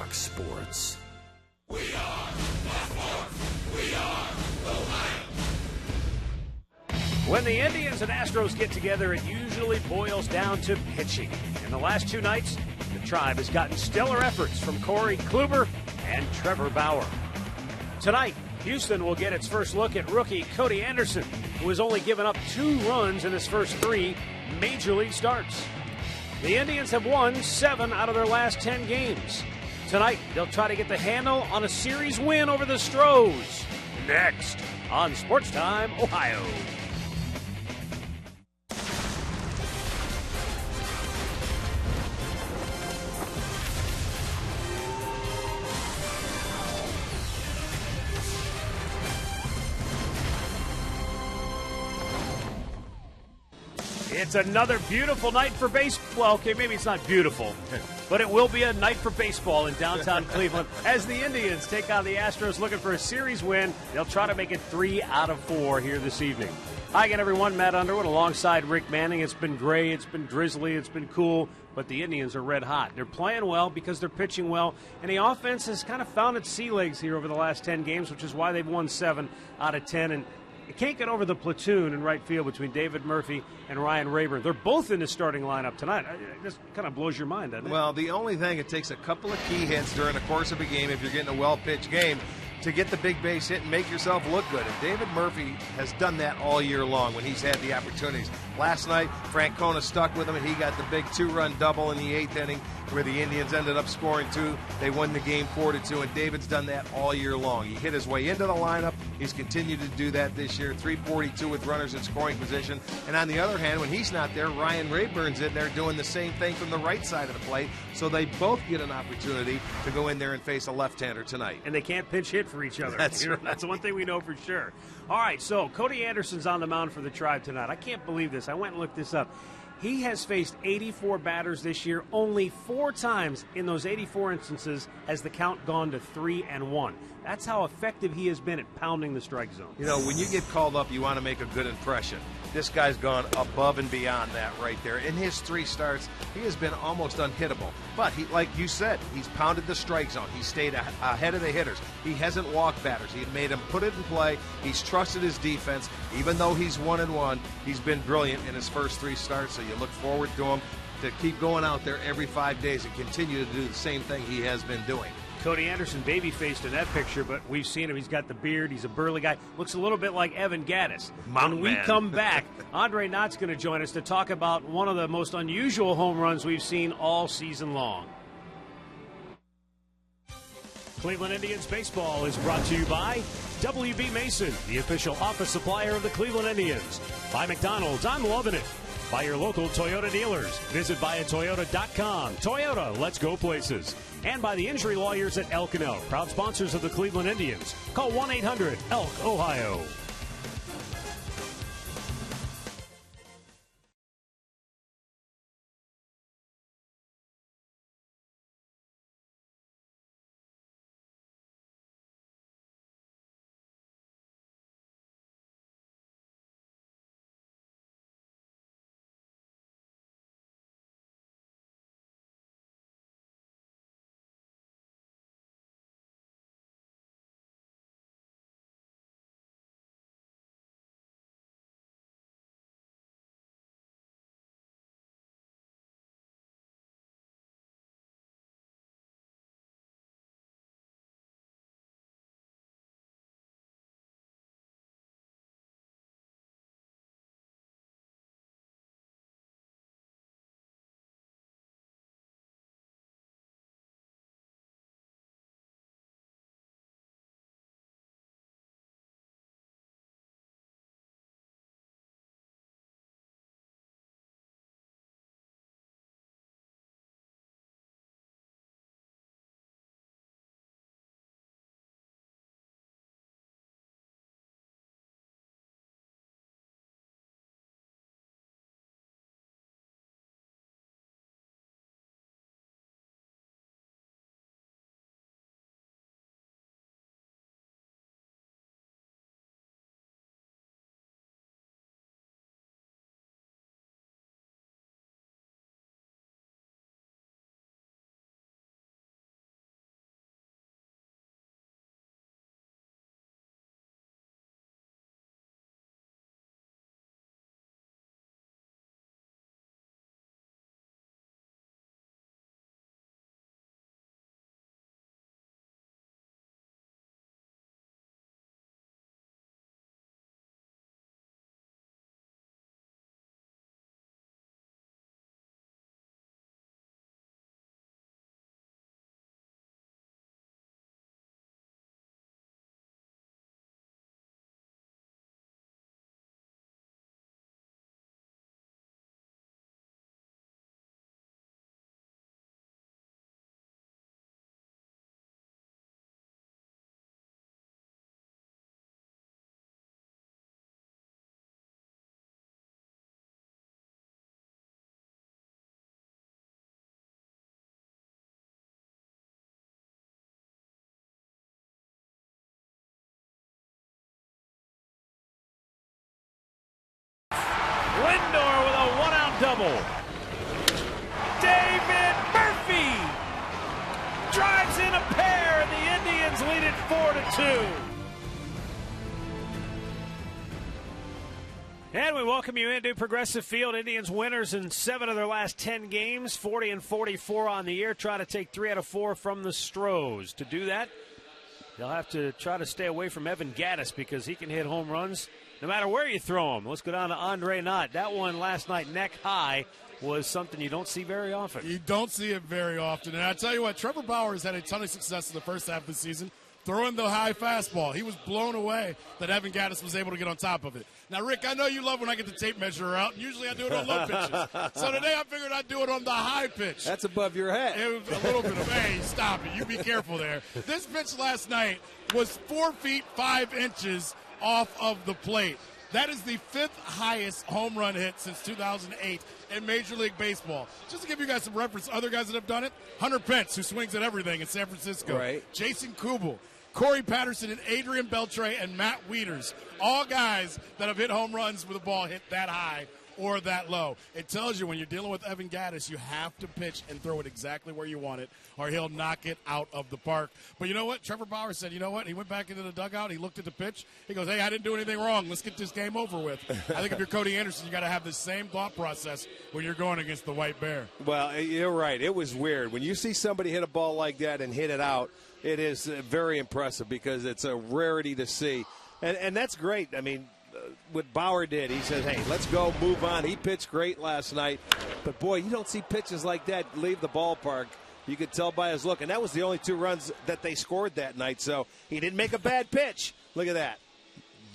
Talk Sports. We are sports. We are Ohio. When the Indians and Astros get together, it usually boils down to pitching. In the last two nights, the Tribe has gotten stellar efforts from Corey Kluber and Trevor Bauer. Tonight, Houston will get its first look at rookie Cody Anderson, who has only given up 2 runs in his first 3 major league starts. The Indians have won 7 out of their last 10 games. Tonight, they'll try to get the handle on a series win over the Astros. Next on Sports Time, Ohio. It's another beautiful night for baseball. Well, okay, maybe it's not beautiful, but it will be a night for baseball in downtown Cleveland as the Indians take on the Astros looking for a series win. They'll try to make it 3 out of 4 here this evening. Hi again, everyone. Matt Underwood alongside Rick Manning. It's been gray, it's been drizzly, it's been cool, but the Indians are red hot. They're playing well because they're pitching well, and the offense has kind of found its sea legs here over the last 10 games, which is why they've won 7 out of 10. And you can't get over the platoon in right field between David Murphy and Ryan Rayburn. They're both in the starting lineup tonight. It just kind of blows your mind, doesn't it? Well, the only thing, it takes a couple of key hits during the course of a game if you're getting a well-pitched game to get the big base hit and make yourself look good. And David Murphy has done that all year long when he's had the opportunities. Last night, Francona stuck with him, and he got the big 2-run double in the 8th inning where the Indians ended up scoring 2. They won the game 4-2, and David's done that all year long. He hit his way into the lineup. He's continued to do that this year, 342 with runners in scoring position. And on the other hand, when he's not there, Ryan Rayburn's in there doing the same thing from the right side of the plate, so they both get an opportunity to go in there and face a left-hander tonight. And they can't pinch hit for each other. That's right. That's one thing we know for sure. All right, so Cody Anderson's on the mound for the Tribe tonight. I can't believe this. I went and looked this up. He has faced 84 batters this year. Only 4 times in those 84 instances has the count gone to 3-1. That's how effective he has been at pounding the strike zone. You know, when you get called up, you want to make a good impression. This guy's gone above and beyond that right there. In his 3 starts, he has been almost unhittable. But, he, like you said, he's pounded the strike zone. He stayed ahead of the hitters. He hasn't walked batters. He made them put it in play. He's trusted his defense. Even though he's 1-1, he's been brilliant in his first 3 starts, so you look forward to him to keep going out there every 5 days and continue to do the same thing he has been doing. Cody Anderson baby-faced in that picture, but we've seen him. He's got the beard. He's a burly guy. Looks a little bit like Evan Gattis. Mountain when we man. come back, Andre Knott's going to join us to talk about one of the most unusual home runs we've seen all season long. Cleveland Indians baseball is brought to you by W.B. Mason, the official office supplier of the Cleveland Indians. By McDonald's, I'm loving it. By your local Toyota dealers. Visit buyatoyota.com. Toyota, let's go places. And by the injury lawyers at Elk & Elk, proud sponsors of the Cleveland Indians. Call 1-800-ELK, Ohio. Lindor with a one-out double. David Murphy drives in a pair, and the Indians lead it 4-2. And we welcome you into Progressive Field. Indians winners in 7 of their last 10 games, 40-44 on the year. Try to take 3 out of 4 from the Astros. To do that, they'll have to try to stay away from Evan Gattis because he can hit home runs no matter where you throw him. Let's go down to Andre Knott. That one last night, neck high, was something you don't see very often. You don't see it very often. And I tell you what, Trevor Bauer has had a ton of success in the first half of the season, throwing the high fastball. He was blown away that Evan Gattis was able to get on top of it. Now, Rick, I know you love when I get the tape measure out. Usually I do it on low pitches. So today I figured I'd do it on the high pitch. That's above your head. It was a little bit of, hey, stop it. You be careful there. This pitch last night was 4 feet 5 inches off of the plate. That is the 5th highest home run hit since 2008 in Major League Baseball. Just to give you guys some reference, other guys that have done it, Hunter Pence, who swings at everything in San Francisco. Right. Jason Kubel, Corey Patterson, and Adrian Beltre, and Matt Wieters. All guys that have hit home runs with a ball hit that high or that low. It tells you when you're dealing with Evan Gattis, you have to pitch and throw it exactly where you want it, or he'll knock it out of the park. But you know what? Trevor Bauer said, you know what? He went back into the dugout. He looked at the pitch. He goes, hey, I didn't do anything wrong. Let's get this game over with. I think if you're Cody Anderson, you got to have the same thought process when you're going against the White Bear. Well, you're right. It was weird. When you see somebody hit a ball like that and hit it out, it is very impressive because it's a rarity to see. And that's great. I mean, what Bauer did, he said, hey, let's go, move on. He pitched great last night. But, boy, you don't see pitches like that leave the ballpark. You could tell by his look. And that was the only 2 runs that they scored that night. So he didn't make a bad pitch. Look at that.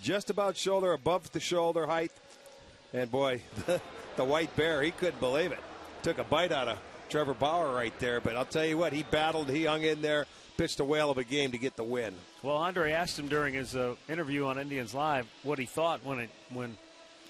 Just about shoulder, above the shoulder height. And, boy, the White Bear, he couldn't believe it. Took a bite out of Trevor Bauer right there. But I'll tell you what, he battled. He hung in there, pitched a whale of a game to get the win. Well, Andre asked him during his interview on Indians Live what he thought when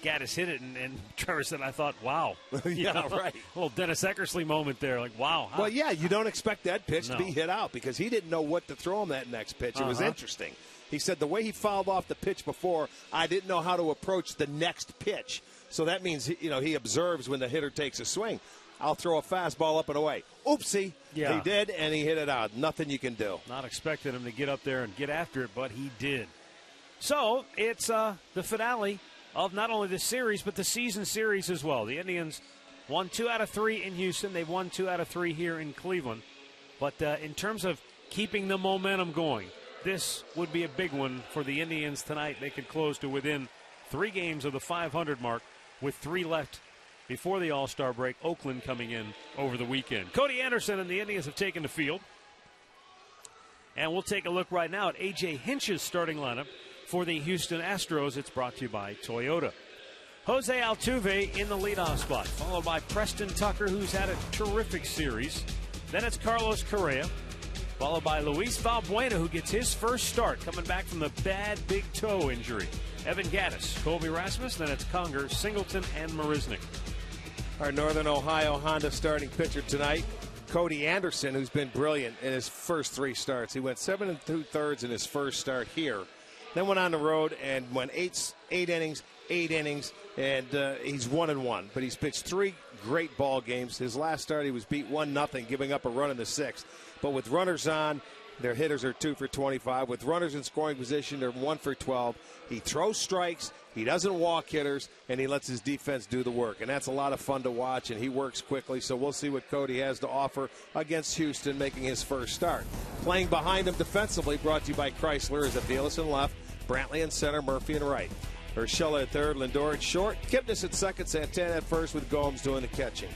Gattis hit it, and Trevor said, I thought, wow. Yeah, right. A little Dennis Eckersley moment there, like, wow. Well, yeah, you don't expect that pitch to be hit out because he didn't know what to throw him that next pitch. It was interesting. He said the way he fouled off the pitch before, I didn't know how to approach the next pitch. So that means, he observes when the hitter takes a swing. I'll throw a fastball up and away. Oopsie. Yeah. He did, and he hit it out. Nothing you can do. Not expecting him to get up there and get after it, but he did. So it's the finale of not only the series, but the season series as well. The Indians won 2 out of 3 in Houston. They've won 2 out of 3 here in Cleveland. But in terms of keeping the momentum going, this would be a big one for the Indians tonight. They could close to within 3 games of the 500 mark with 3 left before the All-Star break. Oakland coming in over the weekend. Cody Anderson and the Indians have taken the field. And we'll take a look right now at A.J. Hinch's starting lineup for the Houston Astros. It's brought to you by Toyota. Jose Altuve in the leadoff spot, followed by Preston Tucker, who's had a terrific series. Then it's Carlos Correa, followed by Luis Valbuena, who gets his first start coming back from the bad big toe injury. Evan Gattis, Colby Rasmus, then it's Conger, Singleton, and Marisnik. Our Northern Ohio Honda starting pitcher tonight, Cody Anderson, who's been brilliant in his first 3 starts. He went 7 2/3 in his first start here. Then went on the road and went 8 innings, and he's 1-1. But he's pitched 3 great ball games. His last start, he was beat 1-0, giving up a run in the 6th. But with runners on, their hitters are 2 for 25. With runners in scoring position, they're 1 for 12. He throws strikes, he doesn't walk hitters, and he lets his defense do the work. And that's a lot of fun to watch, and he works quickly. So we'll see what Cody has to offer against Houston, making his first start. Playing behind him defensively, brought to you by Chrysler, is Aviles in left, Brantley in center, Murphy in right. Urshela at third, Lindor at short, Kipnis at second, Santana at first, with Gomes doing the catching.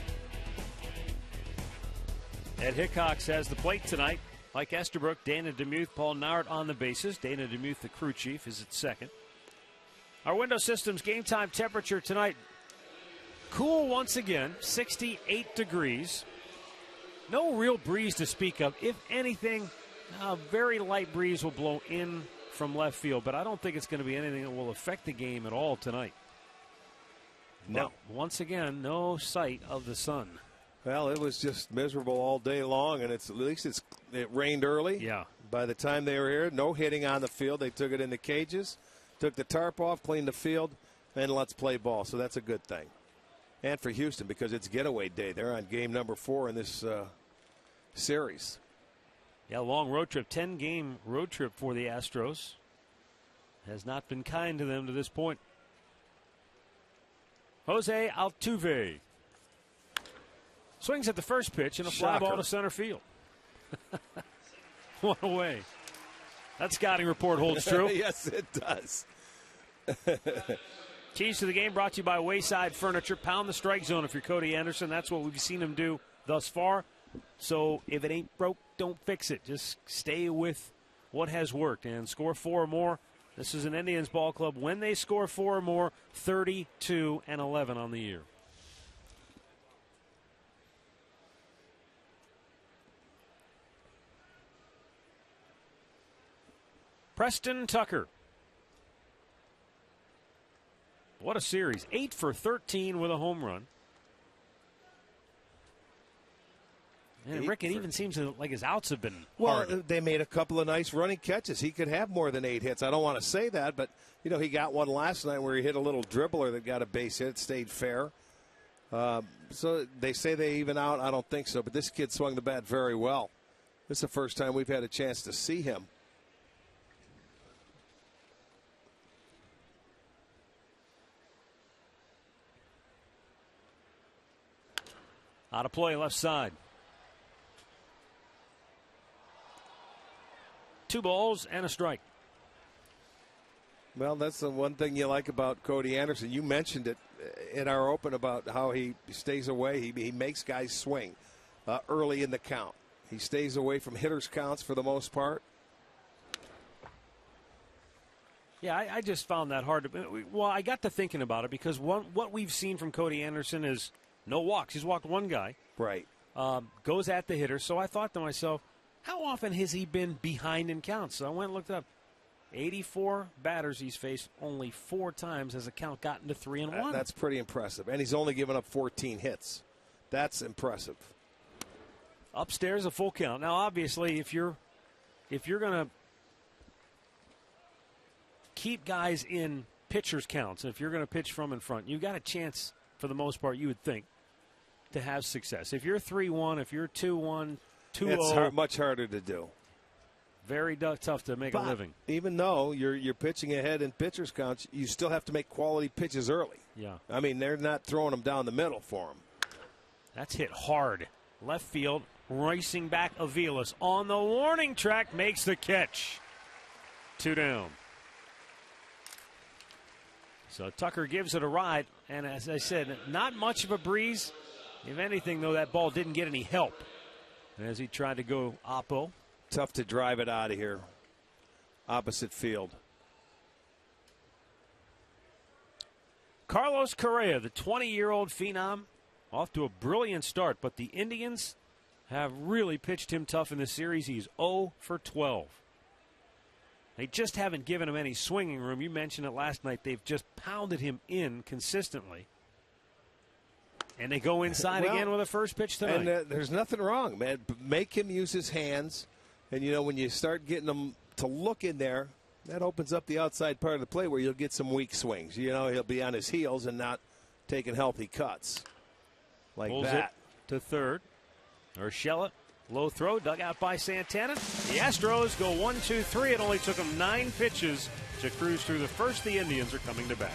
Ed Hickox has the plate tonight. Mike Estabrook, Dana DeMuth, Paul Nard on the bases. Dana DeMuth, the crew chief, is at second. Our window systems game time temperature tonight, cool once again, 68 degrees. No real breeze to speak of. If anything, a very light breeze will blow in from left field, but I don't think it's going to be anything that will affect the game at all tonight. No. But once again, no sight of the sun. Well, it was just miserable all day long, and at least it rained early. Yeah. By the time they were here, no hitting on the field. They took it in the cages, took the tarp off, cleaned the field, and let's play ball. So that's a good thing. And for Houston, because it's getaway day. They're on game number 4 in this series. Yeah, long road trip, 10-game road trip for the Astros. Has not been kind to them to this point. Jose Altuve swings at the first pitch and a fly ball to center field. One away. That scouting report holds true. Yes, it does. Keys to the game brought to you by Wayside Furniture. Pound the strike zone if you're Cody Anderson. That's what we've seen him do thus far. So if it ain't broke, don't fix it. Just stay with what has worked and score 4 or more. This is an Indians ball club. When they score 4 or more, 32-11 on the year. Preston Tucker. What a series. 8 for 13 with a home run. And Rick, it even seems like his outs have been hard. They made a couple of nice running catches. He could have more than 8 hits. I don't want to say that, but, he got one last night where he hit a little dribbler that got a base hit. It stayed fair. So they say they even out. I don't think so, but this kid swung the bat very well. This is the first time we've had a chance to see him. Out of play, left side. 2 balls and a strike. Well, that's the one thing you like about Cody Anderson. You mentioned it in our open about how he stays away. He makes guys swing early in the count. He stays away from hitters' counts for the most part. Yeah, I just found that hard to. Well, I got to thinking about it because what we've seen from Cody Anderson is no walks. He's walked one guy. Right. Goes at the hitter. So I thought to myself, how often has he been behind in counts? So I went and looked up. 84 batters he's faced. Only 4 times has a count gotten to 3-1. That's pretty impressive. And he's only given up 14 hits. That's impressive. Upstairs, a full count. Now, obviously, if you're going to keep guys in pitchers' counts, if you're going to pitch from in front, you've got a chance, for the most part, you would think, to have success. If you're 3-1, if you're 2-1, 2-0. It's much harder to do. Very tough to make a living. Even though you're pitching ahead in pitchers' counts, you still have to make quality pitches early. Yeah. I mean, they're not throwing them down the middle for him. That's hit hard. Left field, racing back Aviles on the warning track, makes the catch. 2 down. So Tucker gives it a ride, and as I said, not much of a breeze. If anything, though, that ball didn't get any help as he tried to go oppo. Tough to drive it out of here. Opposite field. Carlos Correa, the 20-year-old phenom, off to a brilliant start, but the Indians have really pitched him tough in this series. He's 0 for 12. They just haven't given him any swinging room. You mentioned it last night. They've just pounded him in consistently. And they go inside again with a first pitch tonight. And there's nothing wrong, man. Make him use his hands. And, when you start getting him to look in there, that opens up the outside part of the play where you'll get some weak swings. He'll be on his heels and not taking healthy cuts like Pulls that. It to third. Urshela, low throw, dug out by Santana. The Astros go 1-2-3. It only took them 9 pitches to cruise through the first. The Indians are coming to bat.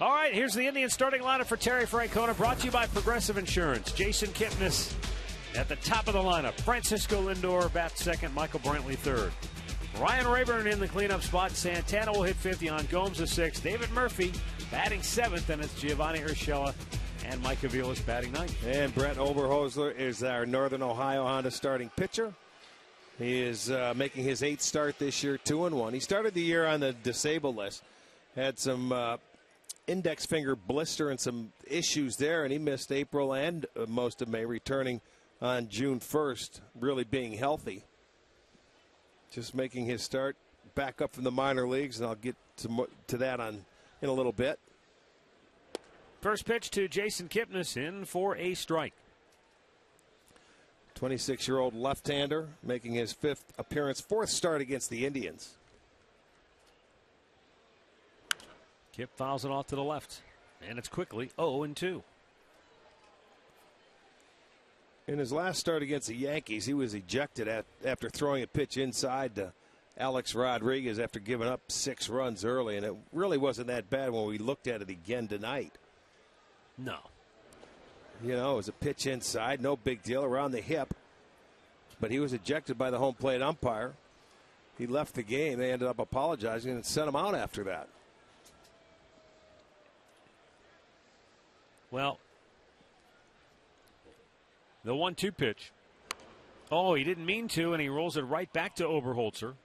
All right, here's the Indians starting lineup for Terry Francona, brought to you by Progressive Insurance. Jason Kipnis at the top of the lineup. Francisco Lindor bats second, Michael Brantley third. Ryan Rayburn in the cleanup spot. Santana will hit fifth. Jan Gomes is sixth. David Murphy batting seventh, and it's Giovanni Urshela and Mike Aviles batting ninth. And Brent Oberholzer is our Northern Ohio Honda starting pitcher. He is making his 8th start this year, 2-1. He started the year on the disabled list. Had some index finger blister and some issues there, and he missed April and most of May, returning on June 1st, really being healthy. Just making his start back up from the minor leagues, and I'll get to that in a little bit. First pitch to Jason Kipnis, in for a strike. 26-year-old left-hander making his 5th appearance, 4th start against the Indians. Kip fouls it off to the left, and it's quickly 0-2. In his last start against the Yankees, he was ejected after throwing a pitch inside to Alex Rodriguez after giving up 6 runs early, and it really wasn't that bad when we looked at it again tonight. No. You know, it was a pitch inside, no big deal, around the hip, but he was ejected by the home plate umpire. He left the game. They ended up apologizing and sent him out after that. Well, the 1-2 pitch. Oh, he didn't mean to, and he rolls it right back to Oberholzer,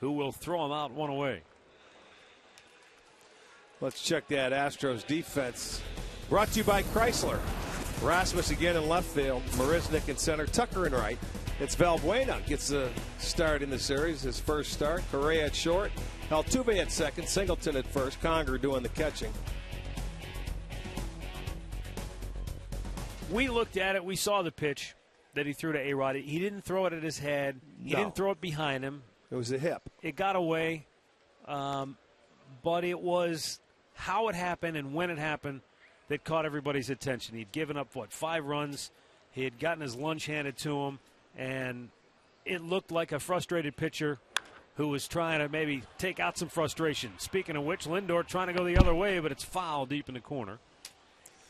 who will throw him out one away. Let's check that Astros defense. Brought to you by Chrysler. Rasmus again in left field. Marisnik in center. Tucker in right. It's Valbuena gets the start in the series, his first start. Correa at short. Altuve at second. Singleton at first. Conger doing the catching. We looked at it. We saw the pitch that he threw to A-Rod. He didn't throw it at his head. He didn't throw it behind him. It was a hip. It got away. But it was how it happened and when it happened that caught everybody's attention. He'd given up, 5 runs. He had gotten his lunch handed to him. And it looked like a frustrated pitcher who was trying to maybe take out some frustration. Speaking of which, Lindor trying to go the other way, but it's foul deep in the corner.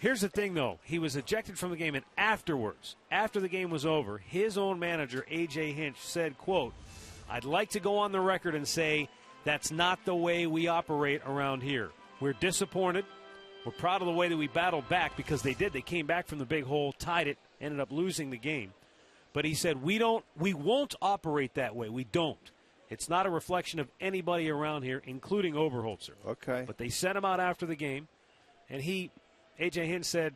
Here's the thing, though. He was ejected from the game, and afterwards, after the game was over, his own manager, A.J. Hinch, said, quote, "I'd like to go on the record and say that's not the way we operate around here. We're disappointed. We're proud of the way that we battled back," because they did. They came back from the big hole, tied it, ended up losing the game. But he said, we won't operate that way. We don't. It's not a reflection of anybody around here, including Oberholzer. Okay. But they sent him out after the game, and A.J. Hinch said,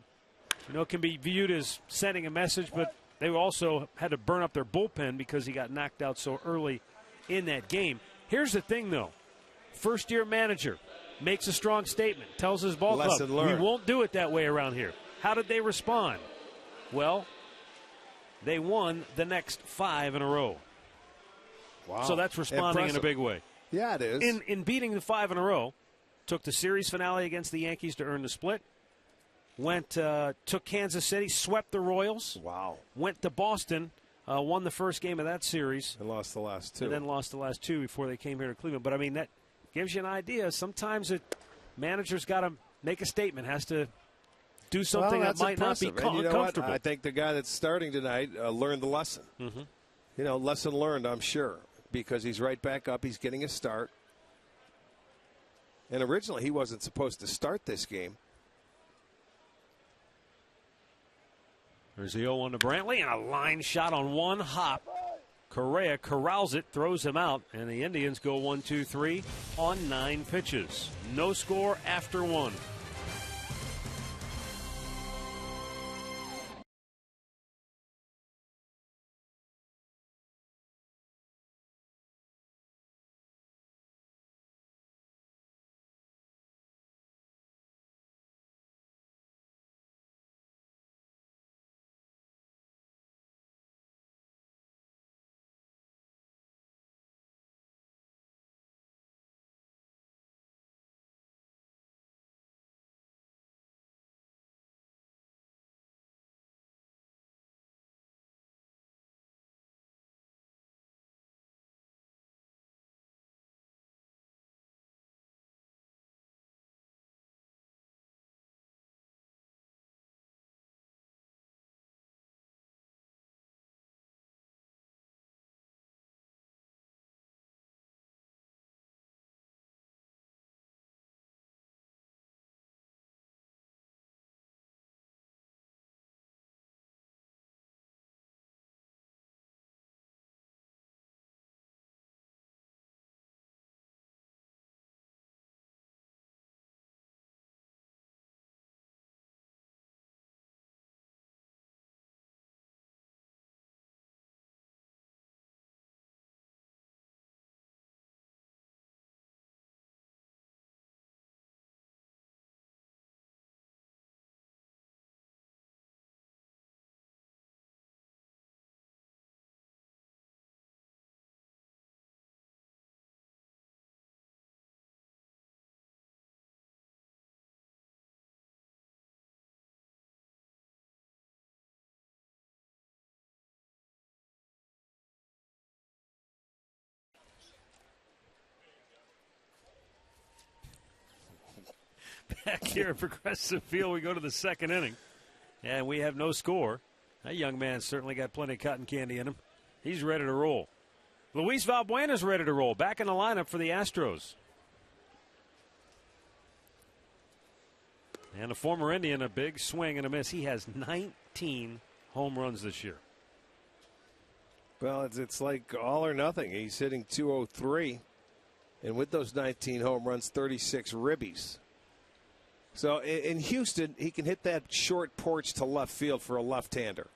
it can be viewed as sending a message, but they also had to burn up their bullpen because he got knocked out so early in that game. Here's the thing, though. First-year manager makes a strong statement, tells his ball club, we won't do it that way around here. How did they respond? Well, they won the next 5 in a row. Wow. So that's responding in a big way. Yeah, it is. In beating the 5 in a row, took the series finale against the Yankees to earn the split. Took Kansas City, swept the Royals. Wow. Went to Boston, won the first game of that series. And lost the last 2. And then lost the last 2 before they came here to Cleveland. But, I mean, that gives you an idea. Sometimes manager's got to make a statement, has to do something that might impressive. not be comfortable. I think the guy that's starting tonight learned the lesson. Mm-hmm. Lesson learned, I'm sure, because he's right back up. He's getting a start. And originally he wasn't supposed to start this game. There's the 0-1 to Brantley, and a line shot on one hop. Correa corrals it, throws him out, and the Indians go 1-2-3 on 9 pitches. No score after 1. Back here at Progressive Field, we go to the second inning, and we have no score. That young man certainly got plenty of cotton candy in him. He's ready to roll. Luis Valbuena's ready to roll. Back in the lineup for the Astros. And a former Indian, a big swing and a miss. He has 19 home runs this year. Well, it's like all or nothing. He's hitting .203, and with those 19 home runs, 36 ribbies. So in Houston, he can hit that short porch to left field for a left-hander.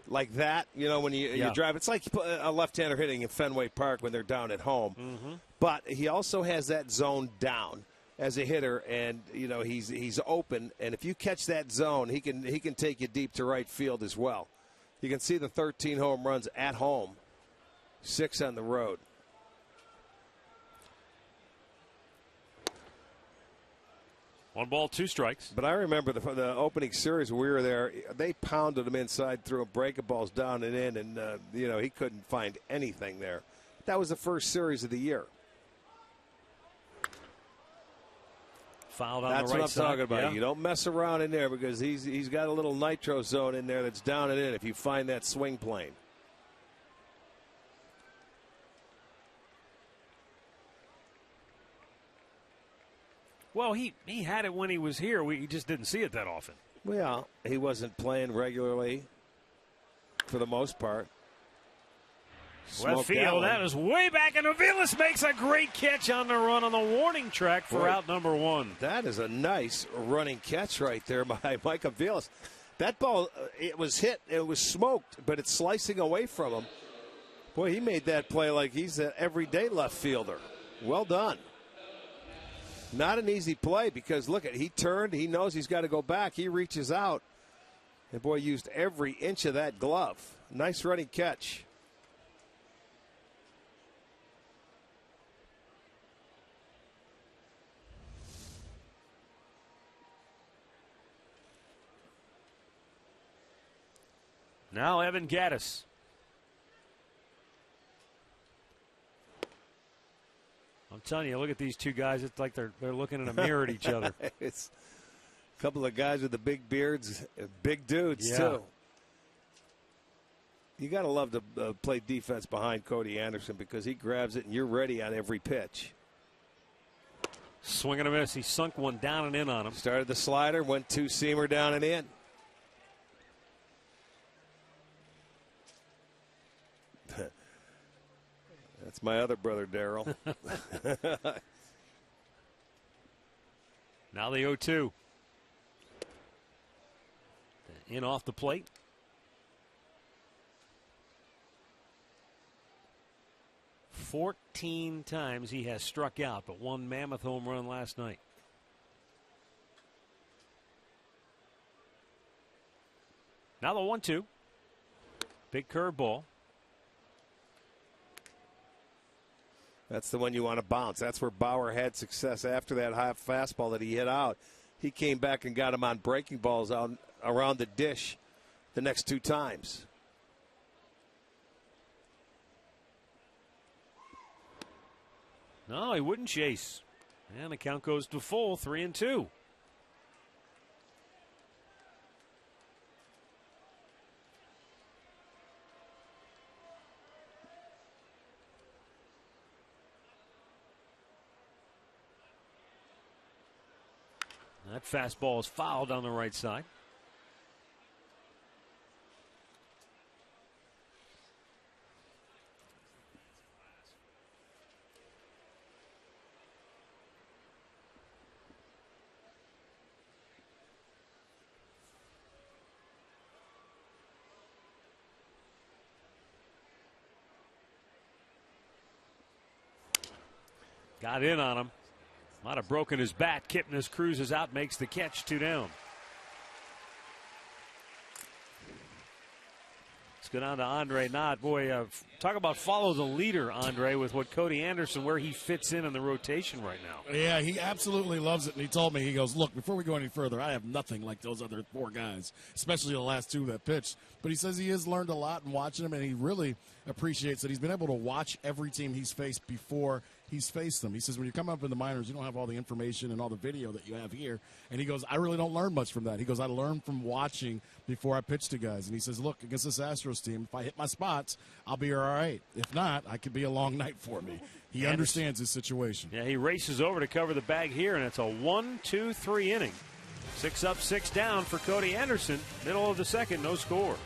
Like that, when you drive. It's like a left-hander hitting in Fenway Park when they're down at home. Mm-hmm. But he also has that zone down as a hitter, and he's open. And if you catch that zone, he can take you deep to right field as well. You can see the 13 home runs at home, 6 on the road. 1 ball, 2 strikes. But I remember the opening series when we were there, they pounded him inside, threw breaking balls down and in, and he couldn't find anything there. That was the first series of the year. Fouled on that's the right what I'm side. talking about. Yeah. You don't mess around in there because he's got a little nitro zone in there that's down and in if you find that swing plane. Well, he had it when he was here. We just didn't see it that often. Well, he wasn't playing regularly for the most part. Left field, that is way back, and Aviles makes a great catch on the run on the warning track for out number 1. That is a nice running catch right there by Mike Aviles. That ball, it was hit, it was smoked, but it's slicing away from him. Boy, he made that play like he's an everyday left fielder. Well done. Not an easy play because, look, he turned. He knows he's got to go back. He reaches out. And, boy, used every inch of that glove. Nice running catch. Now Evan Gattis. I'm telling you, look at these two guys. It's like they're looking in a mirror at each other. It's a couple of guys with the big beards, big dudes, yeah. too. You got to love to play defense behind Cody Anderson because he grabs it and you're ready on every pitch. Swing and a miss. He sunk one down and in on him. Started the slider, went 2-seamer down and in. That's my other brother, Darryl. Now the 0-2. In off the plate. "14 times he has struck out, but one mammoth home run last night. Now the 1-2. Big curveball. That's the one you want to bounce. That's where Bauer had success after that high fastball that he hit out. He came back and got him on breaking balls out around the dish the next 2 times. No, he wouldn't chase. And the count goes to full, 3-2. That fastball is fouled on the right side. Got in on him. Might have broken his bat. Kipnis cruises out, makes the catch, 2 down. Let's go down to Andre Knott. Boy, talk about follow the leader, Andre, with what Cody Anderson, where he fits in the rotation right now. Yeah, he absolutely loves it. And he told me, he goes, look, before we go any further, I have nothing like those other 4 guys, especially the last 2 that pitched. But he says he has learned a lot in watching him, and he really appreciates that he's been able to watch every team he's faced before he's faced them. He says, when you come up in the minors, you don't have all the information and all the video that you have here. And he goes, I really don't learn much from that. He goes, I learn from watching before I pitch to guys. And he says, look, against this Astros team, if I hit my spots, I'll be all right. If not, it could be a long night for me. He understands his situation. Yeah, he races over to cover the bag here, and it's a 1-2-3 inning. 6 up, 6 down for Cody Anderson. Middle of the second, no score.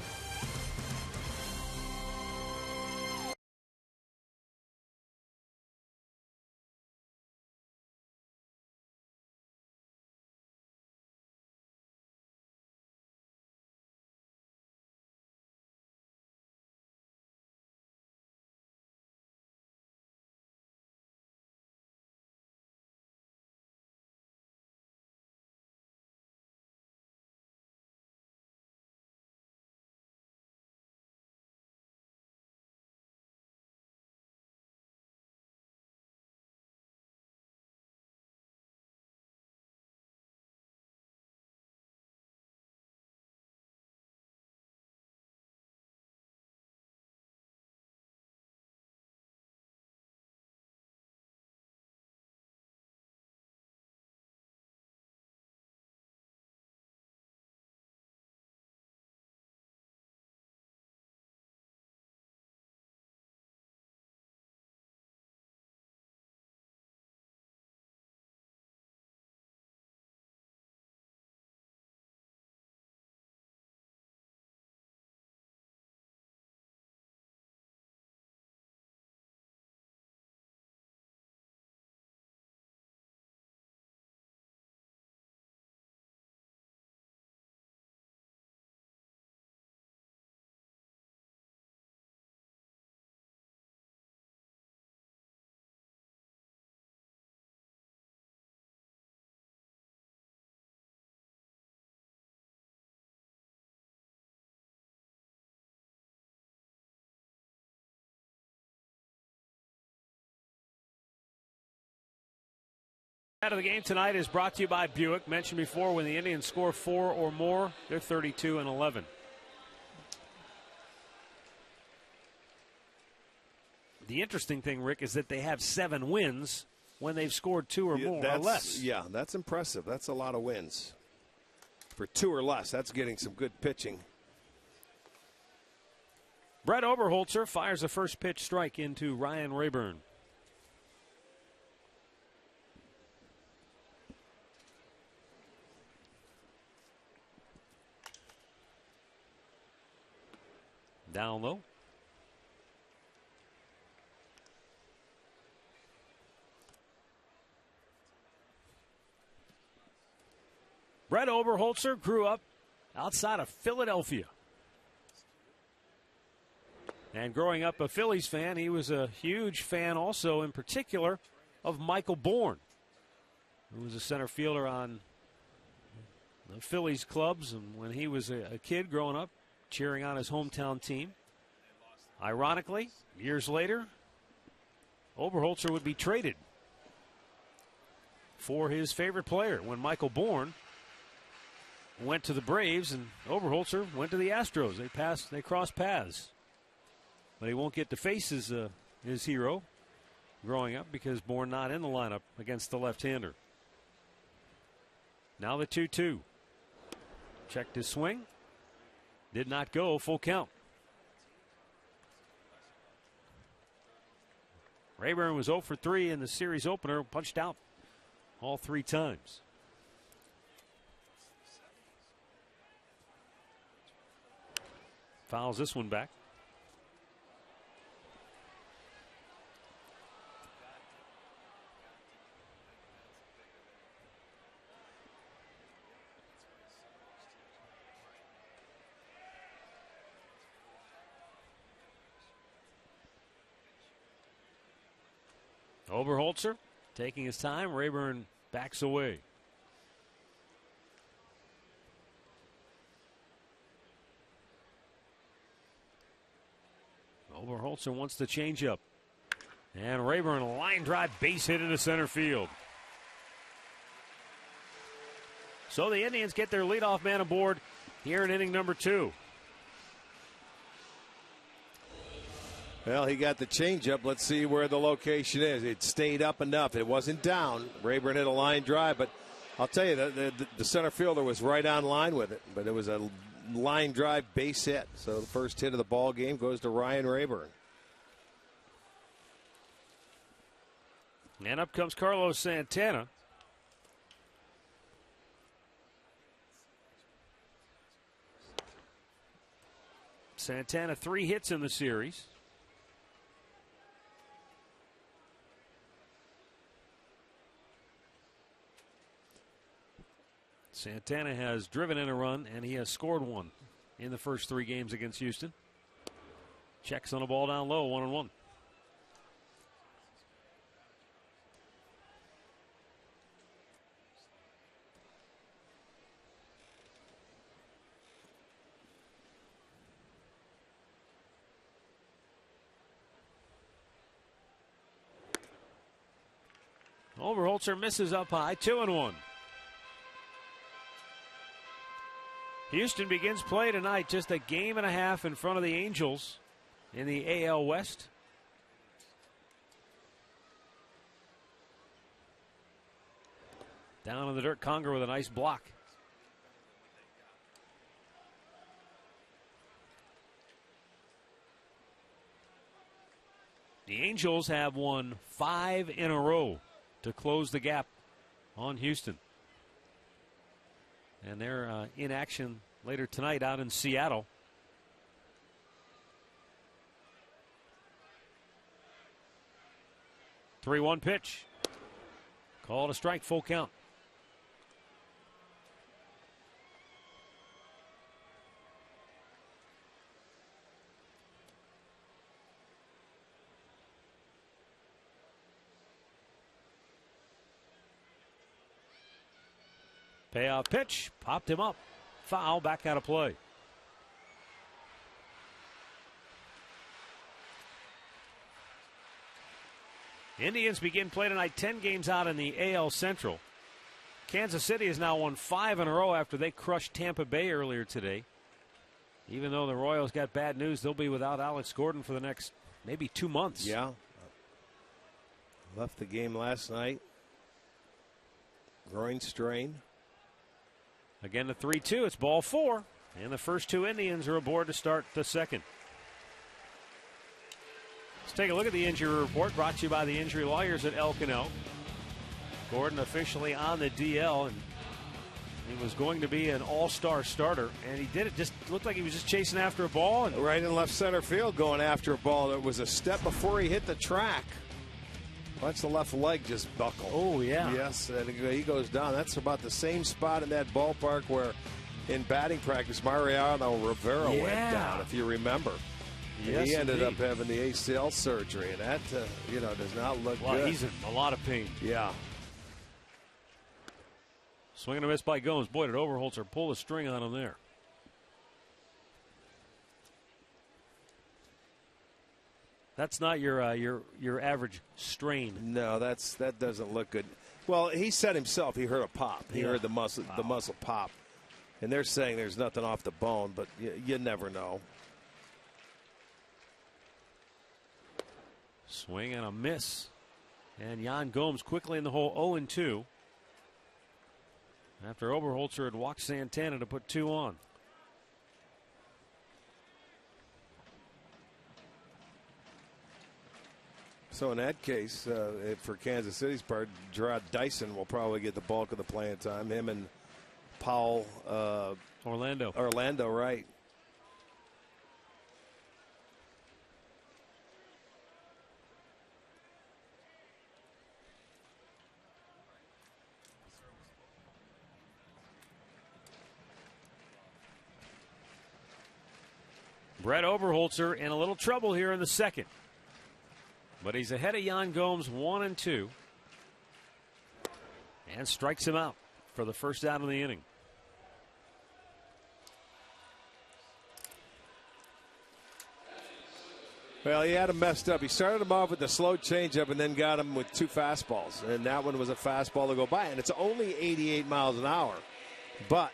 Out of the game tonight is brought to you by Buick. Mentioned before, when the Indians score 4 or more, they're 32-11. The interesting thing, Rick, is that they have 7 wins when they've scored 2 or more or less. Yeah, that's impressive. That's a lot of wins. For 2 or less, that's getting some good pitching. Brett Oberholzer fires a first pitch strike into Ryan Rayburn. Down low. Brett Oberholzer grew up outside of Philadelphia. And growing up a Phillies fan, he was a huge fan also, in particular, of Michael Bourne, who was a center fielder on the Phillies clubs. And when he was a kid growing up, cheering on his hometown team. Ironically, years later, Oberholzer would be traded for his favorite player when Michael Bourne went to the Braves and Oberholzer went to the Astros. They crossed paths. But he won't get to face his hero growing up because Bourne not in the lineup against the left-hander. Now the 2-2. Checked his swing. Did not go, full count. Rayburn was 0 for 3 in the series opener, punched out all 3 times. Fouls this one back. Oberholzer taking his time. Rayburn backs away. Oberholzer wants the changeup. And Rayburn a line drive base hit into center field. So the Indians get their leadoff man aboard here in inning number 2. Well, he got the changeup. Let's see where the location is. It stayed up enough. It wasn't down. Rayburn hit a line drive, but I'll tell you, the center fielder was right on line with it. But it was a line drive base hit. So the first hit of the ball game goes to Ryan Rayburn. And up comes Carlos Santana. Santana 3 hits in the series. Santana has driven in a run, and he has scored 1 in the first 3 games against Houston. Checks on a ball down low, 1-1. Overholzer misses up high, 2-1. Houston begins play tonight just a game and a half in front of the Angels in the AL West. Down in the dirt, Conger with a nice block. The Angels have won 5 in a row to close the gap on Houston. And they're in action later tonight out in Seattle. Three-one pitch. Called a strike, full count. Payoff pitch, popped him up. Foul, back out of play. Indians begin play tonight 10 games out in the AL Central. Kansas City has now won 5 in a row after they crushed Tampa Bay earlier today. Even though the Royals got bad news, they'll be without Alex Gordon for the next maybe 2 months. Yeah. Left the game last night. Groin strain. Again, the 3-2. It's ball 4. And the first 2 Indians are aboard to start the second. Let's take a look at the injury report brought to you by the injury lawyers at Elk & Elk. Gordon officially on the DL, and he was going to be an all-star starter, and he did it. Just looked like he was just chasing after a ball. And right in left center field going after a ball. It was a step before he hit the track. Watch the left leg just buckle. Oh, yeah. Yes, and he goes down. That's about the same spot in that ballpark where in batting practice Mariano Rivera went down, if you remember. Yes, he ended up having the ACL surgery, and that, does not look good. He's in a lot of pain. Yeah. Swing and a miss by Gomes. Boy, did Overholzer pull the string on him there. That's not your average strain. No, that doesn't look good. Well, he said himself he heard a pop. He heard the muscle pop, and they're saying there's nothing off the bone, but you never know. Swing and a miss, and Yan Gomes quickly in the hole, 0-2. After Overholzer had walked Santana to put 2 on. So in that case, for Kansas City's part, Gerard Dyson will probably get the bulk of the playing time. Him and Powell. Orlando, right. Brett Overholzer in a little trouble here in the second. But he's ahead of Yan Gomes 1-2. And strikes him out for the first out of the inning. Well, he had him messed up. He started him off with the slow changeup and then got him with 2 fastballs. And that one was a fastball to go by. And it's only 88 miles an hour. But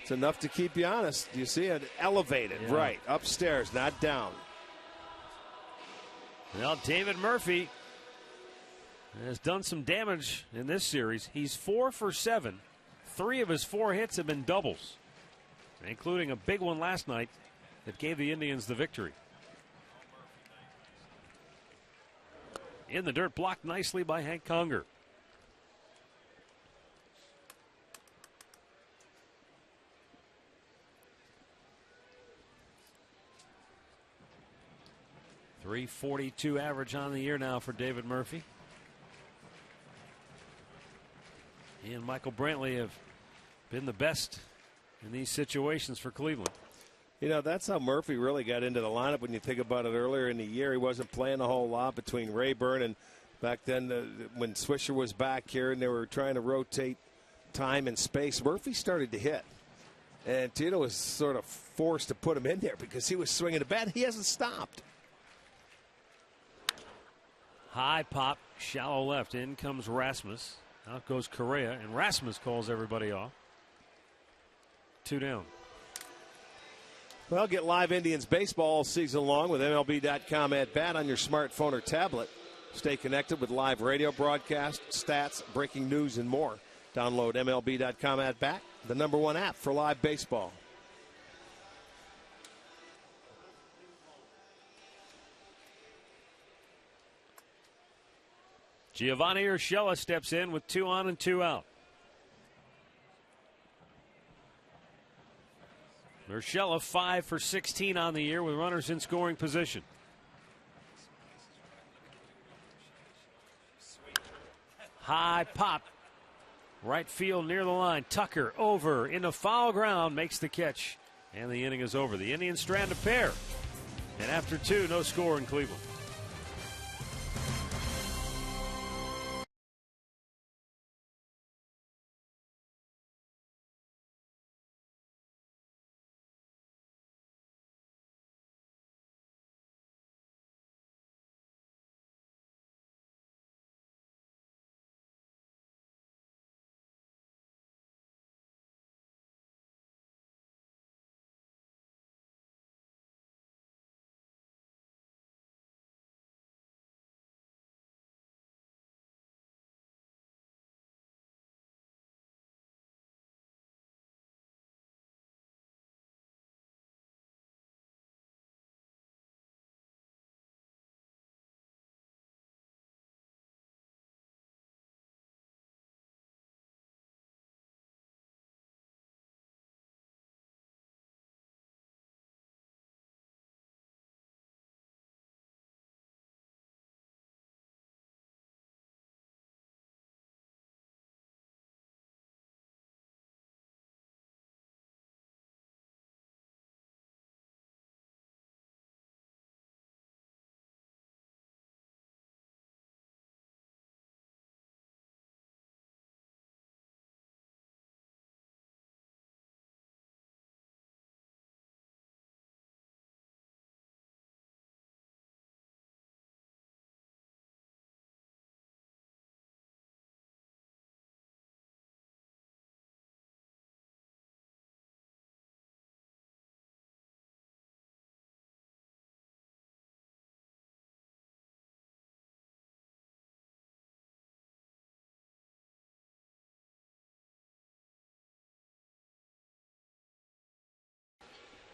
it's enough to keep you honest. You see it elevated, right, upstairs, not down. Well, David Murphy has done some damage in this series. He's 4 for 7. 3 of his 4 hits have been doubles, including a big one last night that gave the Indians the victory. In the dirt, blocked nicely by Hank Conger. .342 average on the year now for David Murphy. He and Michael Brantley have been the best in these situations for Cleveland. You know, that's how Murphy really got into the lineup when you think about it earlier in the year. He wasn't playing a whole lot between Rayburn and back then when Swisher was back here and they were trying to rotate time and space. Murphy started to hit. And Tito was sort of forced to put him in there because he was swinging the bat. He hasn't stopped. High pop, shallow left. In comes Rasmus. Out goes Correa, and Rasmus calls everybody off. 2 down. Well, get live Indians baseball all season long with MLB.com at bat on your smartphone or tablet. Stay connected with live radio broadcasts, stats, breaking news, and more. Download MLB.com at bat, the #1 app for live baseball. Giovanni Urshela steps in with 2 on and 2 out. Urshela 5 for 16 on the year with runners in scoring position. High pop. Right field near the line. Tucker over into foul ground, makes the catch, and the inning is over. The Indians strand a pair. And after 2, no score in Cleveland.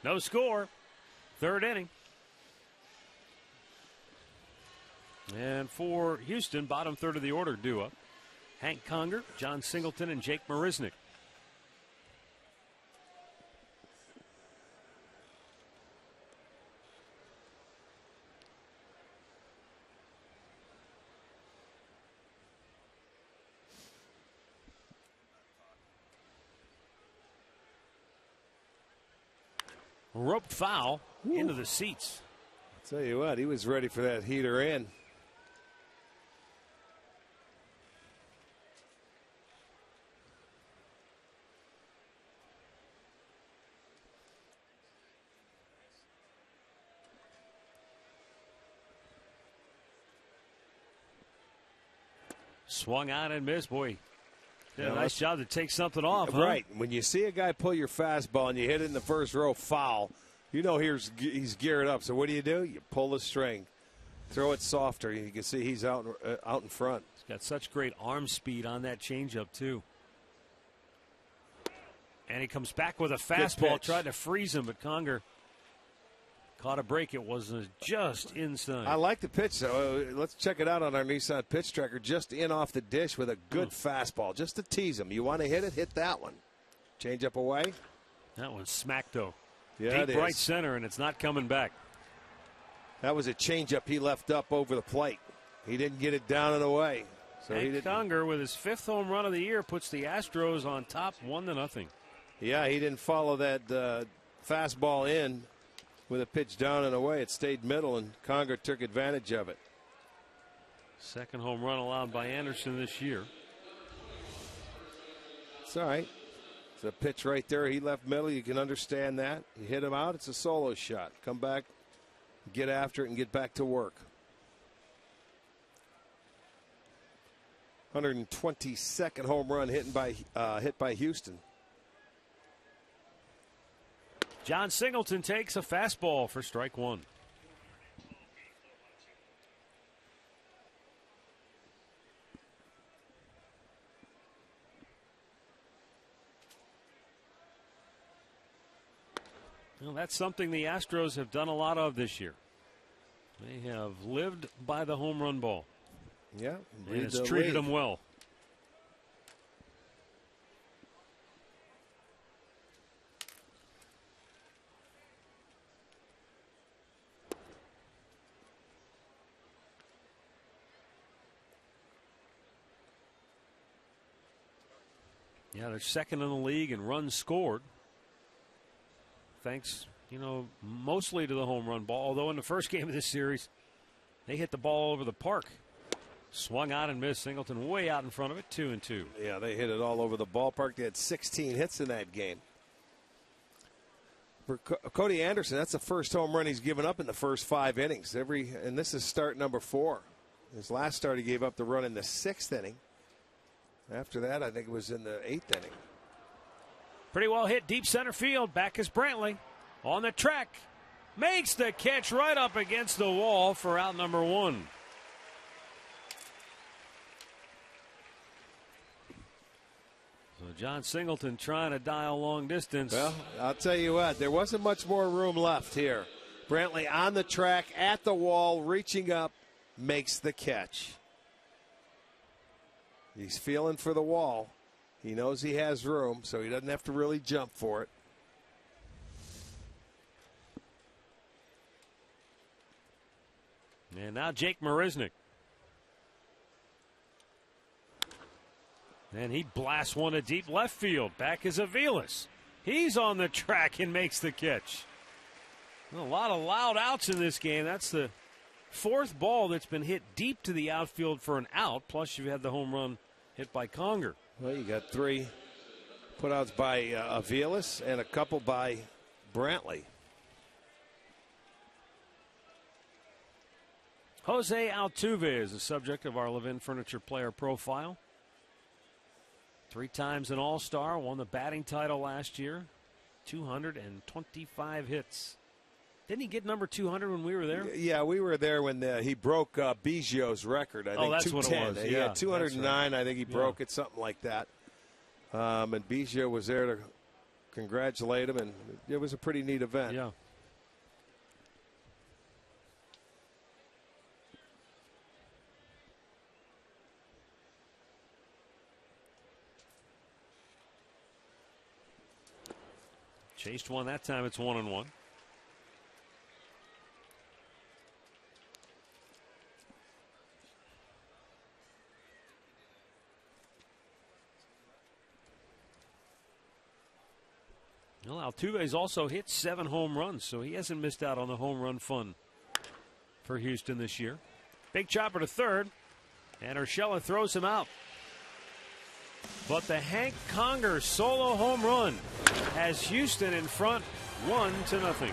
No score. 3rd inning. And for Houston, bottom third of the order due up. Hank Conger, John Singleton, and Jake Marisnick. Roped foul into the seats. I'll tell you what, he was ready for that heater in. Swung on and missed. Boy, did a nice job to take something off. Right. When you see a guy pull your fastball and you hit it in the first row foul, you know he's geared up. So what do? You pull the string. Throw it softer. You can see he's out in front. He's got such great arm speed on that changeup, too. And he comes back with a fastball, tried to freeze him, but Conger caught a break. It was just inside. I like the pitch, though. Let's check it out on our Nissan pitch tracker. Just in off the dish with a good fastball, just to tease him. You want to hit it, hit that one. Change up away. That one's smacked, though. Yeah, deep right center, and it's not coming back. That was a changeup he left up over the plate. He didn't get it down and away. So and he didn't. Conger, with his 5th home run of the year, puts the Astros on top 1-0. Yeah, he didn't follow that fastball in with a pitch down and away. It stayed middle, and Conger took advantage of it. 2nd home run allowed by Anderson this year. It's all right. It's a pitch right there. He left middle. You can understand that. You hit him out. It's a solo shot. Come back, get after it, and get back to work. 122nd home run hit by Houston. John Singleton takes a fastball for strike 1. Well, that's something the Astros have done a lot of this year. They have lived by the home run ball. Yeah, and it's treated them well. Yeah, they're 2nd in the league in runs scored. Thanks, mostly to the home run ball. Although in the first game of this series, they hit the ball over the park. Swung out and missed. Singleton way out in front of it, 2-2. Yeah, they hit it all over the ballpark. They had 16 hits in that game. For Cody Anderson, that's the first home run he's given up in the first 5 innings. And this is start number 4. His last start, he gave up the run in the 6th inning. After that, I think it was in the 8th inning. Pretty well hit deep center field. Back is Brantley on the track. Makes the catch right up against the wall for out number 1. So John Singleton trying to dial long distance. Well, I'll tell you what, there wasn't much more room left here. Brantley on the track, at the wall, reaching up, makes the catch. He's feeling for the wall. He knows he has room, so he doesn't have to really jump for it. And now Jake Marisnick. And he blasts one to deep left field. Back is Aviles. He's on the track and makes the catch. A lot of loud outs in this game. That's the 4th ball that's been hit deep to the outfield for an out. Plus you've had the home run hit by Conger. Well, you got 3 putouts by Aviles and a couple by Brantley. Jose Altuve is the subject of our Levin Furniture player profile. 3 times an All-Star, won the batting title last year. 225 hits. Didn't he get number 200 when we were there? Yeah, we were there when he broke Biggio's record. I think that's 210. what it was. He had 209. Right. I think he broke it, something like that. And Biggio was there to congratulate him, and it was a pretty neat event. Yeah. Chased one that time. It's 1-1. Well, Altuve's also hit 7 home runs, so he hasn't missed out on the home run fun for Houston this year. Big chopper to third, and Urshela throws him out. But the Hank Conger solo home run has Houston in front 1-0.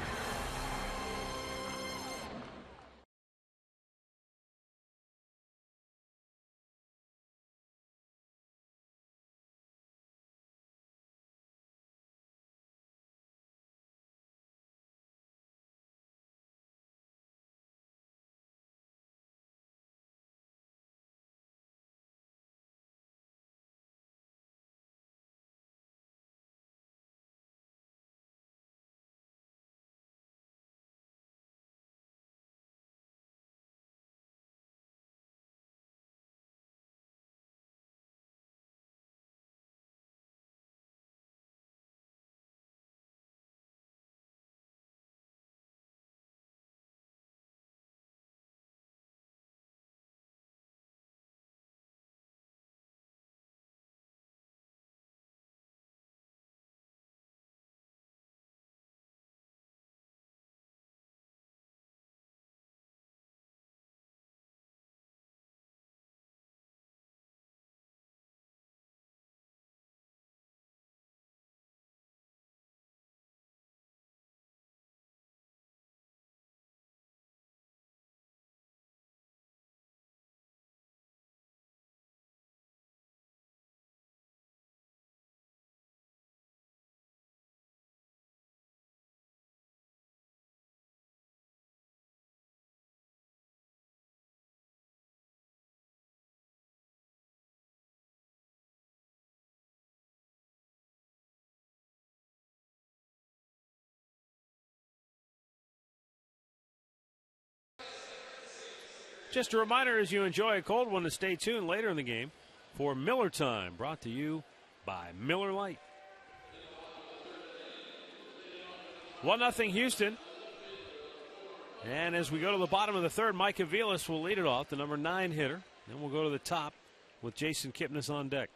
Just a reminder, as you enjoy a cold one, to stay tuned later in the game for Miller Time, brought to you by Miller Lite. 1-0 Houston. And as we go to the bottom of the third, Mike Aviles will lead it off, the number 9 hitter. Then we'll go to the top with Jason Kipnis on deck.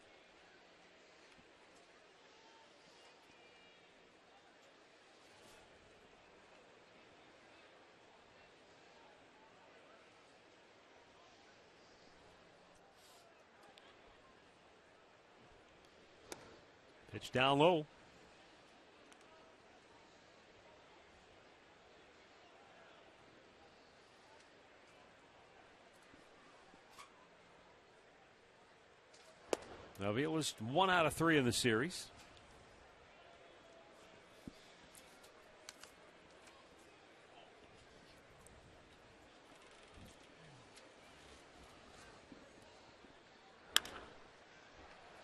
Pitch down low. Now, it was 1 out of 3 in the series.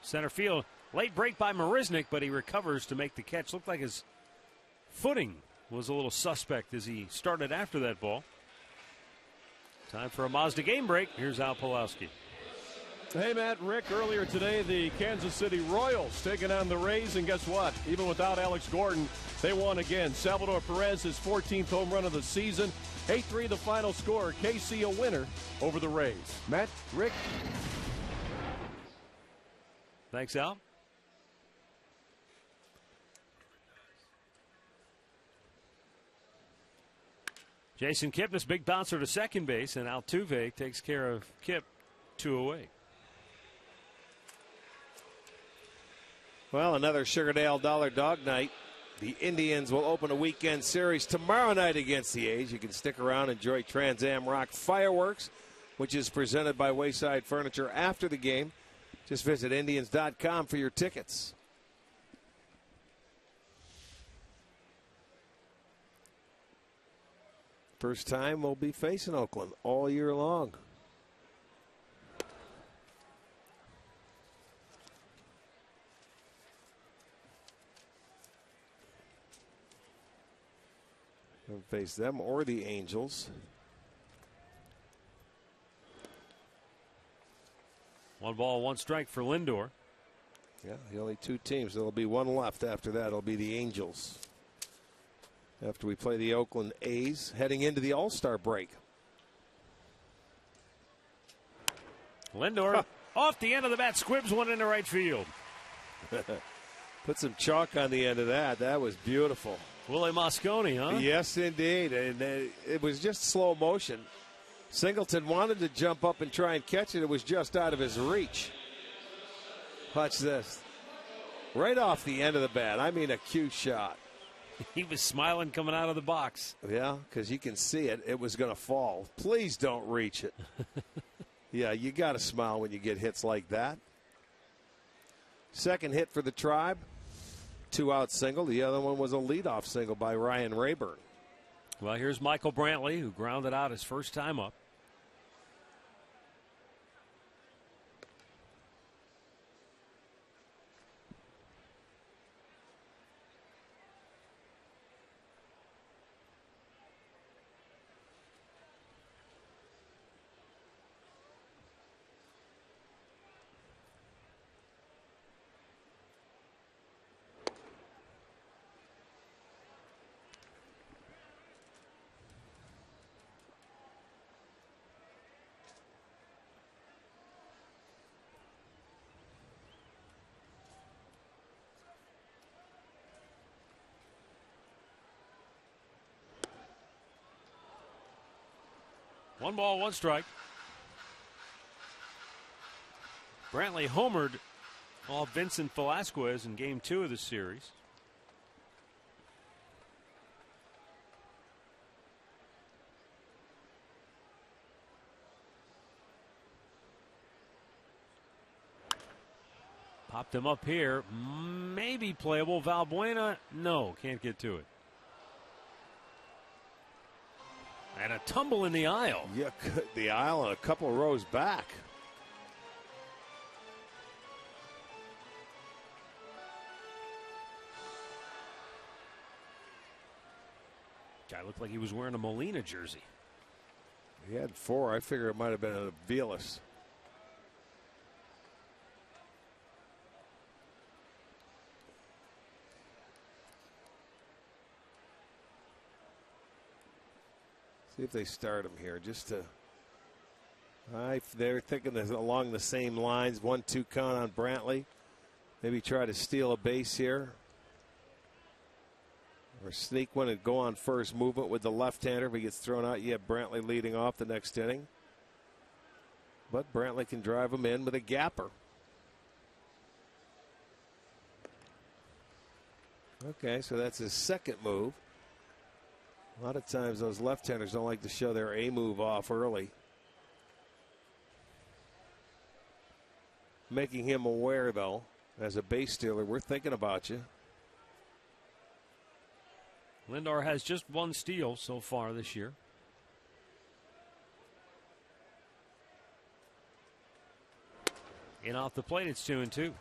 Center field. Late break by Marisnik, but he recovers to make the catch. Looked like his footing was a little suspect as he started after that ball. Time for a Mazda game break. Here's Al Pawlowski. Hey, Matt, Rick, earlier today, the Kansas City Royals taking on the Rays, and guess what? Even without Alex Gordon, they won again. Salvador Perez, his 14th home run of the season. 8-3 the final score. KC a winner over the Rays. Matt, Rick. Thanks, Al. Jason Kipnis, big bouncer to second base, and Altuve takes care of Kip 2 away. Well, another Sugardale Dollar Dog Night. The Indians will open a weekend series tomorrow night against the A's. You can stick around and enjoy Trans Am Rock Fireworks, which is presented by Wayside Furniture after the game. Just visit Indians.com for your tickets. First time we'll be facing Oakland all year long. Haven't faced them or the Angels. 1 ball, 1 strike for Lindor. Yeah, the only 2 teams. There'll be 1 left after that. It'll be the Angels. After we play the Oakland A's, heading into the All-Star break. Lindor off the end of the bat, squibs one into right field. Put some chalk on the end of that. That was beautiful. Willie Mosconi, huh? Yes, indeed. And it was just slow motion. Singleton wanted to jump up and try and catch it. It was just out of his reach. Watch this. Right off the end of the bat. I mean, a cute shot. He was smiling coming out of the box. Yeah, because you can see it. It was going to fall. Please don't reach it. Yeah, you got to smile when you get hits like that. Second hit for the Tribe. 2-out single. The other one was a leadoff single by Ryan Rayburn. Well, here's Michael Brantley, who grounded out his first time up. One ball, 1 strike. Brantley homered off Vincent Velasquez in game 2 of the series. Popped him up here. Maybe playable. Valbuena, no, can't get to it. And a tumble in the aisle. Yeah, the aisle and a couple of rows back. Guy looked like he was wearing a Molina jersey. He had 4. I figure it might have been a Velas. See if they start him here just to. They're thinking along the same lines. 1-2 count on Brantley. Maybe try to steal a base here. Or sneak one and go on first movement with the left-hander. If he gets thrown out, you have Brantley leading off the next inning. But Brantley can drive him in with a gapper. Okay, so that's his second move. A lot of times those left-handers don't like to show their A move off early. Making him aware, though, as a base stealer, we're thinking about you. Lindor has just 1 steal so far this year. In off the plate, it's 2-2.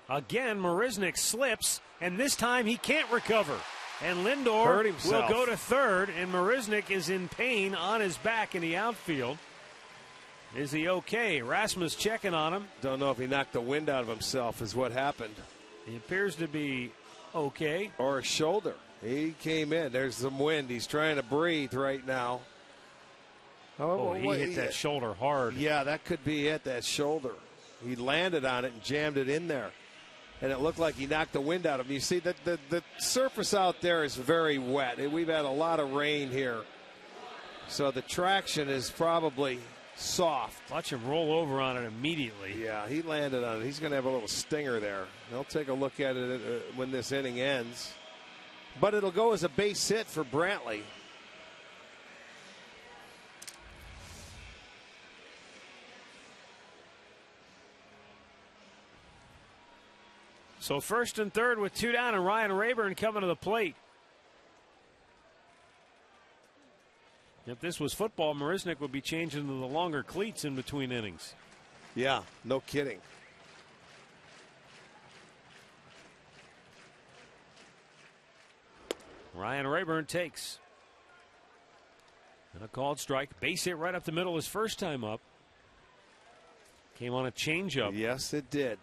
Again, Marisnick slips, and this time he can't recover. And Lindor will go to third, and Marisnick is in pain on his back in the outfield. Is he okay? Rasmus checking on him. Don't know if he knocked the wind out of himself is what happened. He appears to be okay. Or a shoulder. He came in. There's some wind. He's trying to breathe right now. Oh, he hit that shoulder hard. Yeah, that could be it, that shoulder. He landed on it and jammed it in there. And it looked like he knocked the wind out of him. You see, the surface out there is very wet. We've had a lot of rain here. So the traction is probably soft. Watch him roll over on it immediately. Yeah, he landed on it. He's going to have a little stinger there. They'll take a look at it when this inning ends. But it'll go as a base hit for Brantley. So first and third with 2 down, and Ryan Rayburn coming to the plate. If this was football, Marisnick would be changing to the longer cleats in between innings. Yeah, no kidding. Ryan Rayburn takes. And a called strike. Base hit right up the middle his first time up. Came on a changeup. Yes, it did.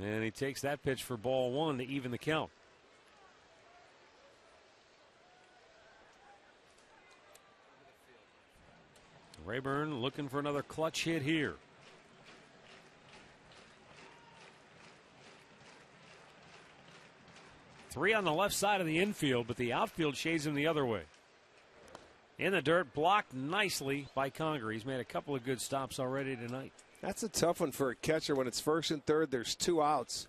And he takes that pitch for ball 1 to even the count. Rayburn looking for another clutch hit here. Three on the left side of the infield, but the outfield shades him the other way. In the dirt, blocked nicely by Conger. He's made a couple of good stops already tonight. That's a tough one for a catcher when it's first and third. There's 2 outs.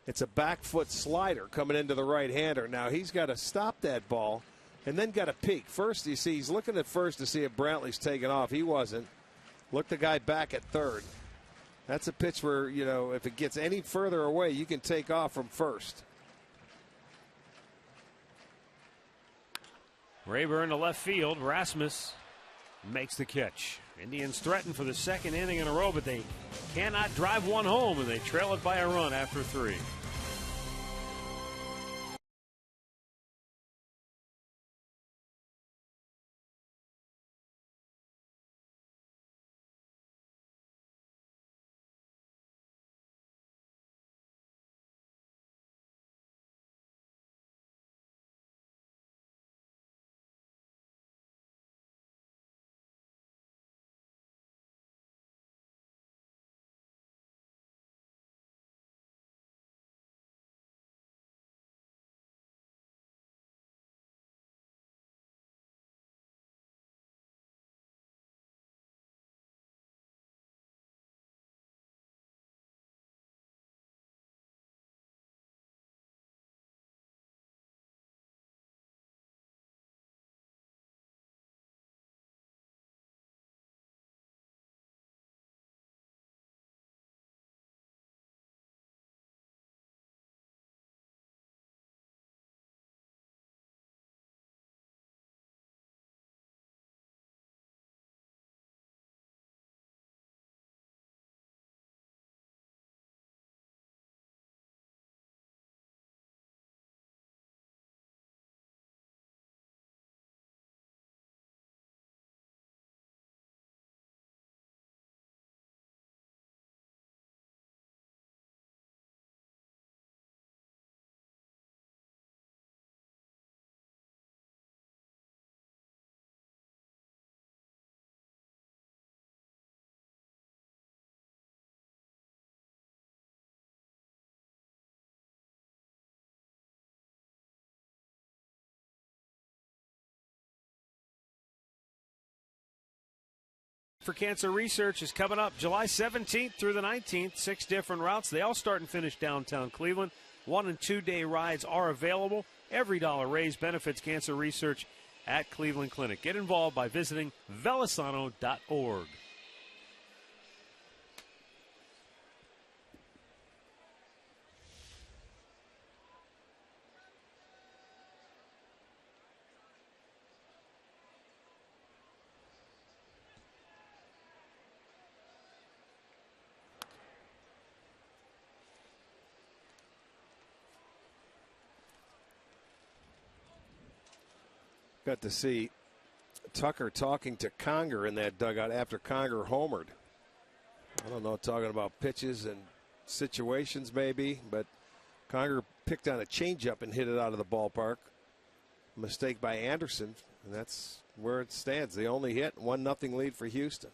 It's a back foot slider coming into the right-hander. Now he's got to stop that ball and then got to peek. First, you see, he's looking at first to see if Brantley's taking off. He wasn't. Look the guy back at third. That's a pitch where, you know, if it gets any further away, you can take off from first. Rayburn to left field. Rasmus makes the catch. Indians threaten for the second inning in a row, but they cannot drive one home, and they trail it by a run after 3. for Cancer Research is coming up July 17th through the 19th. 6 different routes. They all start and finish downtown Cleveland. 1- and 2-day rides are available. Every dollar raised benefits Cancer Research at Cleveland Clinic. Get involved by visiting velisano.org. Got to see Tucker talking to Conger in that dugout after Conger homered. I don't know, talking about pitches and situations maybe, but Conger picked on a changeup and hit it out of the ballpark. Mistake by Anderson, and that's where it stands. The only hit, 1-0 lead for Houston.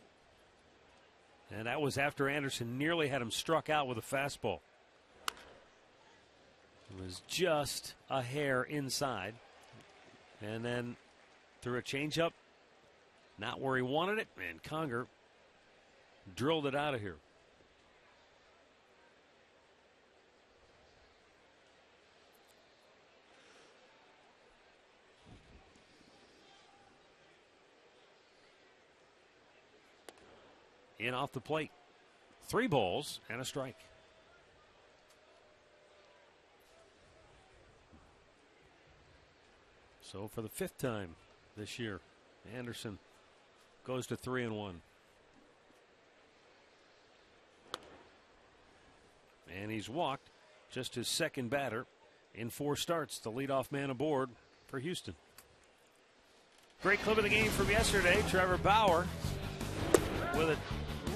And that was after Anderson nearly had him struck out with a fastball. It was just a hair inside. And then threw a changeup, not where he wanted it, and Conger drilled it out of here. In off the plate. 3 balls and a strike. So for the 5th time this year, Anderson goes to 3-1. And he's walked just his 2nd batter in 4 starts, the leadoff man aboard for Houston. Great clip of the game from yesterday. Trevor Bauer with a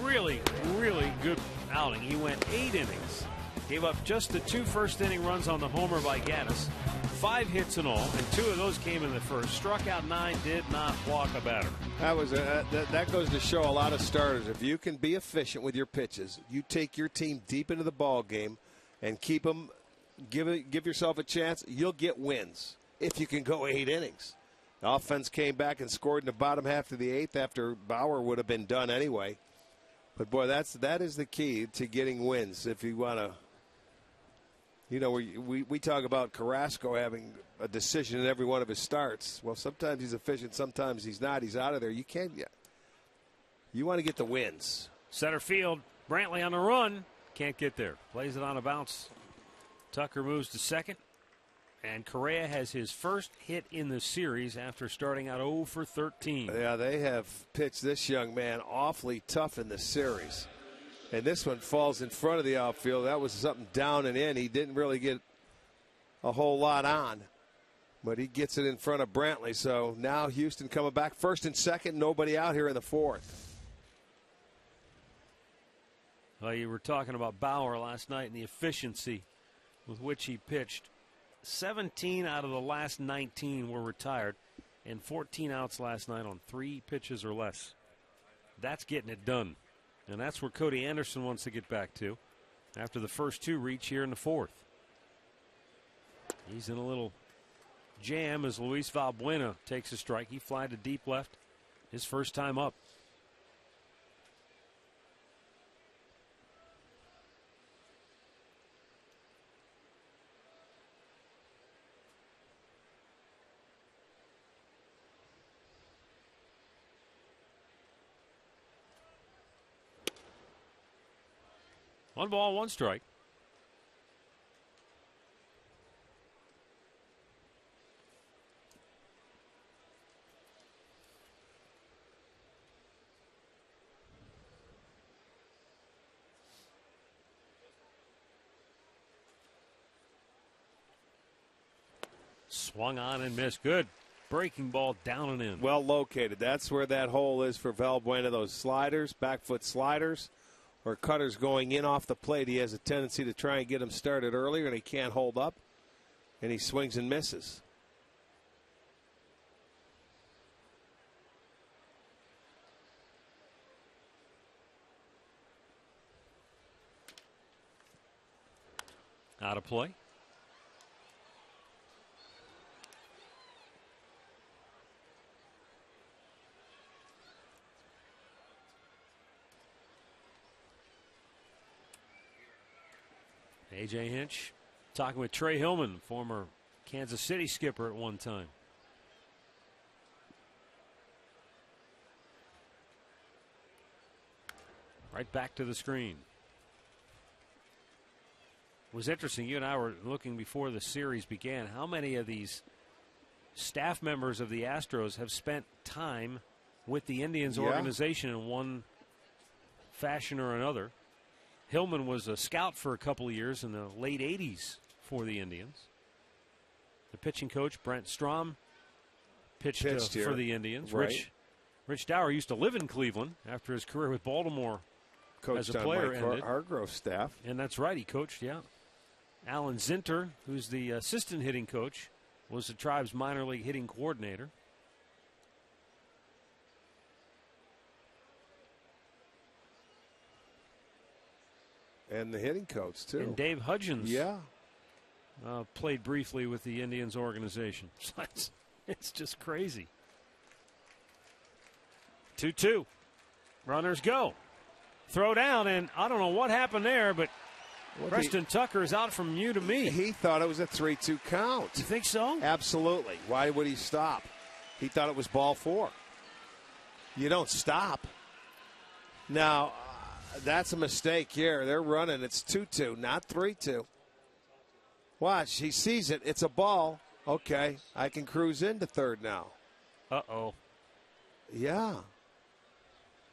really, really good outing. He went 8 innings, gave up just the 2 first-inning runs on the homer by Gaddis. 5 hits in all, and 2 of those came in the first. Struck out 9, did not walk a batter. That goes to show a lot of starters. If you can be efficient with your pitches, you take your team deep into the ball game and keep them, give yourself a chance, you'll get wins if you can go 8 innings. The offense came back and scored in the bottom half of the 8th after Bauer would have been done anyway. But, boy, that is the key to getting wins if you want to. You know, we talk about Carrasco having a decision in every one of his starts. Well, sometimes he's efficient, sometimes he's not. He's out of there. You can't. You want to get the wins. Center field, Brantley on the run. Can't get there. Plays it on a bounce. Tucker moves to second. And Correa has his first hit in the series after starting out 0 for 13. Yeah, they have pitched this young man awfully tough in the series. And this one falls in front of the outfield. That was something down and in. He didn't really get a whole lot on. But he gets it in front of Brantley. So now Houston coming back 1st and 2nd. Nobody out here in the 4th. Well, you were talking about Bauer last night and the efficiency with which he pitched. 17 out of the last 19 were retired. And 14 outs last night on 3 pitches or less. That's getting it done. And that's where Cody Anderson wants to get back to after the first 2 reach here in the 4th. He's in a little jam as Luis Valbuena takes a strike. He flied to deep left his first time up. One ball, one strike. Swung on and missed. Good breaking ball down and in. Well located. That's where that hole is for Valbuena. Those sliders, back foot sliders, or cutters going in off the plate. He has a tendency to try and get him started earlier, and he can't hold up, and he swings and misses. Out of play. A.J. Hinch talking with Trey Hillman, former Kansas City skipper at one time. Right back to the screen. It was interesting. You and I were looking before the series began. How many of these staff members of the Astros have spent time with the Indians organization in one fashion or another? Hillman was a scout for a couple of years in the late 80s for the Indians. The pitching coach, Brent Strom, pitched for the Indians. Right. Rich Dower used to live in Cleveland after his career with Baltimore coached as a player ended. Hargrove's staff. And that's right, he coached, yeah. Alan Zinter, who's the assistant hitting coach, was the Tribe's minor league hitting coordinator. And the hitting coach, too. And Dave Hudgens Yeah. played briefly with the Indians organization. It's just crazy. 2-2. Runners go. Throw down, and I don't know what happened there, but Preston Tucker is out from you to me. He thought it was a 3-2 count. You think so? Absolutely. Why would he stop? He thought it was ball 4. You don't stop. Now, that's a mistake here. They're running. It's 2-2, not 3-2. Watch. He sees it. It's a ball. Okay. I can cruise into third now. Uh-oh. Yeah.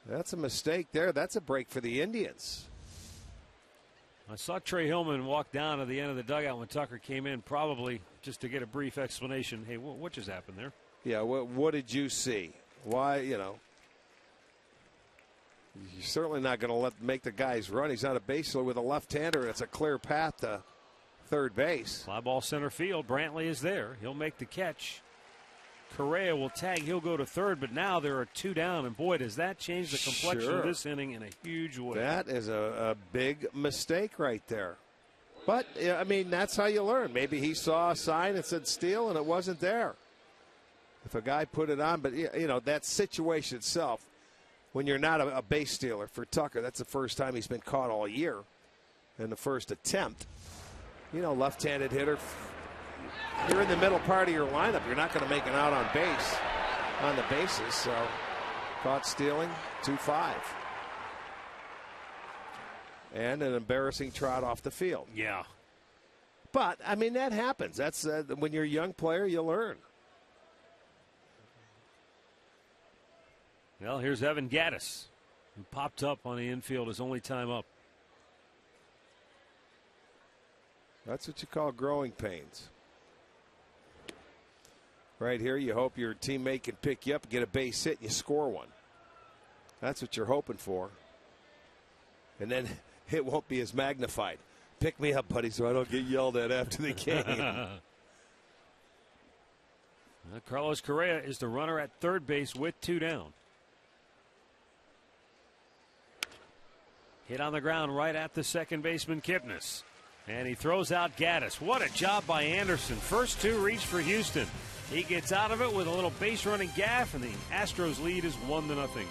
That's a mistake there. That's a break for the Indians. I saw Trey Hillman walk down to the end of the dugout when Tucker came in, probably just to get a brief explanation. Hey, what just happened there? Yeah, what did you see? Why, you're certainly not going to make the guys run. He's on a base with a left-hander. It's a clear path to third base. Fly ball center field. Brantley is there. He'll make the catch. Correa will tag. He'll go to third, but now there are 2 down, and boy, does that change the complexion of this inning in a huge way. That is a big mistake right there. But, I mean, that's how you learn. Maybe he saw a sign that said steal, and it wasn't there. If a guy put it on, but, that situation itself, when you're not a base stealer for Tucker, that's the first time he's been caught all year in the first attempt. Left-handed hitter. You're in the middle part of your lineup. You're not going to make an out on base on the bases. So caught stealing, 2-5. And an embarrassing trot off the field. Yeah. But, I mean, that happens. That's when you're a young player, you learn. Well, here's Evan Gattis, who popped up on the infield his only time up. That's what you call growing pains. Right here, you hope your teammate can pick you up, get a base hit, and you score one. That's what you're hoping for. And then it won't be as magnified. Pick me up, buddy, so I don't get yelled at after the game. Carlos Correa is the runner at third base with 2 down. Hit on the ground right at the second baseman, Kipnis. And he throws out Gattis. What a job by Anderson. First 2 reach for Houston. He gets out of it with a little base running gaff, and the Astros lead is 1-0.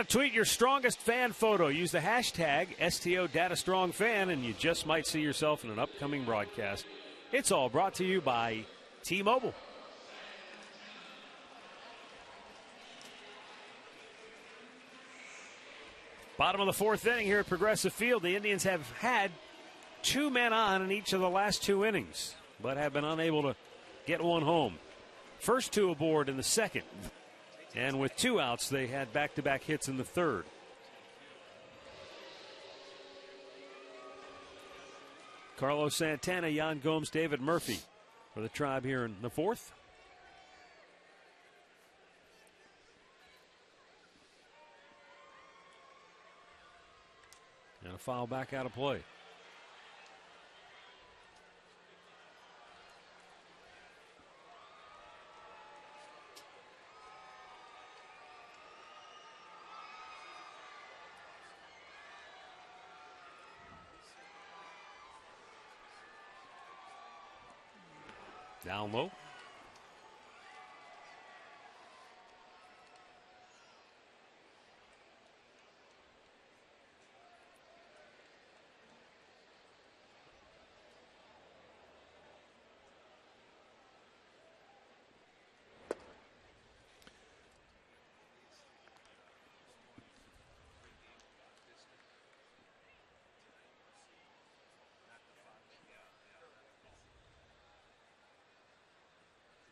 Tweet your strongest fan photo. Use the hashtag STODataStrongFan, and you just might see yourself in an upcoming broadcast. It's all brought to you by T-Mobile. Bottom of the fourth inning here at Progressive Field. The Indians have had 2 men on in each of the last 2 innings, but have been unable to get one home. First 2 aboard in the second. And with 2 outs, they had back-to-back hits in the third. Carlos Santana, Yan Gomes, David Murphy for the Tribe here in the fourth. And a foul back out of play. Down low.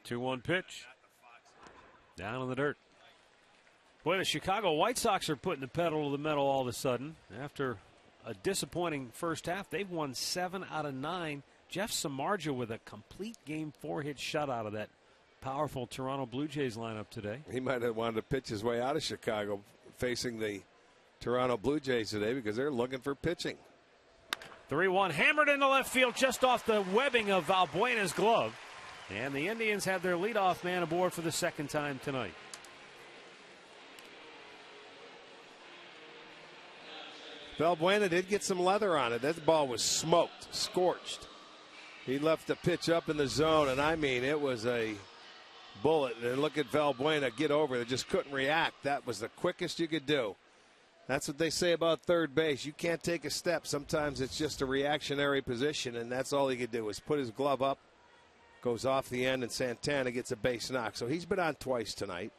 Two-one pitch. Down in the dirt. Boy, the Chicago White Sox are putting the pedal to the metal all of a sudden. After a disappointing first half, they've won 7 out of 9. Jeff Samardzija with a complete game 4-hit shutout of that powerful Toronto Blue Jays lineup today. He might have wanted to pitch his way out of Chicago facing the Toronto Blue Jays today because they're looking for pitching. 3-1 hammered into left field just off the webbing of Valbuena's glove. And the Indians have their leadoff man aboard for the second time tonight. Valbuena did get some leather on it. That ball was smoked, scorched. He left the pitch up in the zone, and I mean, it was a bullet. And look at Valbuena get over it. Just couldn't react. That was the quickest you could do. That's what they say about third base. You can't take a step. Sometimes it's just a reactionary position, and that's all he could do is put his glove up. Goes off the end, and Santana gets a base knock. So he's been on twice tonight.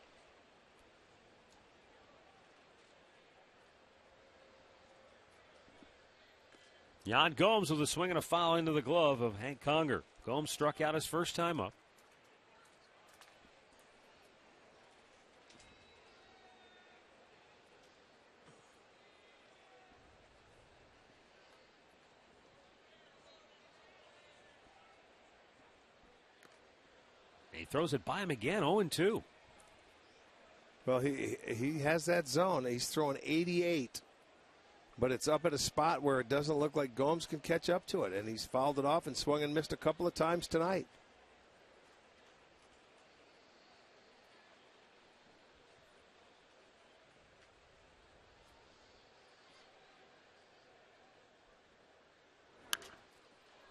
Yan Gomes with a swing and a foul into the glove of Hank Conger. Gomes struck out his first time up. He throws it by him again, 0-2. Well, he has that zone. He's throwing 88, but it's up at a spot where it doesn't look like Gomes can catch up to it, and he's fouled it off and swung and missed a couple of times tonight.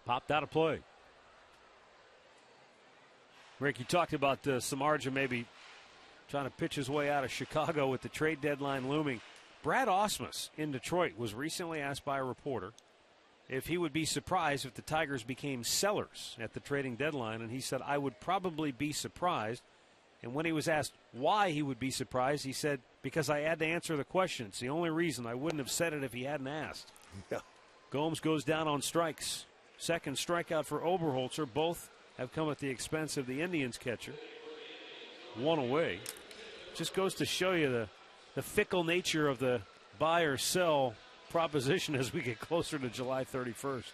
Popped out of play. Rick, you talked about Samardzija maybe trying to pitch his way out of Chicago with the trade deadline looming. Brad Ausmus in Detroit was recently asked by a reporter if he would be surprised if the Tigers became sellers at the trading deadline, and he said, I would probably be surprised. And when he was asked why he would be surprised, he said, because I had to answer the question. It's the only reason. I wouldn't have said it if he hadn't asked. Yeah. Gomes goes down on strikes. Second strikeout for Oberholzer. Both have come at the expense of the Indians catcher. One away. Just goes to show you the fickle nature of the buy or sell proposition as we get closer to July 31st.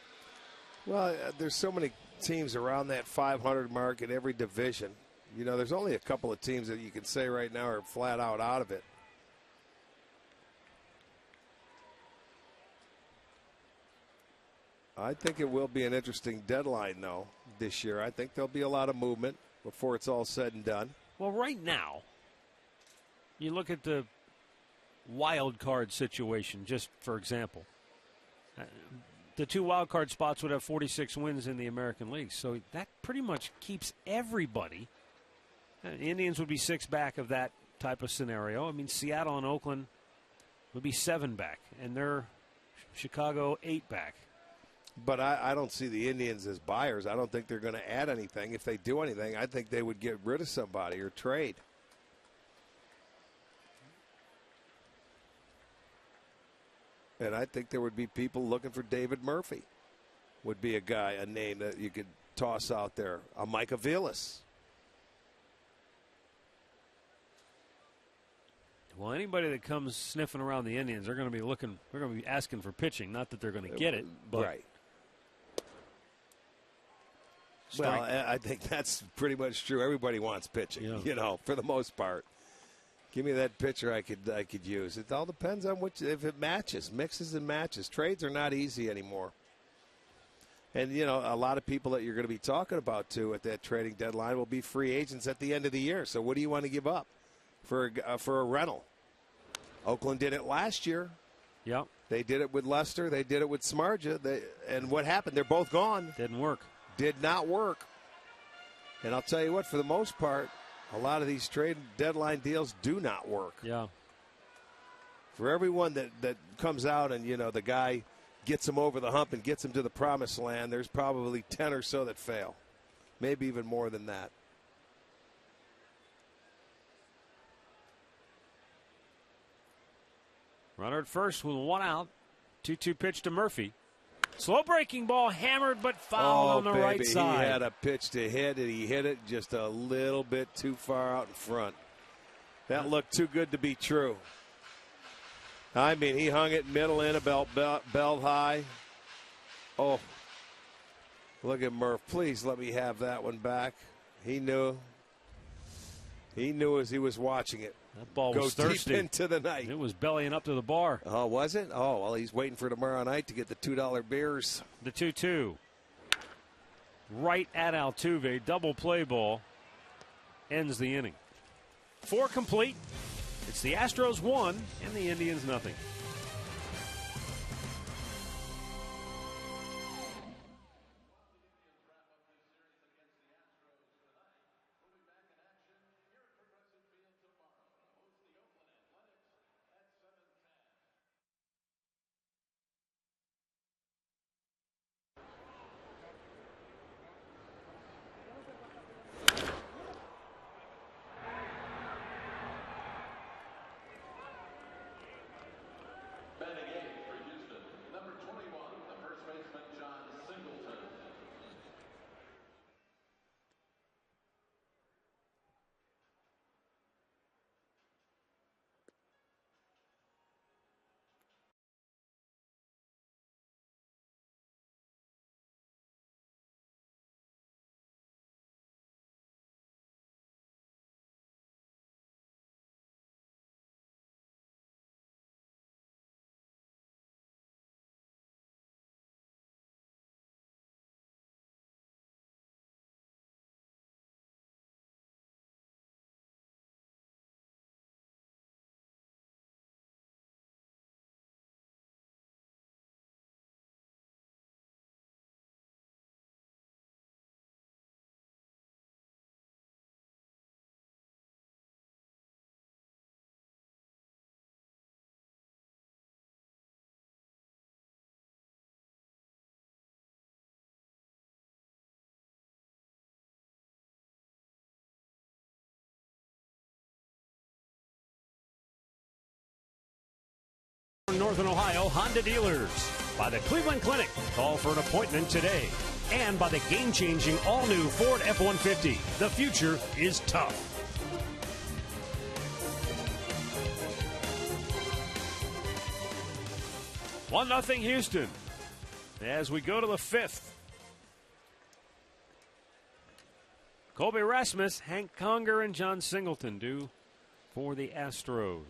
Well, there's so many teams around that 500 mark in every division. You know, there's only a couple of teams that you can say right now are flat out of it. I think it will be an interesting deadline, though, this year. I think there'll be a lot of movement before it's all said and done. Well, right now, you look at the wild card situation, just for example. The 2 wild card spots would have 46 wins in the American League, so that pretty much keeps everybody. The Indians would be 6 back of that type of scenario. I mean, Seattle and Oakland would be 7 back, and they're Chicago 8 back. But I don't see the Indians as buyers. I don't think they're going to add anything. If they do anything, I think they would get rid of somebody or trade. And I think there would be people looking for David Murphy. Would be a name that you could toss out there. A Mike Aviles. Well, anybody that comes sniffing around the Indians, they're going to be looking. They're going to be asking for pitching. Not that they're going to get it, but right. Well, I think that's pretty much true. Everybody wants pitching, for the most part. Give me that pitcher I could use. It all depends on if it matches, mixes and matches. Trades are not easy anymore. And, a lot of people that you're going to be talking about, too, at that trading deadline will be free agents at the end of the year. So what do you want to give up for a rental? Oakland did it last year. Yep. They did it with Lester. They did it with Smarja. And what happened? They're both gone. Didn't work. Did not work. And I'll tell you what, for the most part, a lot of these trade deadline deals do not work. Yeah. For everyone that comes out and, the guy gets them over the hump and gets them to the promised land, there's probably 10 or so that fail. Maybe even more than that. Runner at first with 1 out. 2-2 pitch to Murphy. Slow breaking ball hammered but fouled on the right side. He had a pitch to hit and he hit it just a little bit too far out in front. That looked too good to be true. I mean, he hung it middle in about belt high. Oh, look at Murph. Please let me have that one back. He knew. He knew as he was watching it. That ball was thirsty. Deep into the night. It was bellying up to the bar. Oh, was it? Oh, well, he's waiting for tomorrow night to get the $2 beers. The 2-2. Right at Altuve. Double play ball. Ends the inning. 4 complete. It's the Astros 1 and the Indians nothing. Northern Ohio Honda dealers. By the Cleveland Clinic. Call for an appointment today. And by the game-changing all-new Ford F-150. The future is tough. 1-0 Houston. As we go to the 5th. Colby Rasmus, Hank Conger, and John Singleton due for the Astros.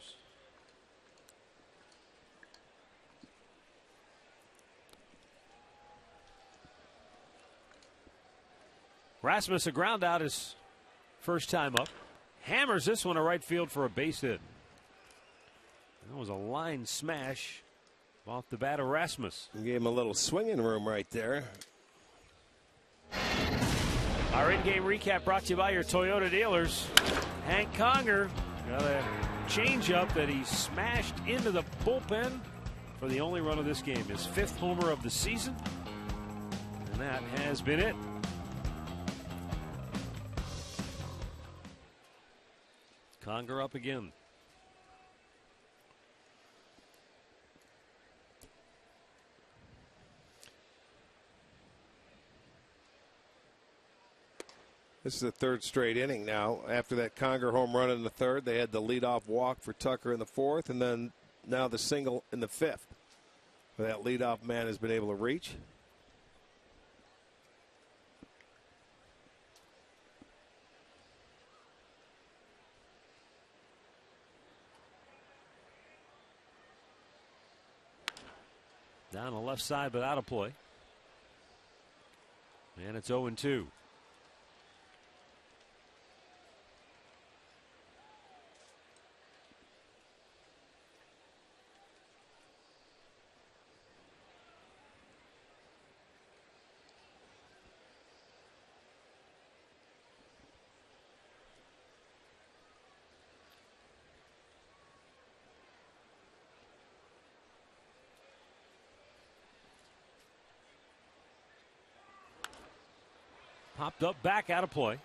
Rasmus, a ground out his first time up. Hammers this one to right field for a base hit. That was a line smash off the bat of Rasmus. You gave him a little swinging room right there. Our in-game recap brought to you by your Toyota dealers. Hank Conger got a changeup that he smashed into the bullpen for the only run of this game. His 5th homer of the season. And that has been it. Conger up again. This is the 3rd straight inning now. After that Conger home run in the 3rd, they had the leadoff walk for Tucker in the 4th, and then now the single in the 5th. Where that leadoff man has been able to reach. Down the left side, but out of play. And it's 0-2. Popped up, back out of play.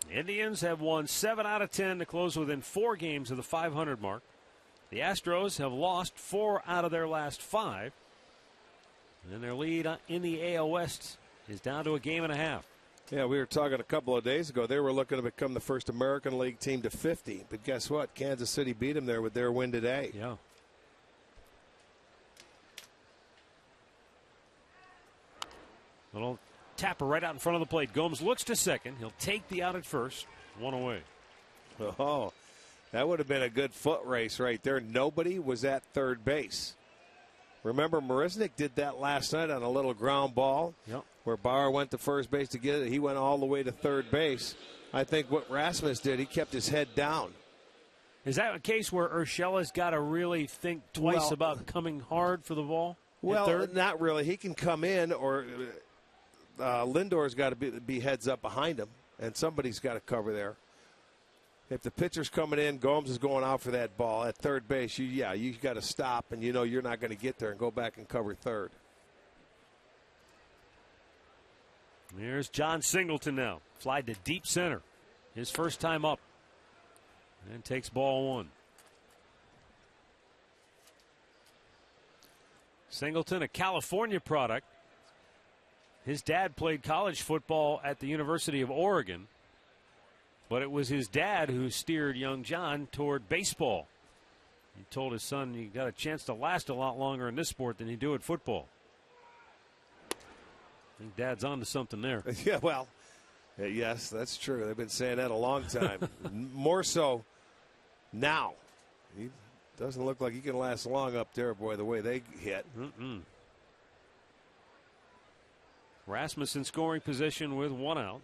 The Indians have won 7 out of 10 to close within 4 games of the 500 mark. The Astros have lost 4 out of their last 5. And their lead in the AL West is down to a game and a half. Yeah, we were talking a couple of days ago. They were looking to become the first American League team to 50. But guess what? Kansas City beat them there with their win today. Yeah. Little tapper right out in front of the plate. Gomes looks to second. He'll take the out at first. 1 away. Oh, that would have been a good foot race right there. Nobody was at third base. Remember, Marisnick did that last night on a little ground ball. Yep. Where Bauer went to first base to get it. He went all the way to third base. I think what Rasmus did, he kept his head down. Is that a case where Urshela's got to really think twice about coming hard for the ball? Well, not really. He can come in, or Lindor's got to be heads up behind him, and somebody's got to cover there. If the pitcher's coming in, Gomes is going out for that ball at third base. You got to stop, and you know you're not going to get there and go back and cover third. There's John Singleton now. Fly to deep center. His first time up. And takes ball 1. Singleton, a California product. His dad played college football at the University of Oregon. But it was his dad who steered young John toward baseball. He told his son, you got a chance to last a lot longer in this sport than you do at football. I think Dad's on to something there. Yeah, well, yes, that's true. They've been saying that a long time. More so now. He doesn't look like he can last long up there, boy, the way they hit. Rasmussen scoring position with 1 out.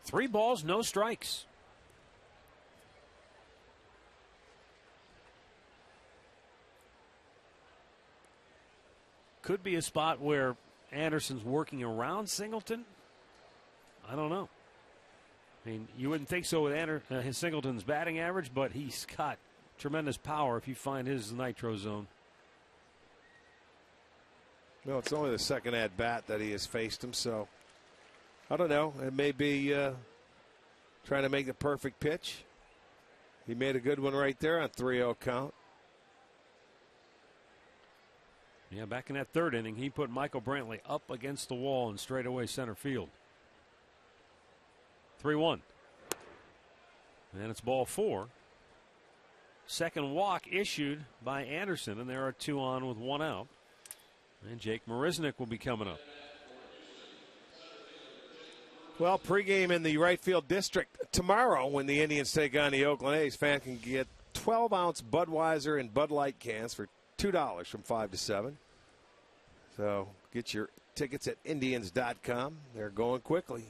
Three balls, no strikes. Could be a spot where Anderson's working around Singleton. I don't know. I mean, you wouldn't think so with his Singleton's batting average, but he's got tremendous power if you find his nitro zone. Well, it's only the second at bat that he has faced him, so I don't know. It may be trying to make the perfect pitch. He made a good one right there on 3-0 count. Yeah, back in that 3rd inning, he put Michael Brantley up against the wall in straightaway center field. 3-1. And it's ball 4. Second walk issued by Anderson, and there are 2 on with 1 out. And Jake Marisnick will be coming up. Well, pregame in the right field district tomorrow when the Indians take on the Oakland A's. Fan can get 12-ounce Budweiser and Bud Light cans for $2 from 5 to 7. So get your tickets at Indians.com. They're going quickly.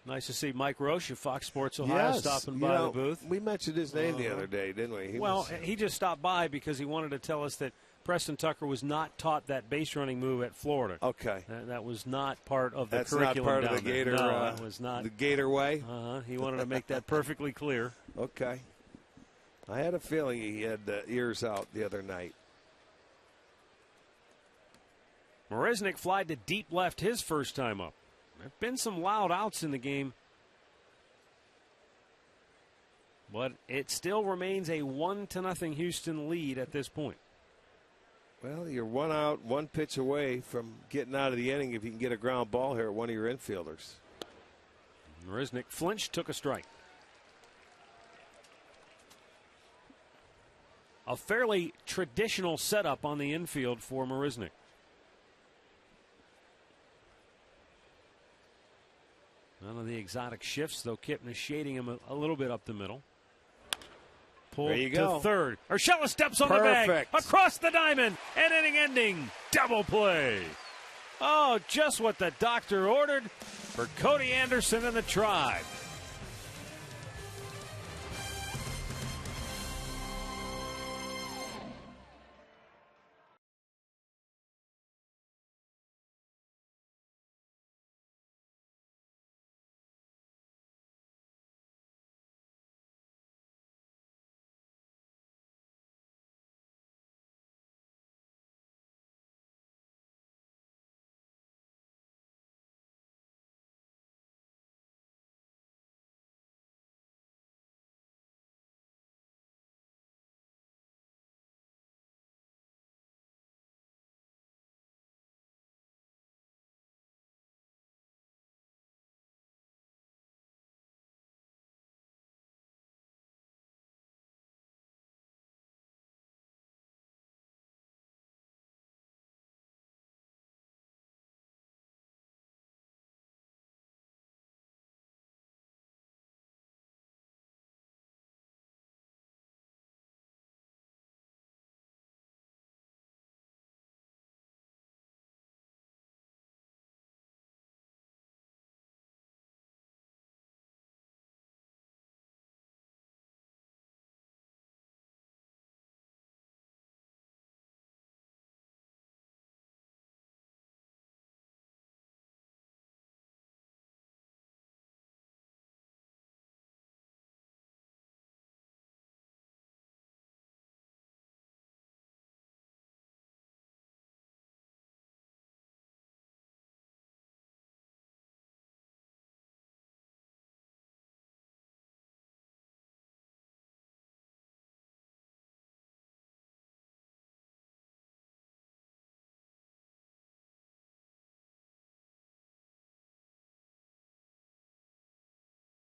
Nice to see Mike Roche of Fox Sports Ohio stopping by the booth. We mentioned his name the other day, didn't we? He just stopped by because he wanted to tell us that Preston Tucker was not taught that base running move at Florida. Okay. That was not part of the That's curriculum. Not part down of the there. Gator. No, that was not. The Gator way. He wanted to make that perfectly clear. Okay. I had a feeling he had ears out the other night. Marisnick flied to deep left his first time up. There have been some loud outs in the game, but it still remains a 1-0 Houston lead at this point. Well, you're 1 out, 1 pitch away from getting out of the inning if you can get a ground ball here at one of your infielders. Marisnick flinched, took a strike. A fairly traditional setup on the infield for Marisnick. None of the exotic shifts, though Kipnis shading him a little bit up the middle. Pulled there you go. to third. Urshela steps on the bag. Across the diamond. An inning-ending double play. Oh, just what the doctor ordered for Cody Anderson and the Tribe.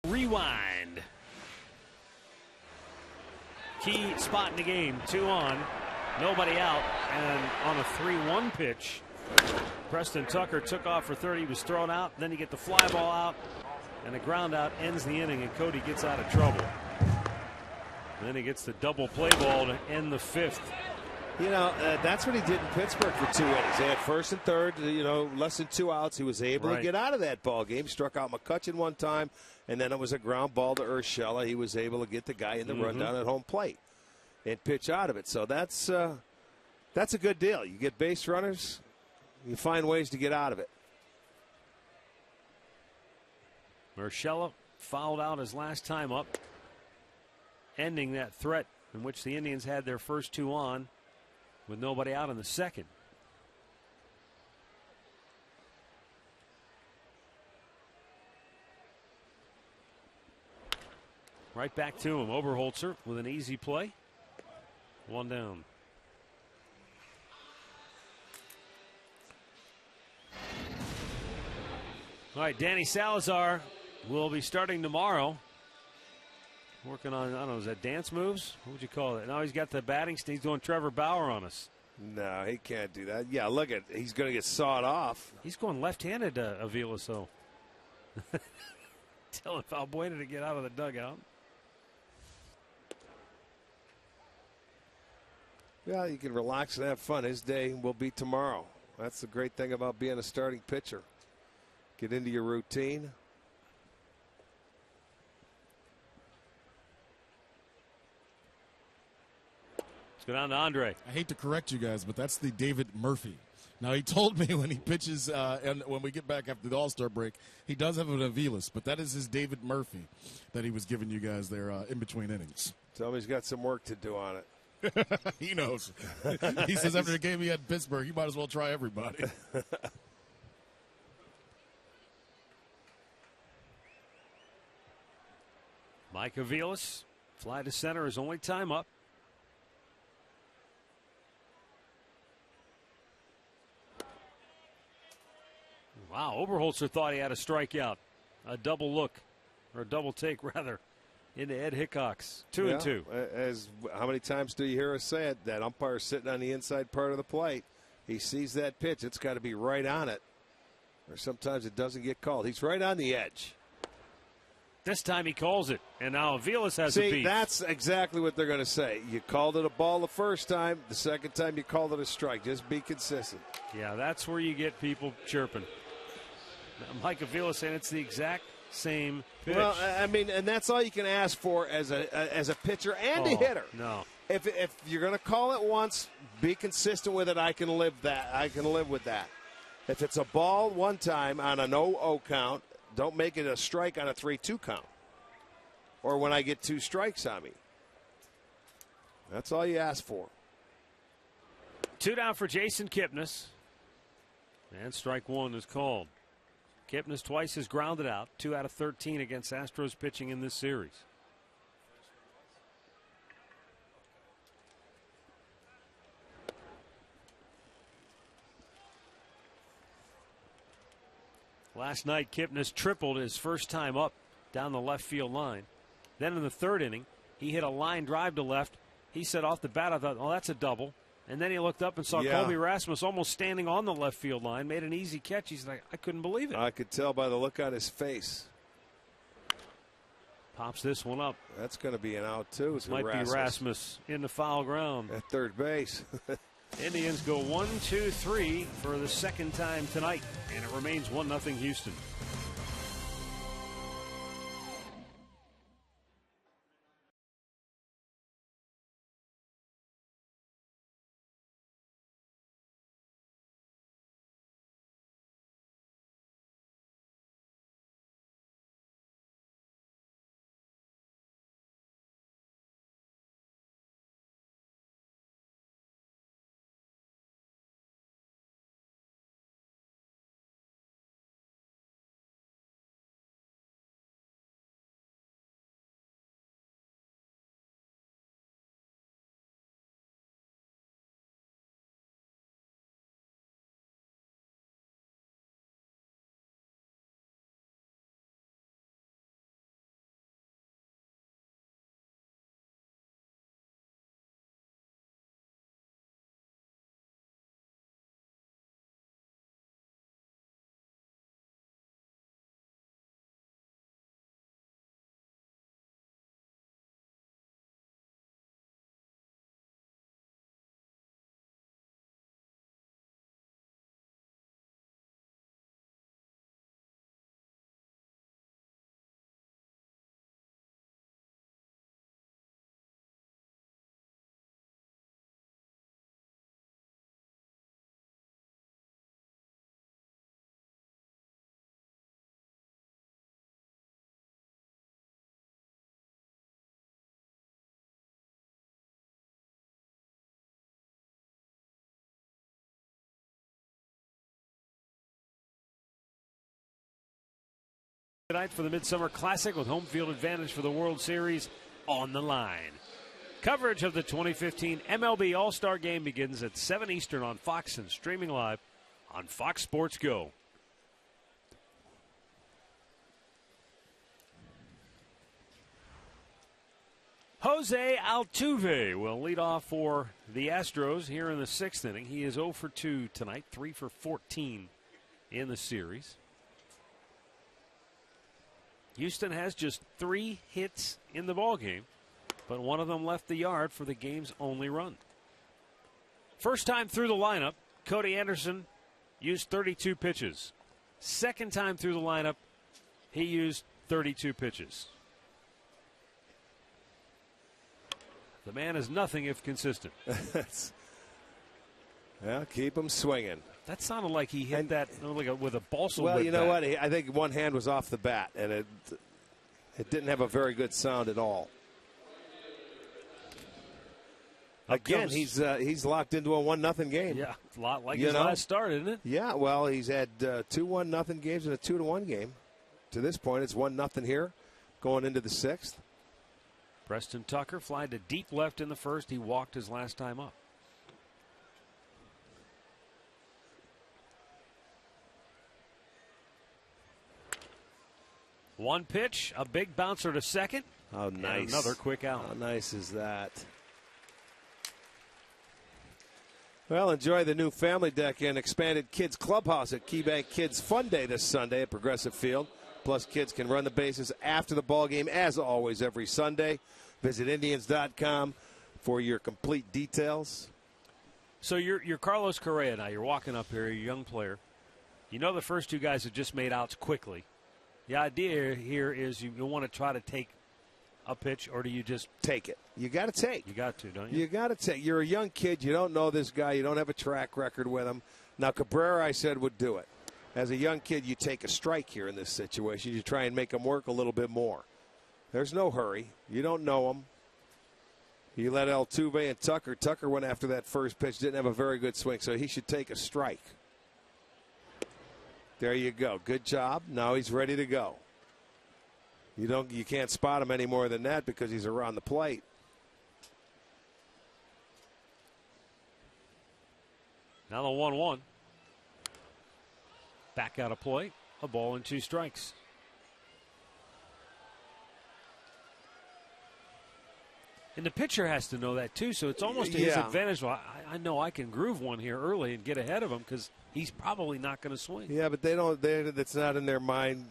Rewind. Key spot in the game. 2 on. Nobody out. And on a 3-1 pitch, Preston Tucker took off for third. He was thrown out. Then you get the fly ball out. And the ground out ends the inning. And Cody gets out of trouble. And then he gets the double play ball to end the 5th. You know, that's what he did in Pittsburgh for 2 innings. They had first and third, less than 2 outs. He was able to get out of that ball game. Struck out McCutchen one time, and then it was a ground ball to Urshela. He was able to get the guy in the rundown at home plate and pitch out of it. So that's a good deal. You get base runners, you find ways to get out of it. Urshela fouled out his last time up, ending that threat in which the Indians had their first 2 on, with nobody out in the second. Right back to him. Oberholzer with an easy play. 1 down. All right, Danny Salazar will be starting tomorrow. Working on, I don't know, is that dance moves? What would you call it? Now he's got the batting. He's doing Trevor Bauer on us. No, he can't do that. Yeah, look at, he's going to get sawed off. He's going left-handed, Avila, so. Telling Valbuena to get out of the dugout. Yeah, you can relax and have fun. His day will be tomorrow. That's the great thing about being a starting pitcher. Get into your routine. Let's go down to Andre. I hate to correct you guys, but that's the David Murphy. Now, he told me when he pitches, and when we get back after the All-Star break, he does have an Aviles, but that is his David Murphy that he was giving you guys there in between innings. Tell him he's got some work to do on it. He knows. He says after the game he had in Pittsburgh, you might as well try everybody. Mike Aviles, fly to center, his only time up. Wow, Oberholzer thought he had a strikeout. A double look, or a double take, rather, into Ed Hickox. 2-2. As how many times do you hear us say it? That umpire's sitting on the inside part of the plate. He sees that pitch. It's got to be right on it. Or sometimes it doesn't get called. He's right on the edge. This time he calls it, and now Aviles has a beat. See, that's exactly what they're going to say. You called it a ball the first time. The second time you called it a strike. Just be consistent. Yeah, that's where you get people chirping. Mike Aviles saying it's the exact same pitch. Well, I mean, and that's all you can ask for as a pitcher and a hitter. No. If you're going to call it once, be consistent with it. I can live with that. If it's a ball one time on an 0-0 count, don't make it a strike on a 3-2 count. Or when I get 2 strikes on me. That's all you ask for. 2 down for Jason Kipnis. And strike 1 is called. Kipnis twice has grounded out. 2 out of 13 against Astros pitching in this series. Last night, Kipnis tripled his first time up down the left field line. Then in the 3rd inning, he hit a line drive to left. He said off the bat, I thought, oh, that's a double. And then he looked up and saw Colby Rasmus almost standing on the left field line, made an easy catch. He's like, I couldn't believe it. I could tell by the look on his face. Pops this one up. That's going to be an out, too. This might be Rasmus in the foul ground. At third base. Indians go 1-2-3 for the second time tonight, and it remains 1-0 Houston. Tonight for the Midsummer Classic with home field advantage for the World Series on the line. Coverage of the 2015 MLB All-Star Game begins at 7 Eastern on Fox and streaming live on Fox Sports Go. Jose Altuve will lead off for the Astros here in the 6th inning. He is 0 for 2 tonight, 3 for 14 in the series. Houston has just 3 hits in the ballgame, but one of them left the yard for the game's only run. First time through the lineup, Cody Anderson used 32 pitches. Second time through the lineup, he used 32 pitches. The man is nothing if consistent. Well, keep him swinging. That sounded like he hit that with a balsa Well, wood you know bat. what? I think one hand was off the bat, and it didn't have a very good sound at all. Again, he's locked into a 1-0 game. Yeah, a lot like his last start, isn't it? Yeah, well, he's had 2 1-0 games and a 2-1 game. To this point, it's 1-0 here, going into the 6th. Preston Tucker flying to deep left in the first. He walked his last time up. One pitch, a big bouncer to second. Oh, nice. And another quick out. How nice is that? Well, enjoy the new family deck and expanded kids clubhouse at KeyBank Kids Fun Day this Sunday at Progressive Field. Plus, kids can run the bases after the ball game, as always, every Sunday. Visit Indians.com for your complete details. So you're Carlos Correa now. You're walking up here, you're a young player. You know the first two guys have just made outs quickly. The idea here is you want to try to take a pitch, or do you just take it? You got to take. You got to, don't you? You got to take. You're a young kid. You don't know this guy. You don't have a track record with him. Now, Cabrera, I said, would do it. As a young kid, you take a strike here in this situation. You try and make him work a little bit more. There's no hurry. You don't know him. You let Altuve and Tucker. Tucker went after that first pitch. Didn't have a very good swing, so he should take a strike. There you go. Good job. Now he's ready to go. You can't spot him any more than that because he's around the plate. Now the 1-1. Back out of play. A ball and 2 strikes. And the pitcher has to know that, too, so it's almost to his advantage. Well, I know I can groove one here early and get ahead of him because he's probably not going to swing. Yeah, but that's not in their mind,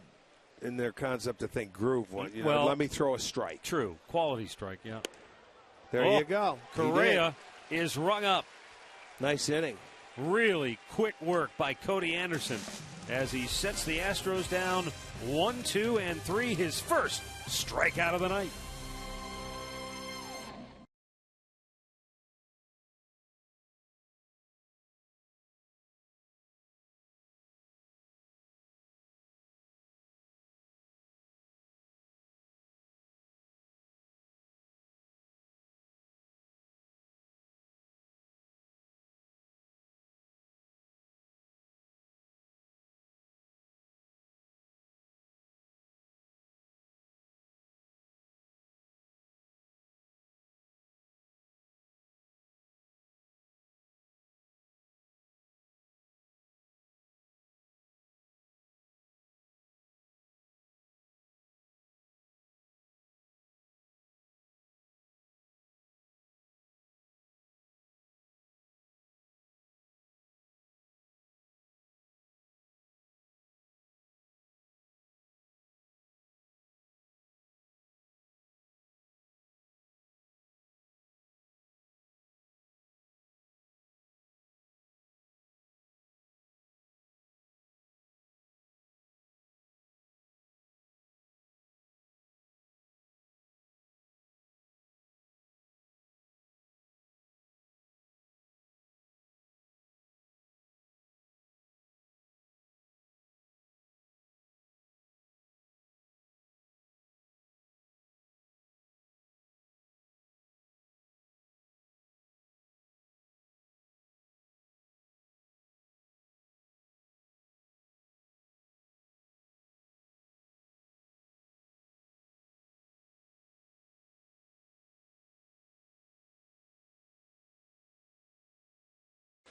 in their concept to think groove one. Well, let me throw a strike. True. Quality strike, yeah. There you go. Correa is rung up. Nice inning. Really quick work by Cody Anderson as he sets the Astros down 1, 2, and 3. His first strikeout of the night.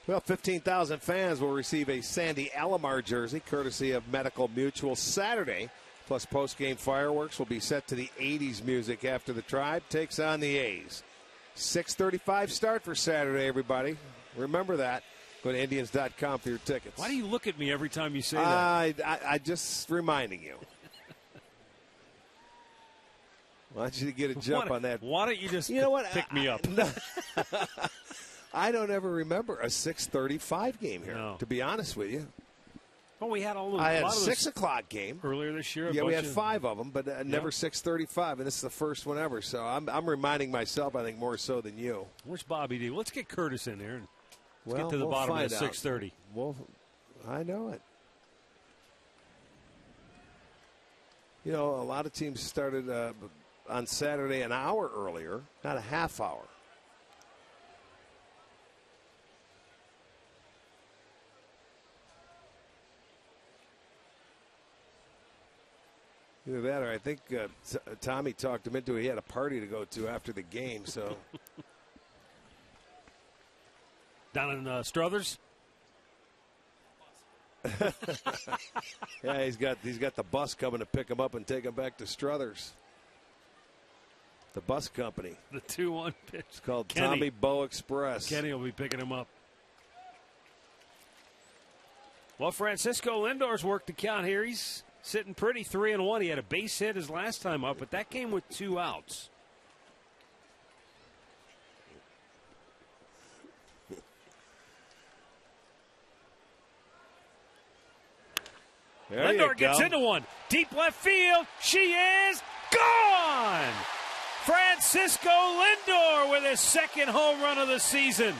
Well, 15,000 fans will receive a Sandy Alomar jersey, courtesy of Medical Mutual, Saturday. Plus, post-game fireworks will be set to the 80s music after the Tribe takes on the A's. 6:35 start for Saturday, everybody. Remember that. Go to Indians.com for your tickets. Why do you look at me every time you say that? I just reminding you. I want you to get a jump on that. Why don't you just pick me up? I don't ever remember a 6:35 game here, to be honest with you. Well, we had I had a 6 o'clock game earlier this year. Yeah, we had 5 of them, but never 6:35, and this is the first one ever. So I'm reminding myself, I think, more so than you. Where's Bobby D? Let's get Curtis in there and let's get to the we'll bottom find of out. 6:30. Well, I know it. You know, a lot of teams started on Saturday an hour earlier, not a half hour. Either that or I think Tommy talked him into it. He had a party to go to after the game. So Down in Struthers? yeah, he's got the bus coming to pick him up and take him back to Struthers. The bus company. The 2-1 pitch. It's called Kenny. Tommy Bow Express. Kenny will be picking him up. Well, Francisco Lindor's worked the count here. He's sitting pretty, 3-1. He had a base hit his last time up, but that came with 2 outs. Lindor gets into one. Deep left field. She is gone. Francisco Lindor with his 2nd home run of the season.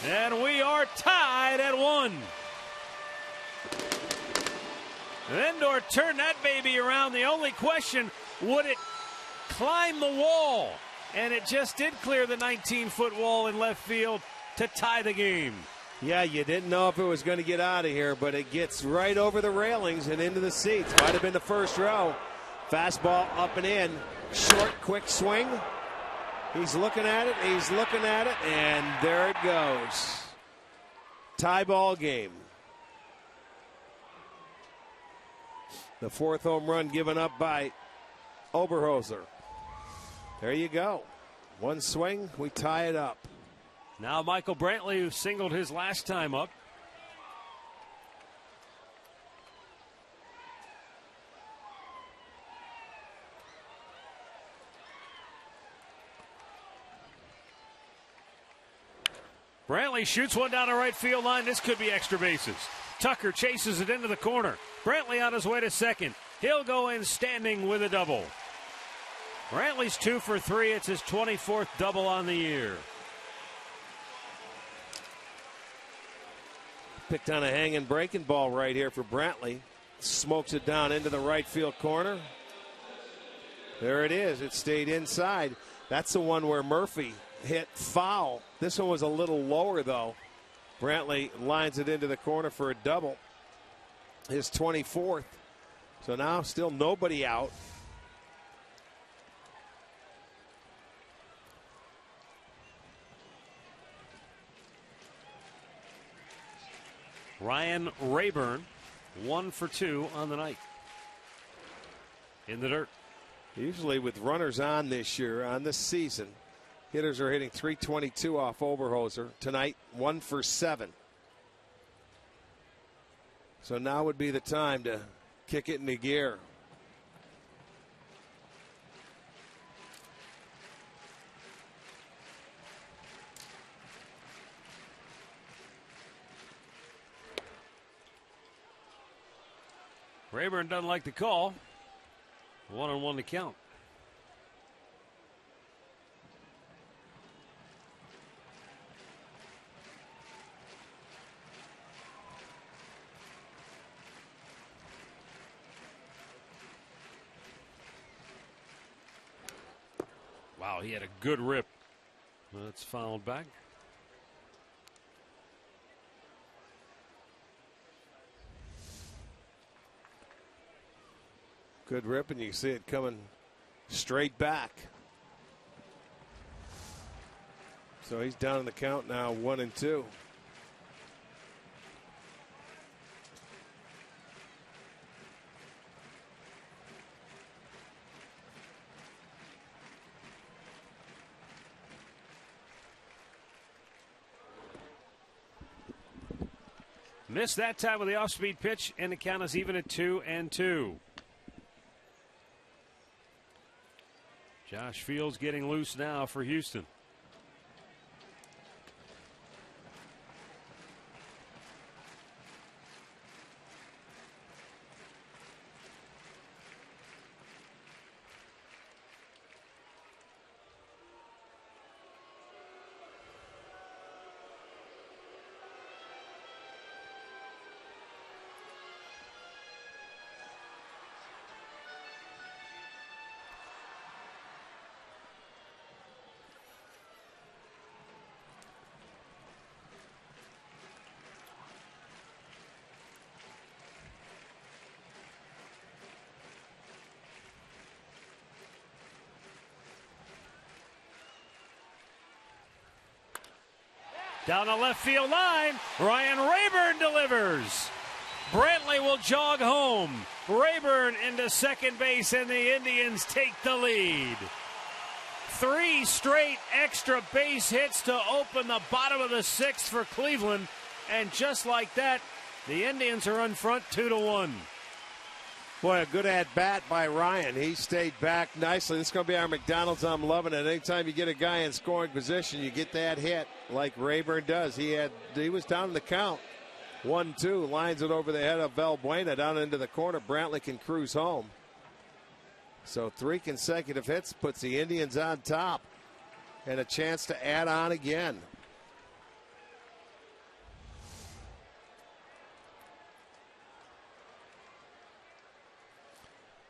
And we are tied at 1. Lindor turned that baby around. The only question, would it climb the wall? And it just did clear the 19-foot wall in left field to tie the game. Yeah, you didn't know if it was going to get out of here, but it gets right over the railings and into the seats. Might have been the first row. Fastball up and in. Short, quick swing. He's looking at it, and there it goes. Tie ball game. The 4th home run given up by Oberholzer. There you go. 1 swing, we tie it up. Now Michael Brantley, who singled his last time up. Brantley shoots one down the right field line. This could be extra bases. Tucker chases it into the corner. Brantley on his way to second. He'll go in standing with a double. Brantley's 2 for 3. It's his 24th double on the year. Picked on a hanging breaking ball right here for Brantley. Smokes it down into the right field corner. There it is. It stayed inside. That's the one where Murphy hit foul. This one was a little lower, though. Brantley lines it into the corner for a double. His 24th. So now still nobody out. Ryan Rayburn, 1 for 2 on the night. In the dirt. Usually with runners on this year, on this season, hitters are hitting .322 off Oberholzer. Tonight, 1 for 7. So now would be the time to kick it into gear. Rayburn doesn't like the call. 1-1 to count. Wow, he had a good rip. That's fouled back. Good rip, and you see it coming straight back. So he's down in the count now, 1-2. Missed that time with the off-speed pitch, and the count is even at 2-2. Josh Fields getting loose now for Houston. Down the left field line, Ryan Rayburn delivers. Brantley will jog home. Rayburn into second base, and the Indians take the lead. 3 straight extra base hits to open the bottom of the 6th for Cleveland. And just like that, the Indians are on front 2-1. Boy, a good at-bat by Ryan. He stayed back nicely. This is going to be our McDonald's. I'm loving it. Anytime you get a guy in scoring position, you get that hit like Rayburn does. He was down in the count. 1-2, lines it over the head of Valbuena down into the corner. Brantley can cruise home. So 3 consecutive hits puts the Indians on top and a chance to add on again.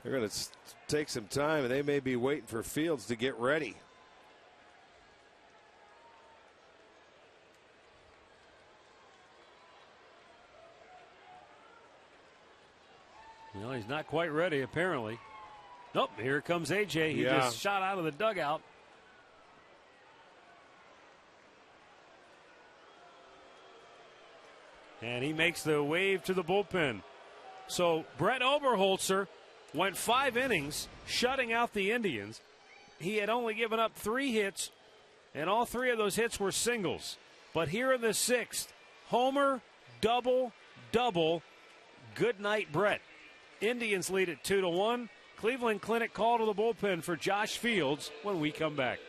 They're going to take some time, and they may be waiting for Fields to get ready. Well, he's not quite ready, apparently. Nope, here comes A.J. He just shot out of the dugout. And he makes the wave to the bullpen. So Brett Oberholzer went 5 innings, shutting out the Indians. He had only given up 3 hits, and all 3 of those hits were singles. But here in the 6th, homer, double, double. Good night, Brett. Indians lead at 2-1. Cleveland Clinic call to the bullpen for Josh Fields when we come back.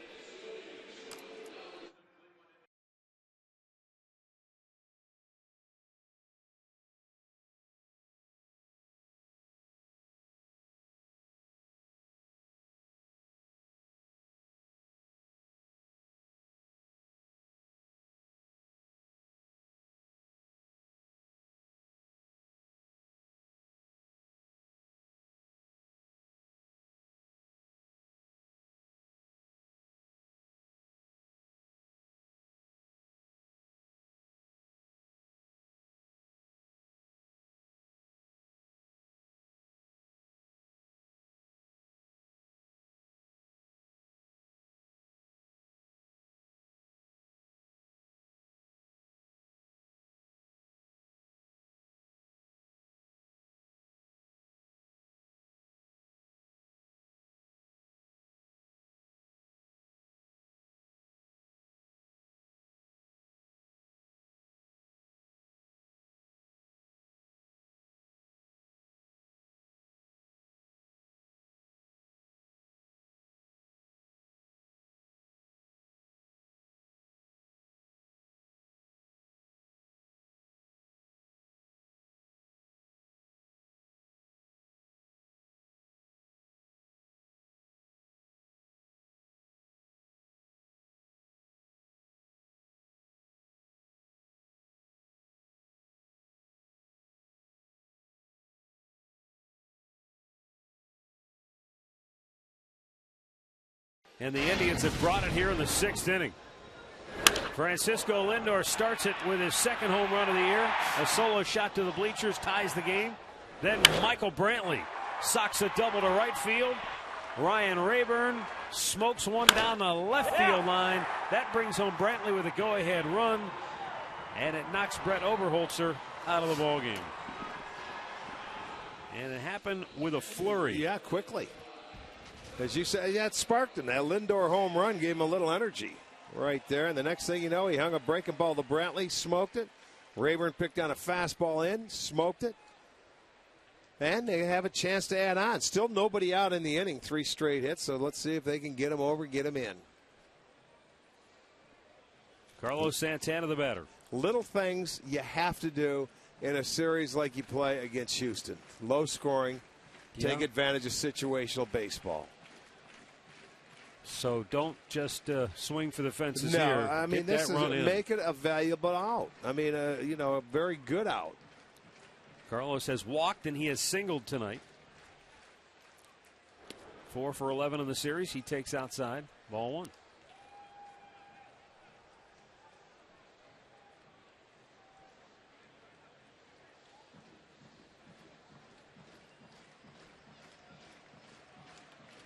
And the Indians have brought it here in the 6th inning. Francisco Lindor starts it with his 2nd home run of the year. A solo shot to the bleachers ties the game. Then Michael Brantley socks a double to right field. Ryan Rayburn smokes one down the left field line. That brings home Brantley with a go-ahead run. And it knocks Brett Oberholzer out of the ballgame. And it happened with a flurry. Yeah, quickly. As you said, that sparked him. That Lindor home run gave him a little energy right there. And the next thing you know, he hung a breaking ball to Brantley, smoked it. Rayburn picked on a fastball in, smoked it. And they have a chance to add on. Still nobody out in the inning, 3 straight hits. So let's see if they can get him over, get him in. Carlos Santana, the batter. Little things you have to do in a series like you play against Houston. Low scoring, take advantage of situational baseball. So don't just swing for the fences no, here. I mean, this is make it a valuable out. I mean, a very good out. Carlos has walked and he has singled tonight. 4 for 11 in the series. He takes outside. Ball 1.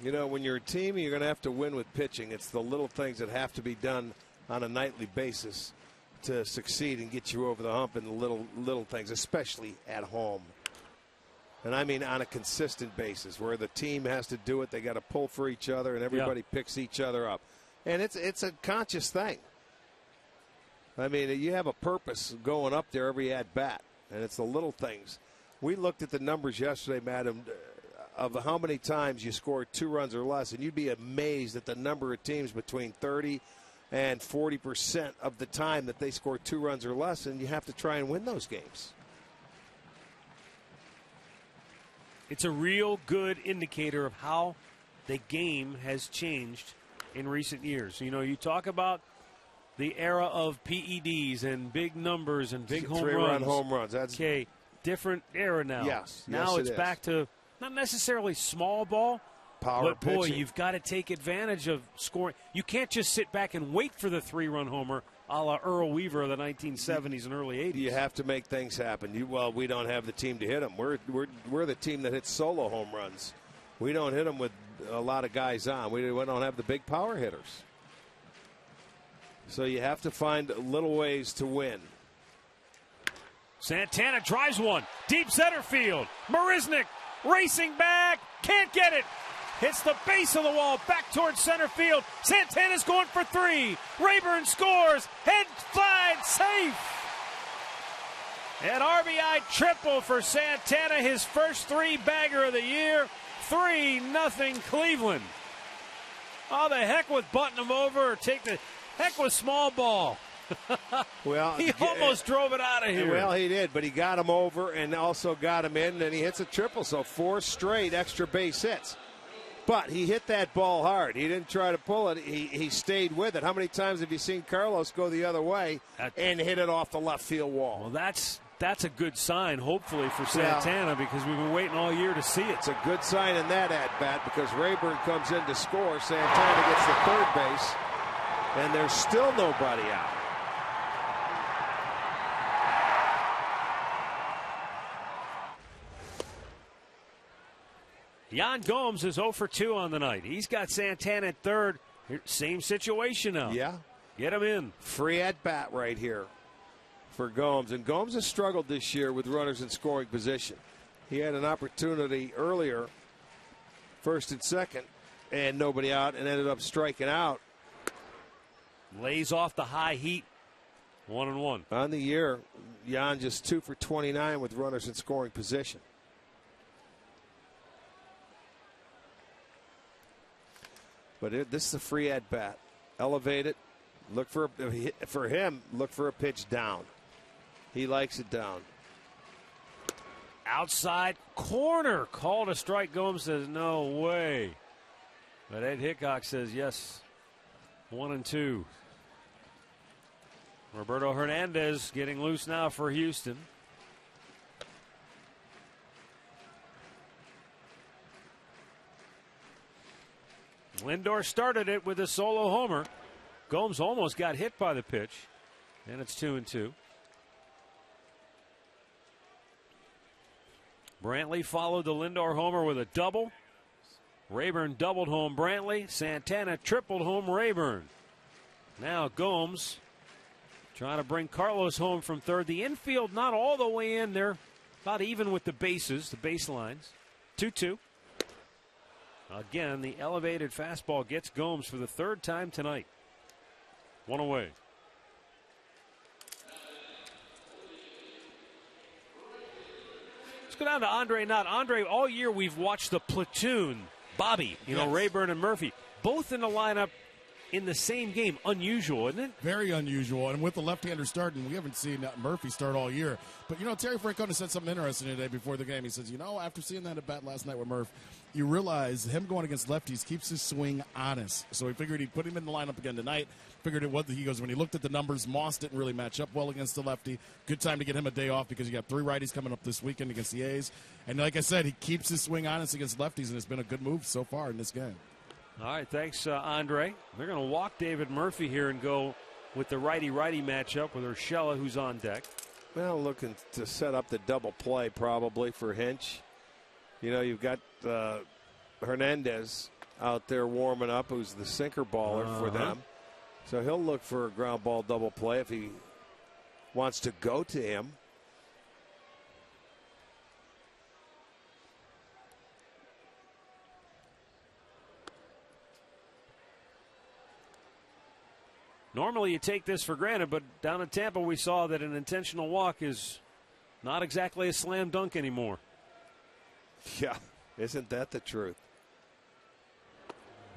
You know, when you're a team, you're going to have to win with pitching. It's the little things that have to be done on a nightly basis to succeed and get you over the hump in the little things, especially at home. And I mean on a consistent basis where the team has to do it. They got to pull for each other and everybody picks each other up. And it's a conscious thing. I mean, you have a purpose going up there every at-bat, and it's the little things. We looked at the numbers yesterday, Madam, of how many times you scored 2 runs or less, and you'd be amazed at the number of teams between 30 and 40% of the time that they score 2 runs or less, and you have to try and win those games. It's a real good indicator of how the game has changed in recent years. You know, you talk about the era of PEDs and big numbers and big home runs. 3-run home runs. That's okay. Different era now. Yes. Now yes, it's back to not necessarily small ball, power but boy, pitching. you've got to take advantage of scoring. You can't just sit back and wait for the 3-run homer, a la Earl Weaver of the 1970s and early 80s. You have to make things happen. We don't have the team to hit them. We're the team that hits solo home runs. We don't hit them with a lot of guys on. We don't have the big power hitters. So you have to find little ways to win. Santana drives one. Deep center field. Marisnik racing back. Can't get it. Hits the base of the wall. Back towards center field. Santana's going for 3. Rayburn scores. Head slide safe. An RBI triple for Santana. His first 3-bagger of the year. 3-0 Cleveland. Oh, the heck with butting him over or take the heck with small ball. Well, he almost drove it out of here. Well, he did, but he got him over and also got him in, and he hits a triple, so 4 straight extra base hits. But he hit that ball hard. He didn't try to pull it. He stayed with it. How many times have you seen Carlos go the other way and hit it off the left field wall? Well, that's a good sign, hopefully, for Santana, because we've been waiting all year to see it. It's a good sign in that at-bat because Rayburn comes in to score. Santana gets to third base, and there's still nobody out. Yan Gomes is 0 for 2 on the night. He's got Santana at third. Same situation now. Yeah. Get him in. Free at-bat right here for Gomes. And Gomes has struggled this year with runners in scoring position. He had an opportunity earlier, first and second, and nobody out, and ended up striking out. Lays off the high heat. 1-1. On the year, Yan just 2 for 29 with runners in scoring position. But this is a free at bat. Elevate it. Look for him. Look for a pitch down. He likes it down. Outside corner. Called a strike. Gomes says no way. But Ed Hickok says yes. 1-2. Roberto Hernandez getting loose now for Houston. Lindor started it with a solo homer. Gomes almost got hit by the pitch. And it's 2-2. Brantley followed the Lindor homer with a double. Rayburn doubled home Brantley. Santana tripled home Rayburn. Now Gomes trying to bring Carlos home from third. The infield not all the way in there. About even with the bases, the baselines. 2-2. Again, the elevated fastball gets Gomes for the third time tonight. 1 away. Let's go down to Andre Knott. Andre, all year we've watched the platoon. Bobby, Rayburn and Murphy, both in the lineup in the same game. Unusual, isn't it? Very unusual. And with the left-hander starting, we haven't seen Murphy start all year. But, Terry Francona said something interesting today before the game. He says, after seeing that at bat last night with Murph, you realize him going against lefties keeps his swing honest. So he figured he'd put him in the lineup again tonight. Figured it was, he goes, when he looked at the numbers, Moss didn't really match up well against the lefty. Good time to get him a day off because you got 3 righties coming up this weekend against the A's. And like I said, he keeps his swing honest against lefties, and it's been a good move so far in this game. All right, thanks, Andre. They're going to walk David Murphy here and go with the righty-righty matchup with Urshela, who's on deck. Well, looking to set up the double play probably for Hinch. You've got Hernandez out there warming up, who's the sinker baller for them. So he'll look for a ground ball double play if he wants to go to him. Normally you take this for granted, but down in Tampa we saw that an intentional walk is not exactly a slam dunk anymore. Yeah, isn't that the truth?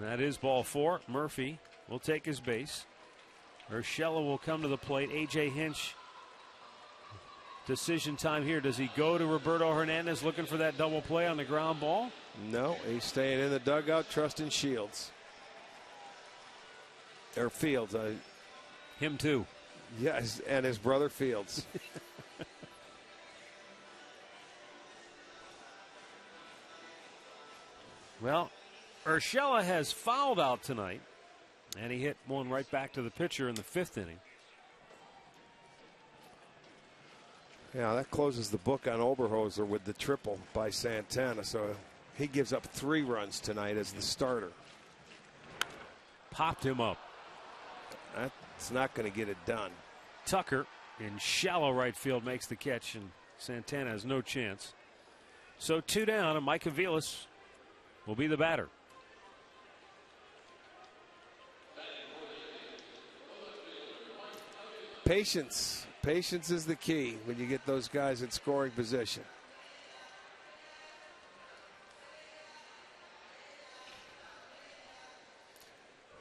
That is ball 4. Murphy will take his base. Urshela will come to the plate. A.J. Hinch, decision time here. Does he go to Roberto Hernandez looking for that double play on the ground ball? No, he's staying in the dugout, trusting Shields. Or Fields. Him too. Yes, and his brother Fields. Well, Urshela has fouled out tonight, and he hit one right back to the pitcher in the 5th inning. Yeah, that closes the book on Oberhoser with the triple by Santana. So he gives up 3 runs tonight as the starter. Popped him up. That's not going to get it done. Tucker in shallow right field makes the catch, and Santana has no chance. So 2 down, and Mike Aviles will be the batter. Patience. Patience is the key when you get those guys in scoring position.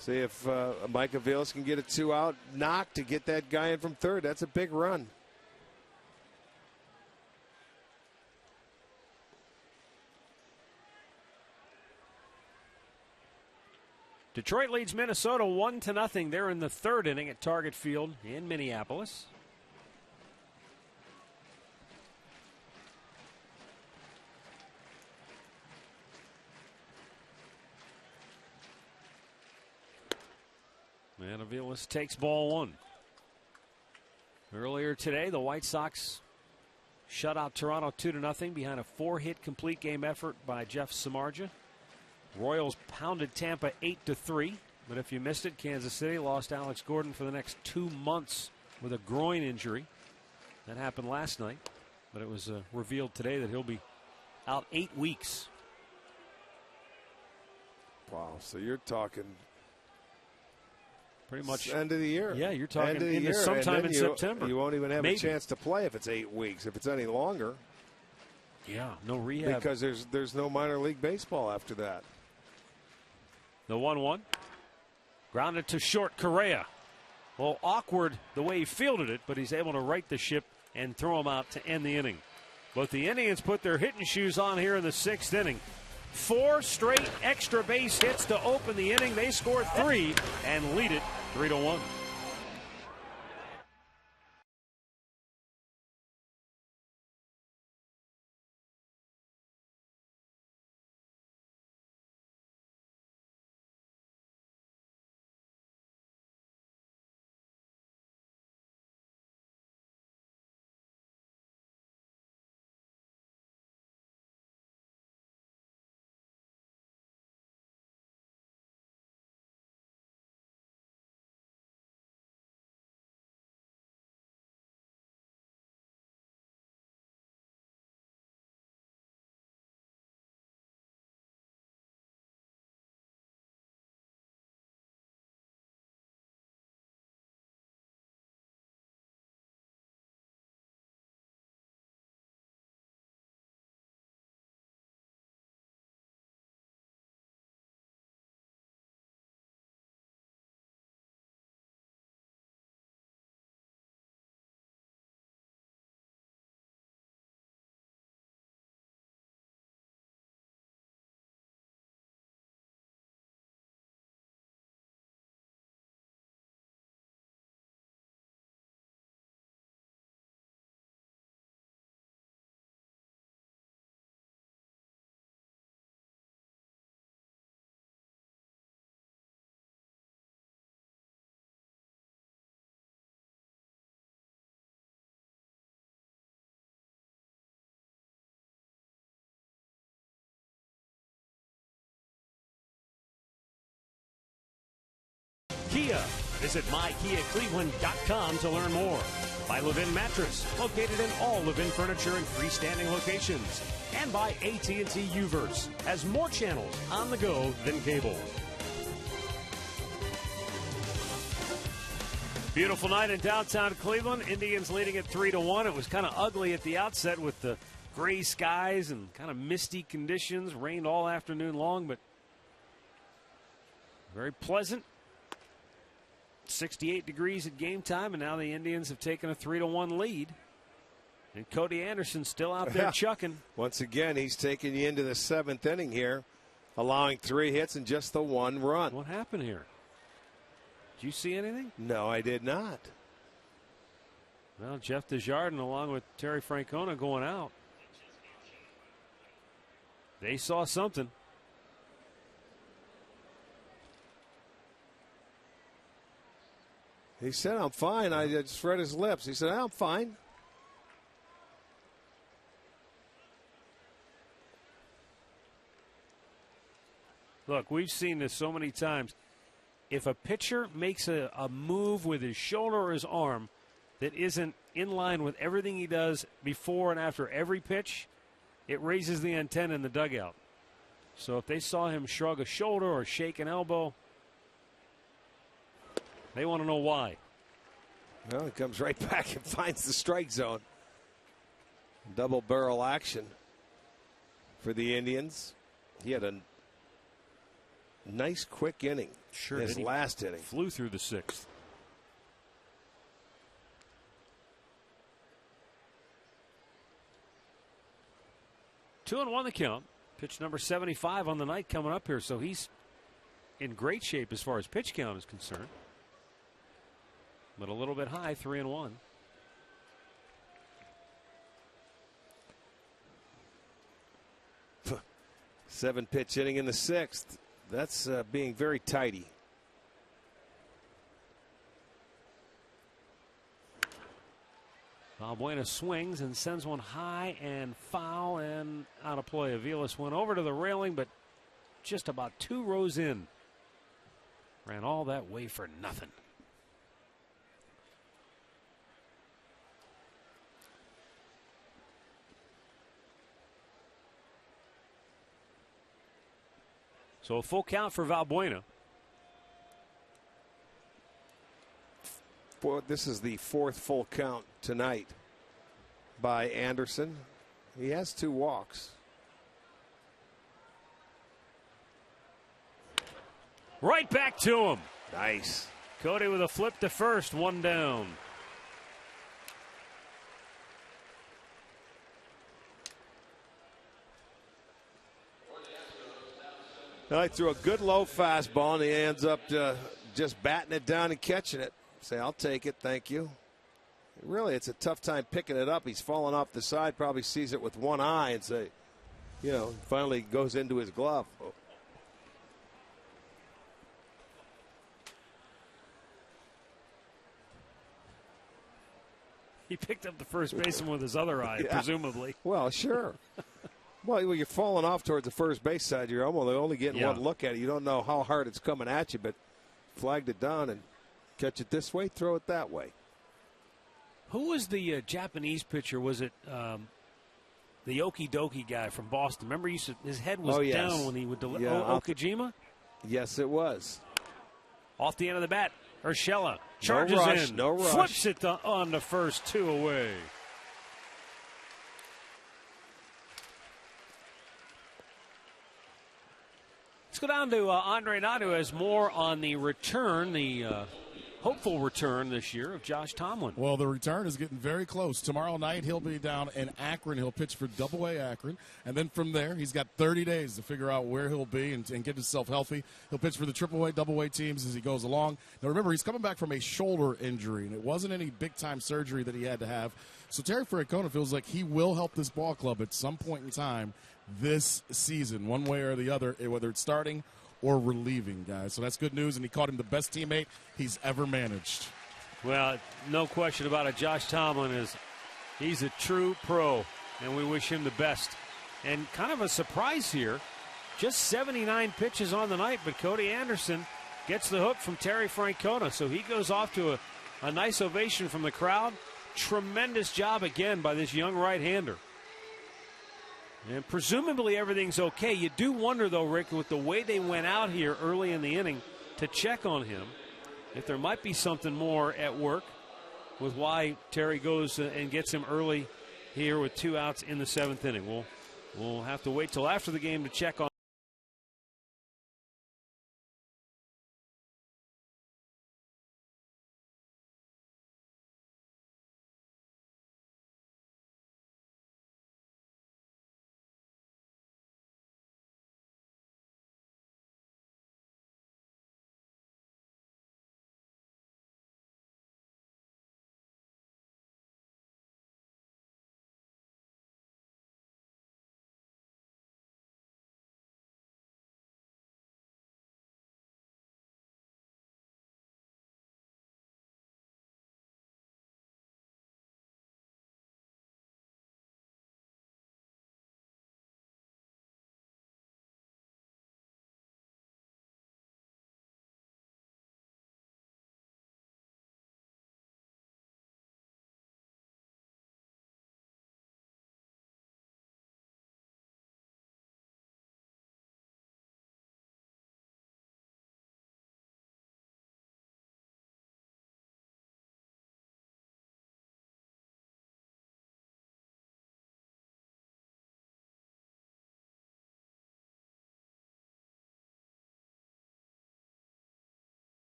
See if Mike Aviles can get a 2-out knock to get that guy in from third. That's a big run. Detroit leads Minnesota 1-0. They're in the 3rd inning at Target Field in Minneapolis. And Aviles takes ball 1. Earlier today, the White Sox shut out Toronto 2-0 behind a 4-hit complete game effort by Jeff Samardzija. Royals pounded Tampa 8-3. But if you missed it, Kansas City lost Alex Gordon for the next 2 months with a groin injury. That happened last night, but it was revealed today that he'll be out 8 weeks. Wow, so you're talking pretty much end of the year. Yeah, you're talking end of the year. sometime in September. You won't even have Maybe a chance to play if it's 8 weeks. If it's any longer. Yeah, no rehab. Because there's no minor league baseball after that. The 1-1. Grounded to short. Correa. Well, awkward the way he fielded it, but he's able to right the ship and throw him out to end the inning. But the Indians put their hitting shoes on here in the 6th inning. 4 straight extra base hits to open the inning. They scored 3 and lead it 3-1. Kia. Visit mykiacleveland.com to learn more. By Levin Mattress, located in all Levin furniture and freestanding locations. And by AT&T UVerse, has more channels on the go than cable. Beautiful night in downtown Cleveland. Indians leading at 3-1. It was kind of ugly at the outset with the gray skies and kind of misty conditions. Rained all afternoon long, but very pleasant. 68 degrees at game time, and now the Indians have taken a 3-1 lead. And Cody Anderson still out there chucking. Once again, he's taking you into the 7th inning here, allowing 3 hits and just the 1 run. What happened here? Did you see anything? No, I did not. Well, Jeff Desjardins along with Terry Francona going out. They saw something. He said, I'm fine. I just read his lips. He said, I'm fine. Look, we've seen this so many times. If a pitcher makes a move with his shoulder or his arm that isn't in line with everything he does before and after every pitch, it raises the antenna in the dugout. So if they saw him shrug a shoulder or shake an elbow, they want to know why. Well, he comes right back and finds the strike zone. Double barrel action for the Indians. He had a nice quick inning. Sure, his last inning. Flew through the 6th. Two and 1 the count. Pitch number 75 on the night coming up here, so he's in great shape as far as pitch count is concerned. But a little bit high, 3-1. Seven pitch inning in the 6th. That's being very tidy. Valbuena swings and sends one high and foul and out of play. Aviles went over to the railing, but just about 2 rows in. Ran all that way for nothing. So a full count for Valbuena. This is the 4th full count tonight by Anderson. He has 2 walks. Right back to him. Nice. Cody with a flip to first, 1 down. Now he threw a good low fastball, and he ends up just batting it down and catching it. Say, I'll take it, thank you. Really, it's a tough time picking it up. He's falling off the side, probably sees it with one eye and say, you know, finally goes into his glove. He picked up the first baseman with his other eye, presumably. Well, sure. Well, when you're falling off towards the first base side, you're only getting one look at it. You don't know how hard it's coming at you, but flagged it down and catch it this way, throw it that way. Who was the Japanese pitcher? Was it the Okie Dokie guy from Boston? Remember, his head was down when he would deliver. Okajima? Yes, it was. Off the end of the bat, Urshela charges in. No rush. Flips it on the first, 2 away. Let's go down to Andre Nadu, who has more on the return, the hopeful return this year of Josh Tomlin. Well, the return is getting very close. Tomorrow night he'll be down in Akron. He'll pitch for Double-A Akron. And then from there, he's got 30 days to figure out where he'll be and get himself healthy. He'll pitch for the Triple-A, Double-A teams as he goes along. Now, remember, he's coming back from a shoulder injury, and it wasn't any big-time surgery that he had to have. So Terry Francona feels like he will help this ball club at some point in time this season, one way or the other, whether it's starting or relieving, guys. So that's good news, and he called him the best teammate he's ever managed. Well, no question about it. Josh Tomlin he's a true pro, and we wish him the best. And kind of a surprise here, just 79 pitches on the night, but Cody Anderson gets the hook from Terry Francona. So he goes off to a nice ovation from the crowd, tremendous job again by this young right-hander. And presumably everything's okay. You do wonder, though, Rick, with the way they went out here early in the inning to check on him, if there might be something more at work with why Terry goes and gets him early here with 2 outs in the 7th inning. We'll have to wait till after the game to check on.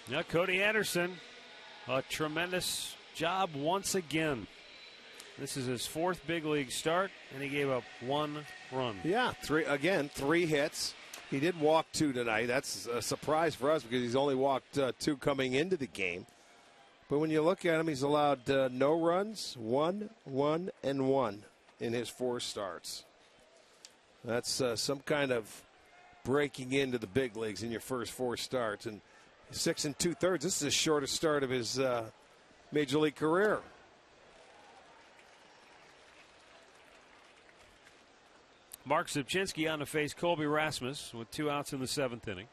Now, Cody Anderson, a tremendous job once again. This is his 4th big league start, and he gave up 1 run. Yeah, 3 hits. He did walk 2 tonight. That's a surprise for us because he's only walked 2 coming into the game. But when you look at him, he's allowed no runs, 1, 1, and 1 in his 4 starts. That's some kind of breaking into the big leagues in your first 4 starts. And 6 2/3. This is the shortest start of his major league career. Mark Zubchinski on to face Colby Rasmus with 2 outs in the 7th inning.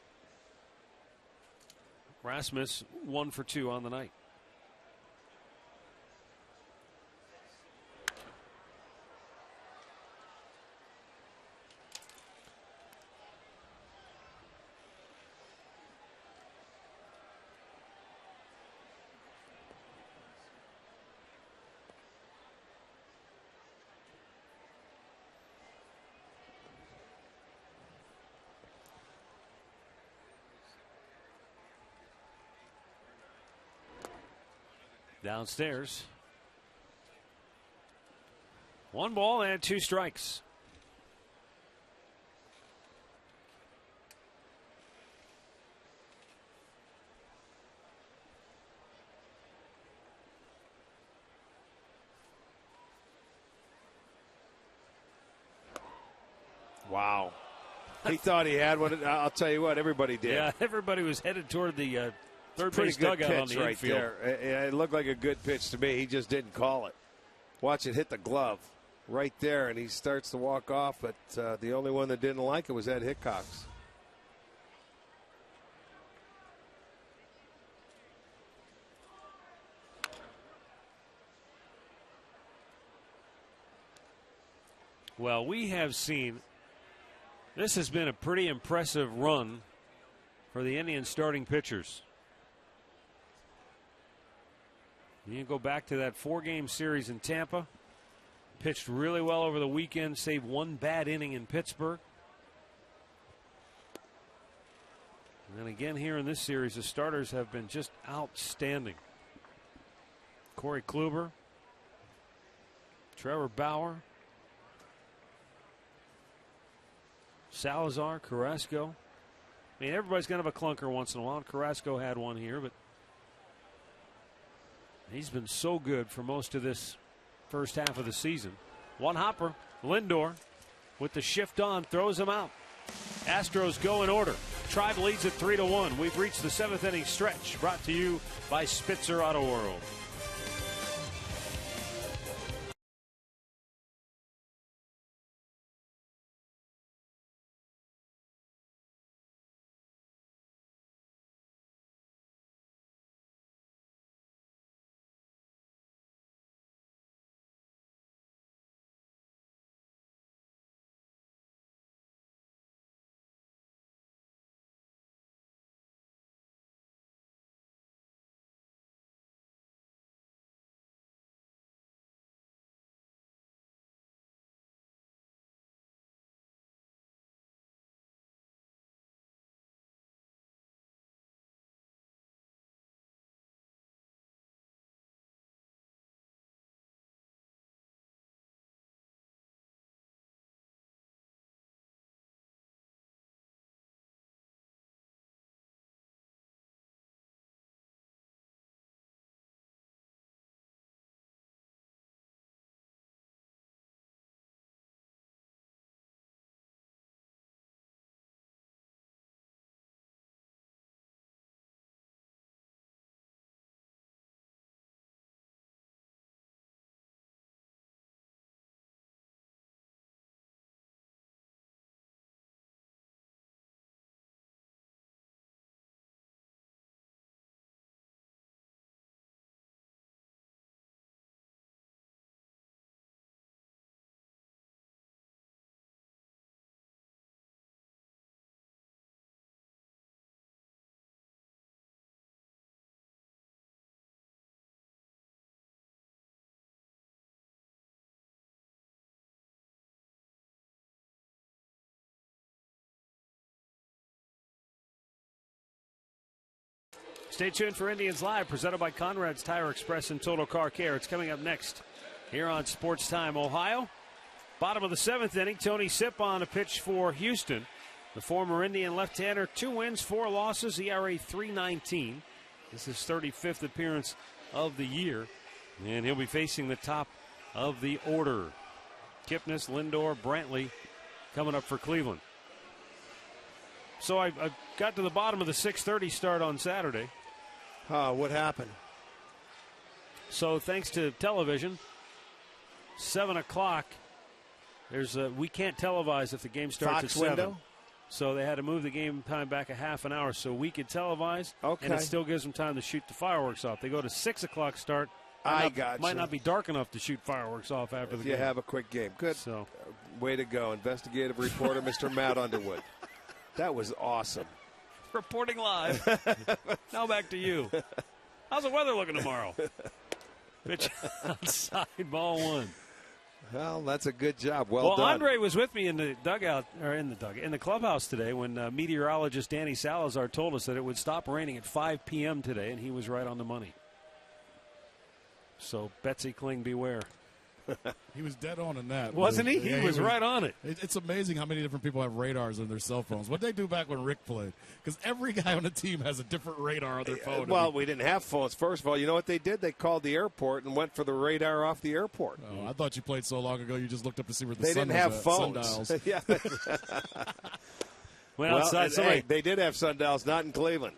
Rasmus 1 for 2 on the night. Downstairs. 1 ball and 2 strikes. Wow. He thought he had one. I'll tell you what, everybody did. Yeah, everybody was headed toward the third Pretty base good dugout pitch on the right infield. there. It looked like a good pitch to me. He just didn't call it. Watch it hit the glove right there, and he starts to walk off. But the only one that didn't like it was Ed Hickox. Well, we have seen this has been a pretty impressive run for the Indians starting pitchers. You can go back to that 4-game series in Tampa. Pitched really well over the weekend, saved 1 bad inning in Pittsburgh. And then again here in this series, the starters have been just outstanding. Corey Kluber, Trevor Bauer, Salazar, Carrasco. I mean, everybody's going to have a clunker once in a while. Carrasco had one here, but he's been so good for most of this first half of the season. 1 hopper, Lindor. with the shift on, throws him out. Astros go in order. Tribe leads at 3-1. We've reached the 7th inning stretch, brought to you by Spitzer Auto World. Stay tuned for Indians Live, presented by Conrad's Tire Express and Total Car Care. It's coming up next here on Sports Time Ohio. Bottom of the 7th inning, Tony Sipp on a pitch for Houston. The former Indian left-hander, 2 wins, 4 losses, ERA .319. This is his 35th appearance of the year, and he'll be facing the top of the order. Kipnis, Lindor, Brantley coming up for Cleveland. So I got to the bottom of the 6:30 start on Saturday. What happened? So thanks to television, 7 o'clock, we can't televise if the game starts Fox at 7. window? So they had to move the game time back a half an hour so we could televise. Okay. And it still gives them time to shoot the fireworks off. They go to 6 o'clock start. Might not be dark enough to shoot fireworks off after the game. You have a quick game. Good. So, way to go, investigative reporter, Mr. Matt Underwood. That was awesome. Reporting live. Now back to you. How's the weather looking tomorrow? Pitch outside, ball 1. Well, that's a good job. Well done. Andre was with me in the dugout, or in the clubhouse today when meteorologist Danny Salazar told us that it would stop raining at 5 p.m. today, and he was right on the money. So Betsy Kling, beware. He was dead on in that. Wasn't he? Yeah, he was right on it. It's amazing how many different people have radars on their cell phones. What did they do back when Rick played? Because every guy on the team has a different radar on their phone. Well, we didn't have phones. First of all, you know what they did? They called the airport and went for the radar off the airport. Oh, I thought you played so long ago you just looked up to see where the they sun didn't was have at. phones. Sundials. Yeah. Well, outside, hey, they did have sundials, not in Cleveland.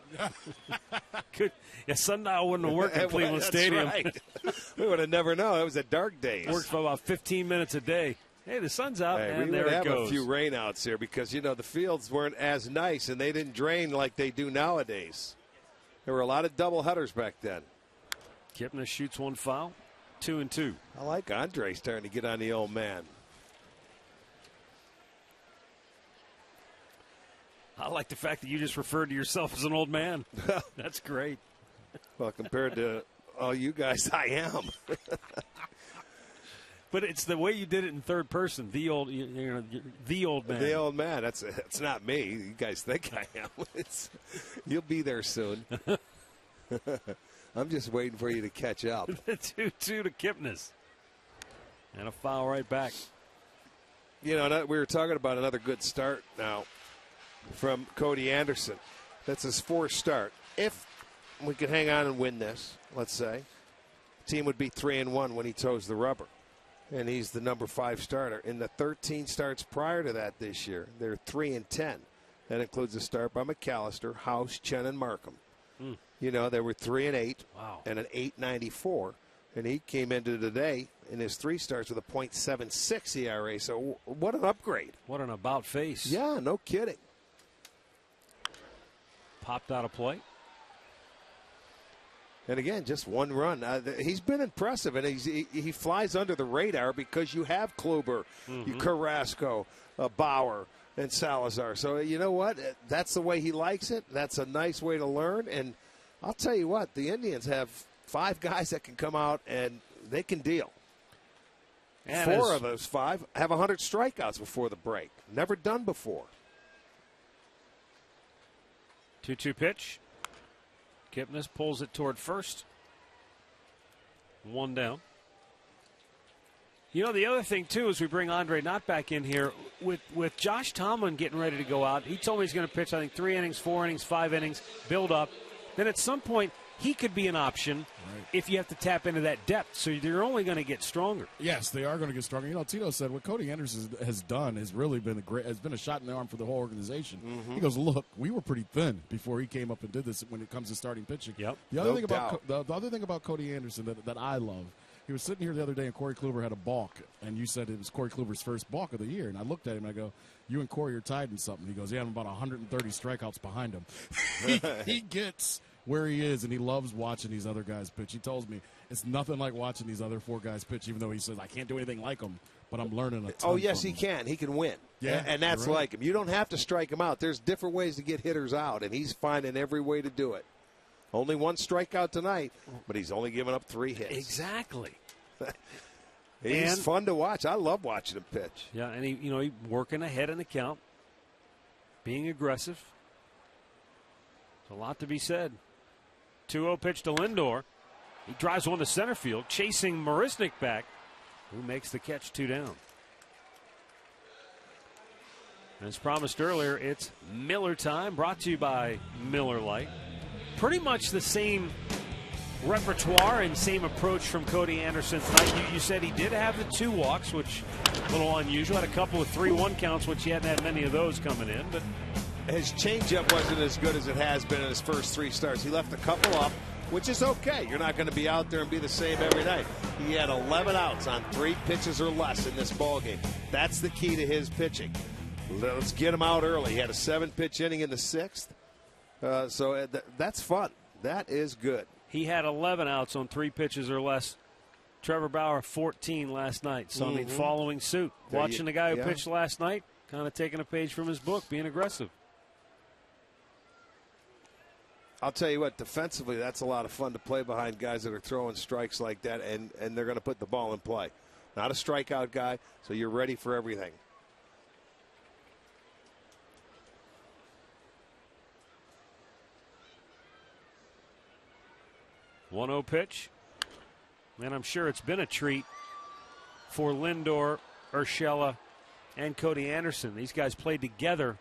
Sundial wouldn't have worked at Cleveland Stadium. Right. We would have never known. It was the dark days. Worked for about 15 minutes a day. Hey, the sun's out, and we there would it have goes. a few rainouts here because, the fields weren't as nice, and they didn't drain like they do nowadays. There were a lot of double headers back then. Kipnis shoots one foul, 2-2. I like Andre starting to get on the old man. I like the fact that you just referred to yourself as an old man. That's great. Well, compared to all you guys, I am. But it's the way you did it in third person. The old man. The old man. That's not me. You guys think I am. You'll be there soon. I'm just waiting for you to catch up. 2-2 to Kipnis. And a foul right back. We were talking about another good start now from Cody Anderson. That's his 4th start. If we could hang on and win this, let's say, the team would be 3-1 when he toes the rubber. and he's the number 5 starter. In the 13 starts prior to that this year, they're 3-10. That includes a start by McAllister, House, Chen, and Markham. You know, they were 3-8 and an 8.94, and he came into today in his 3 starts with a .76 ERA. So what an upgrade! What an about face! Yeah, no kidding. Popped out of play. And again, just 1 run. He's been impressive, and he flies under the radar because you have Kluber, you Carrasco, Bauer, and Salazar. So you know what? That's the way he likes it. That's a nice way to learn. And I'll tell you what, the Indians have 5 guys that can come out and they can deal. And 4 of those 5 have 100 strikeouts before the break. Never done before. 2-2 pitch. Kipnis pulls it toward first. 1 down. You know, the other thing, too, is we bring Andre Knott back in here. With Josh Tomlin getting ready to go out, he told me he's going to pitch, I think, 3 innings, 4 innings, 5 innings, build up. Then at some point, he could be an option if you have to tap into that depth. So you're only going to get stronger. Yes, they are going to get stronger. You know, Tito said what Cody Anderson has done has really been has been a shot in the arm for the whole organization. He goes, look, we were pretty thin before he came up and did this when it comes to starting pitching. Yep. The other thing about Cody Anderson that I love, he was sitting here the other day and Corey Kluber had a balk, and you said it was Corey Kluber's first balk of the year. And I looked at him and I go, you and Corey are tied in something. He goes, yeah, I'm about 130 strikeouts behind him. He gets where he is, and he loves watching these other guys pitch. He tells me it's nothing like watching these other 4 guys pitch, even though he says, I can't do anything like them, but I'm learning a ton. Oh, yes, from he can. He can win. Yeah, and that's right. like him. You don't have to strike him out. There's different ways to get hitters out, and he's finding every way to do it. Only 1 strikeout tonight, but he's only given up 3 hits. Exactly. He's fun to watch. I love watching him pitch. Yeah, and he working ahead in the count, being aggressive. There's a lot to be said. 2-0 pitch to Lindor. He drives one to center field, chasing Marisnik back, who makes the catch, 2 down. As promised earlier, it's Miller time, brought to you by Miller Lite. Pretty much the same repertoire and same approach from Cody Anderson tonight. You said he did have the 2 walks, which a little unusual. Had a couple of 3-1 counts, which he hadn't had many of those coming in. But his changeup wasn't as good as it has been in his first 3 starts. He left a couple up, which is okay. You're not going to be out there and be the same every night. He had 11 outs on 3 pitches or less in this ballgame. That's the key to his pitching. Let's get him out early. He had a 7-pitch inning in the 6th. So that's fun. That is good. He had 11 outs on 3 pitches or less. Trevor Bauer, 14 last night. So, I mean, following suit. Watching the guy who pitched last night, kind of taking a page from his book, being aggressive. I'll tell you what, defensively, that's a lot of fun to play behind guys that are throwing strikes like that, and they're going to put the ball in play. Not a strikeout guy, so you're ready for everything. One 1-0 pitch. And I'm sure it's been a treat for Lindor, Urshela, and Cody Anderson. These guys played together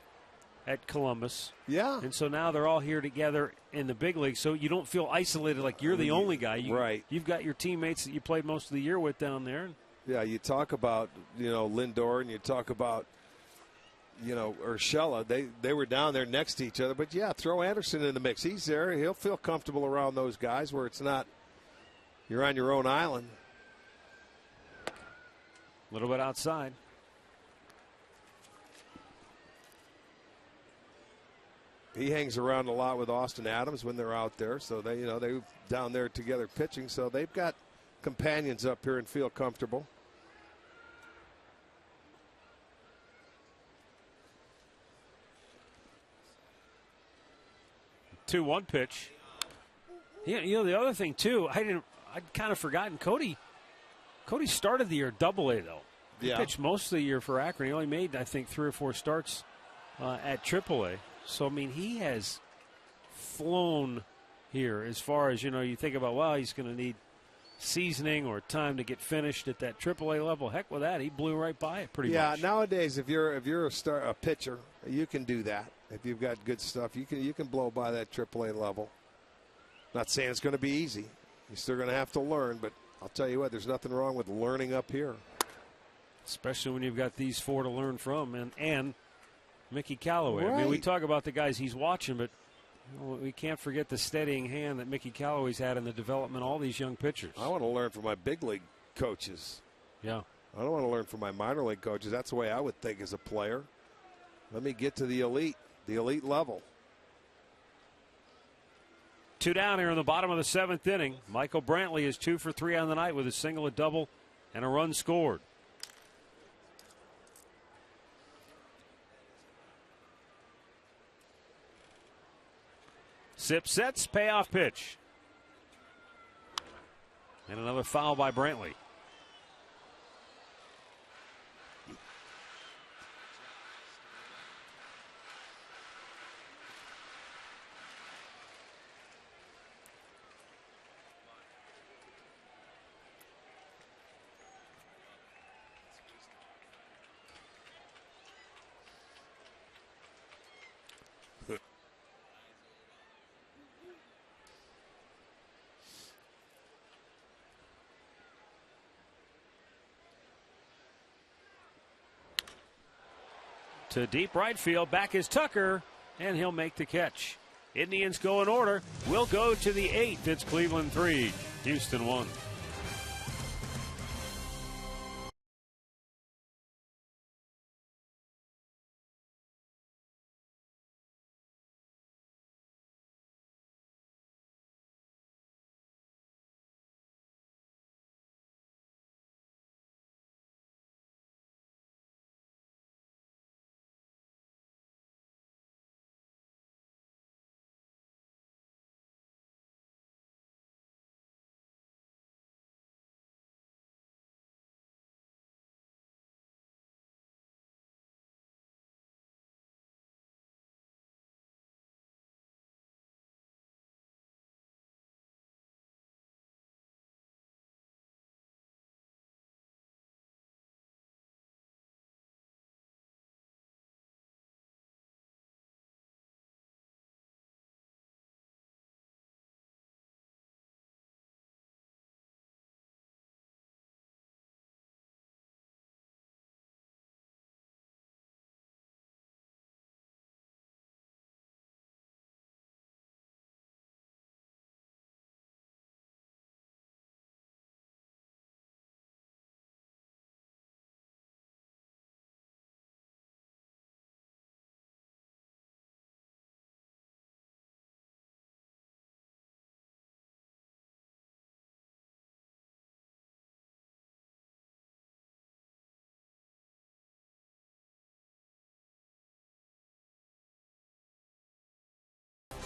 at Columbus. Yeah. And so now they're all here together in the big league. So you don't feel isolated like you're the only guy. Right. You've got your teammates that you played most of the year with down there. Yeah, you talk about, Lindor, and you talk about, Urshela. They were down there next to each other. But, yeah, throw Anderson in the mix. He's there. He'll feel comfortable around those guys where it's not you're on your own island. A little bit outside. He hangs around a lot with Austin Adams when they're out there. So, they down there together pitching. So, they've got companions up here and feel comfortable. The 2-1 pitch. Yeah, the other thing too, I'd kind of forgotten. Cody started the year Double-A though. He pitched most of the year for Akron. He only made, I think, 3 or 4 starts at Triple-A. So I mean, he has flown here as far as you think about. He's going to need seasoning or time to get finished at that Triple-A level. Heck with that, he blew right by it pretty much. Yeah, nowadays if you're a pitcher, you can do that. If you've got good stuff, you can blow by that Triple-A level. Not saying it's going to be easy. You're still going to have to learn, but I'll tell you what, there's nothing wrong with learning up here. especially when you've got these four to learn from and Mickey Callaway. Right. I mean, we talk about the guys he's watching, but we can't forget the steadying hand that Mickey Callaway's had in the development of all these young pitchers. I want to learn from my big league coaches. Yeah. I don't want to learn from my minor league coaches. That's the way I would think as a player. Let me get to the elite level. 2 down here in the bottom of the 7th inning. Michael Brantley is 2 for 3 on the night with a single, a double, and a run scored. Sip sets, payoff pitch. And another foul by Brantley. To deep right field, back is Tucker, and he'll make the catch. Indians go in order. We'll go to the 8th. It's Cleveland 3, Houston 1.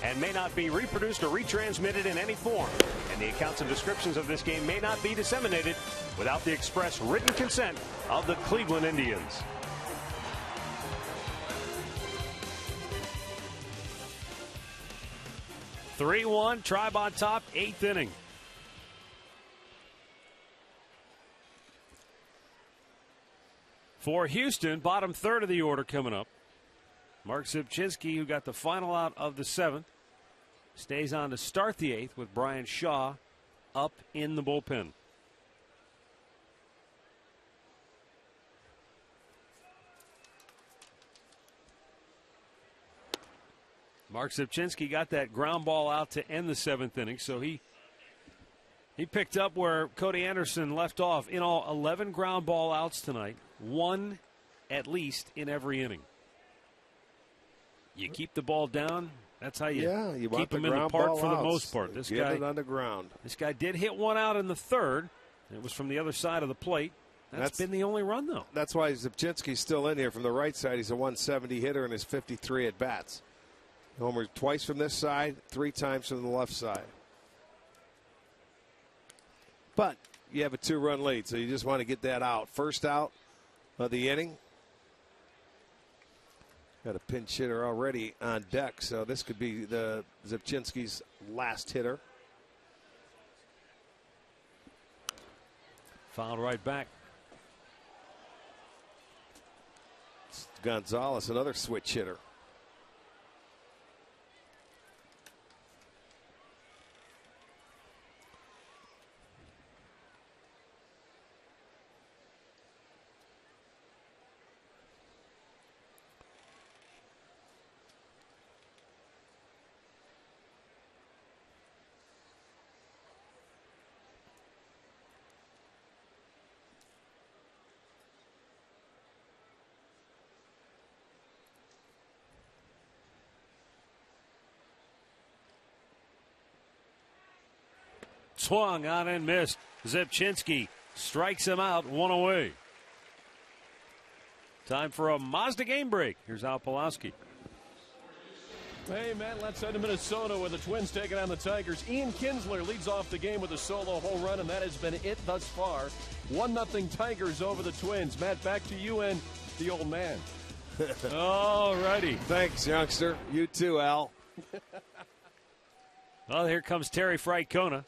And may not be reproduced or retransmitted in any form. And the accounts and descriptions of this game may not be disseminated without the express written consent of the Cleveland Indians. (3-1) Tribe on top, 8th inning. For Houston, bottom third of the order coming up. Mark Zipchinski, who got the final out of the 7th, stays on to start the 8th with Brian Shaw up in the bullpen. Mark Zipchinski got that ground ball out to end the 7th inning, so he picked up where Cody Anderson left off. In all, 11 ground ball outs tonight, 1 at least in every inning. You keep the ball down. That's how you keep them in the park for the most part. Get it on the ground. This guy did hit one out in the 3rd. It was from the other side of the plate. That's been the only run, though. That's why Zipchinski's still in here from the right side. He's a 170 hitter in his 53 at bats. Homered twice from this side, 3 times from the left side. But you have a 2-run lead, so you just want to get that out. First out of the inning. Got a pinch hitter already on deck, so this could be the Zipchinski's last hitter. Fouled right back. Gonzalez, another switch hitter. Swung on and missed. Zipchinski strikes him out, 1 away. Time for a Mazda game break. Here's Al Pulaski. Hey, Matt, let's head to Minnesota with the Twins taking on the Tigers. Ian Kinsler leads off the game with a solo home run, and that has been it thus far. 1-0 Tigers over the Twins. Matt, back to you and the old man. All righty. Thanks, youngster. You too, Al. Well, here comes Terry Francona.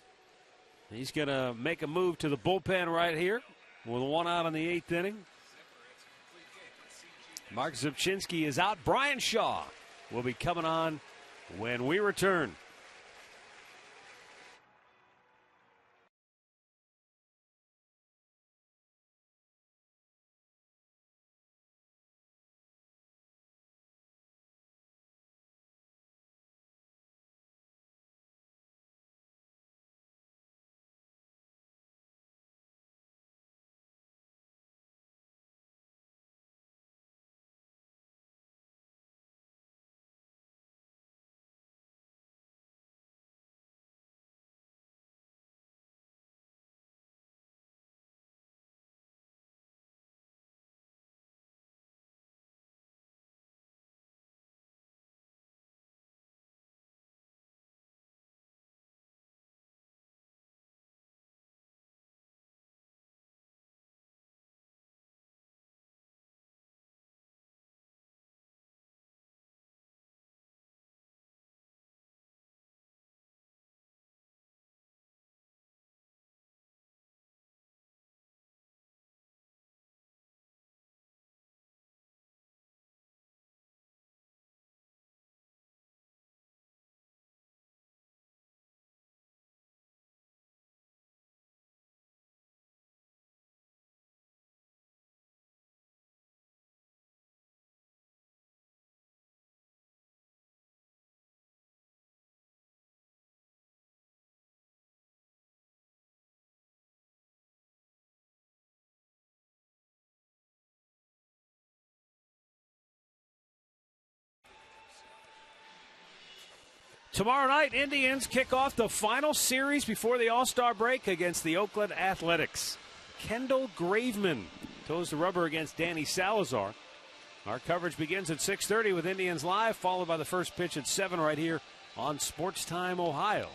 He's going to make a move to the bullpen right here with 1 out in the 8th inning. Mark Zipchinski is out. Brian Shaw will be coming on when we return. Tomorrow night, Indians kick off the final series before the All-Star break against the Oakland Athletics. Kendall Graveman toes the rubber against Danny Salazar. Our coverage begins at 6:30 with Indians Live, followed by the first pitch at 7 right here on Sports Time Ohio.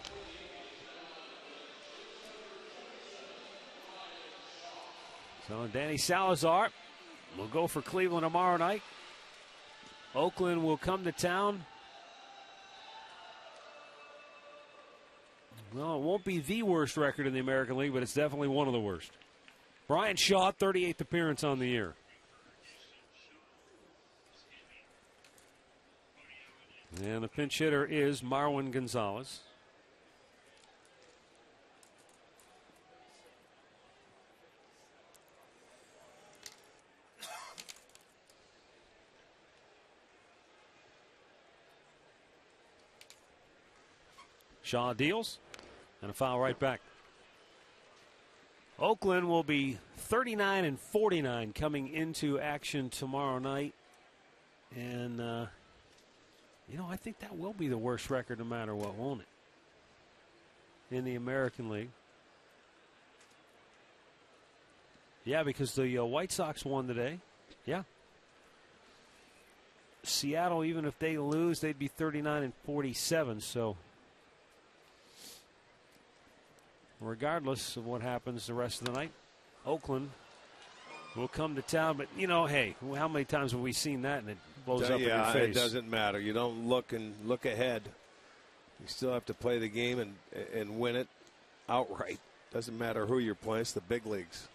So Danny Salazar will go for Cleveland tomorrow night. Oakland will come to town. Well, it won't be the worst record in the American League, but it's definitely one of the worst. Brian Shaw, 38th appearance on the year. And the pinch hitter is Marwin Gonzalez. Shaw deals, and a foul right back. Oakland will be 39-49 coming into action tomorrow night. And, I think that will be the worst record no matter what, won't it? In the American League. Yeah, because the White Sox won today. Yeah. Seattle, even if they lose, they'd be 39-47, so regardless of what happens the rest of the night, Oakland will come to town. But, hey, how many times have we seen that and it blows up in your face? Yeah, it doesn't matter. You don't look ahead. You still have to play the game and win it outright. Doesn't matter who you're playing. It's the big leagues.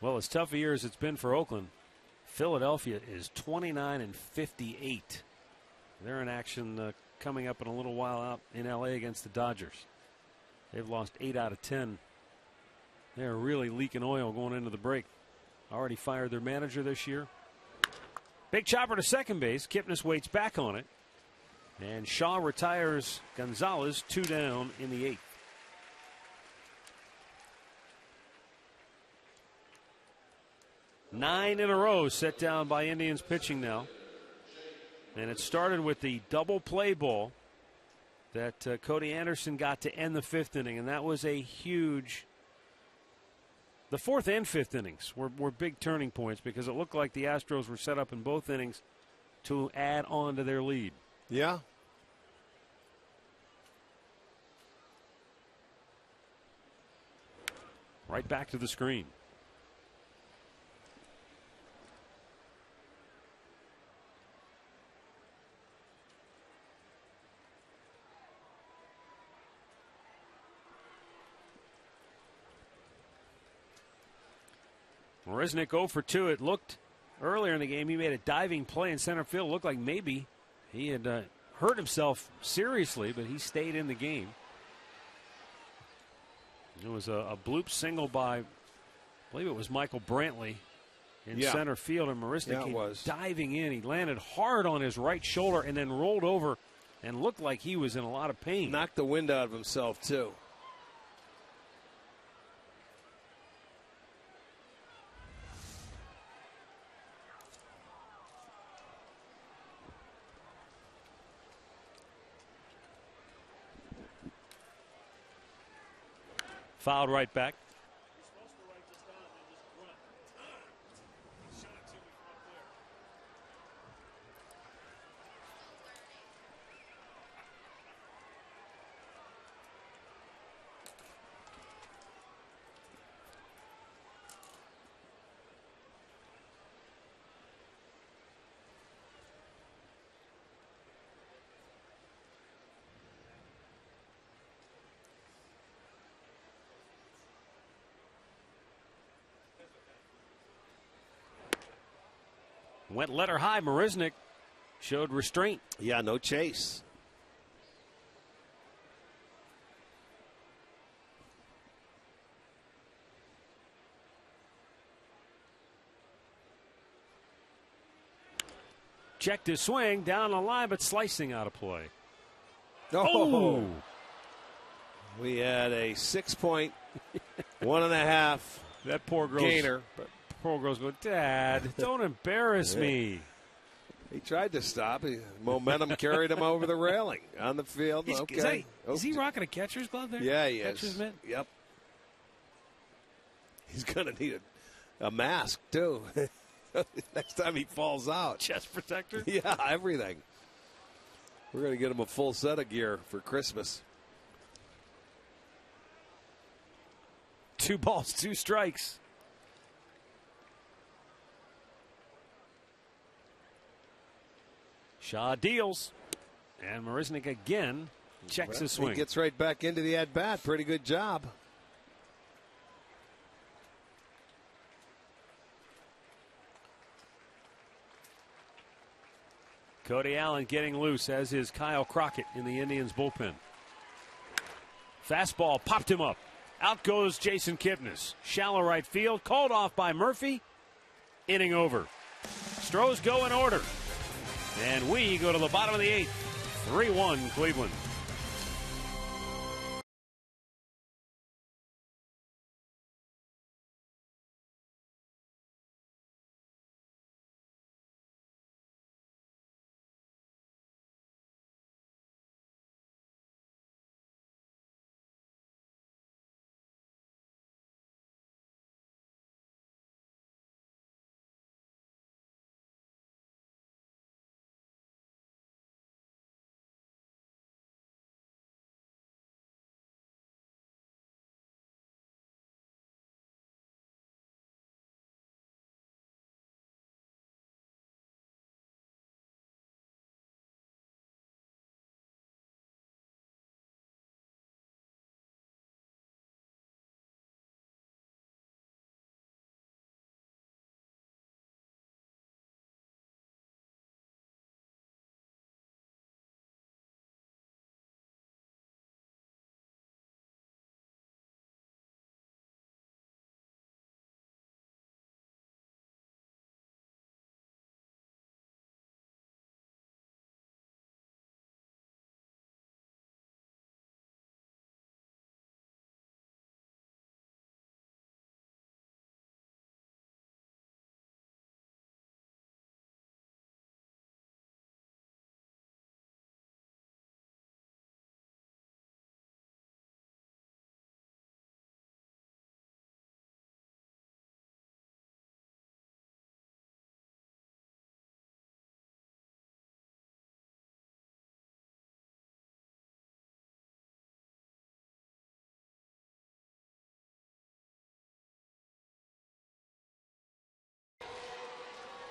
Well, as tough a year as it's been for Oakland, Philadelphia is 29-58. They're in action coming up in a little while out in L.A. against the Dodgers. They've lost 8 out of 10. They're really leaking oil going into the break. Already fired their manager this year. Big chopper to second base. Kipnis waits back on it. And Shaw retires Gonzalez 2 down in the 8th. Nine in a row set down by Indians pitching now. And it started with the double play ball that Cody Anderson got to end the 5th inning, and that was a huge. The 4th and 5th innings were big turning points because it looked like the Astros were set up in both innings to add on to their lead. Yeah. Right back to the screen. Marisnick 0 for 2. It looked earlier in the game he made a diving play in center field. It looked like maybe he had hurt himself seriously, but he stayed in the game. It was a bloop single by, I believe it was Michael Brantley in center field, and Marisnick came diving in. He landed hard on his right shoulder and then rolled over and looked like he was in a lot of pain. Knocked the wind out of himself, too. Fouled right back. Went letter high. Marisnick showed restraint. Yeah, no chase. Checked his swing down the line, but slicing out of play. Oh! We had a 6-point, 1.5 that poor girl's gainer. Poor girl's going, Dad, don't embarrass me. He tried to stop. Momentum carried him over the railing on the field. Is he rocking a catcher's glove there? Yeah, he Catcher's is. mitt? Yep. He's going to need a mask, too, next time he falls out. Chest protector? Yeah, everything. We're going to get him a full set of gear for Christmas. 2 balls, 2 strikes. Shaw deals. And Marisnick again checks his swing. He gets right back into the at-bat. Pretty good job. Cody Allen getting loose, as is Kyle Crockett in the Indians bullpen. Fastball popped him up. Out goes Jason Kipnis. Shallow right field. Called off by Murphy. Inning over. Stros go in order. And we go to the bottom of the 8th. 3-1 Cleveland.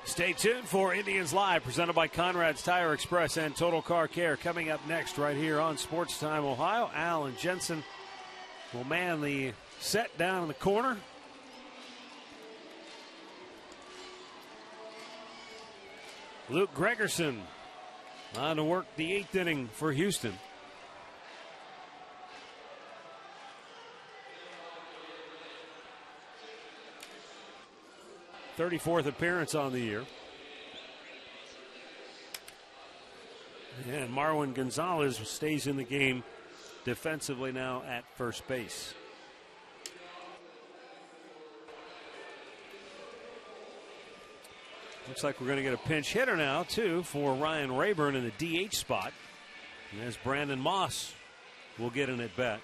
Stay tuned for Indians Live, presented by Conrad's Tire Express and Total Car Care. Coming up next right here on Sports Time Ohio, Al and Jensen will man the set down in the corner. Luke Gregerson on to work the 8th inning for Houston. "34th appearance on the year. And Marwin Gonzalez stays in the game defensively now at first base. Looks like we're going to get a pinch hitter now, too, for Ryan Rayburn in the DH spot. And as Brandon Moss will get an at-bat.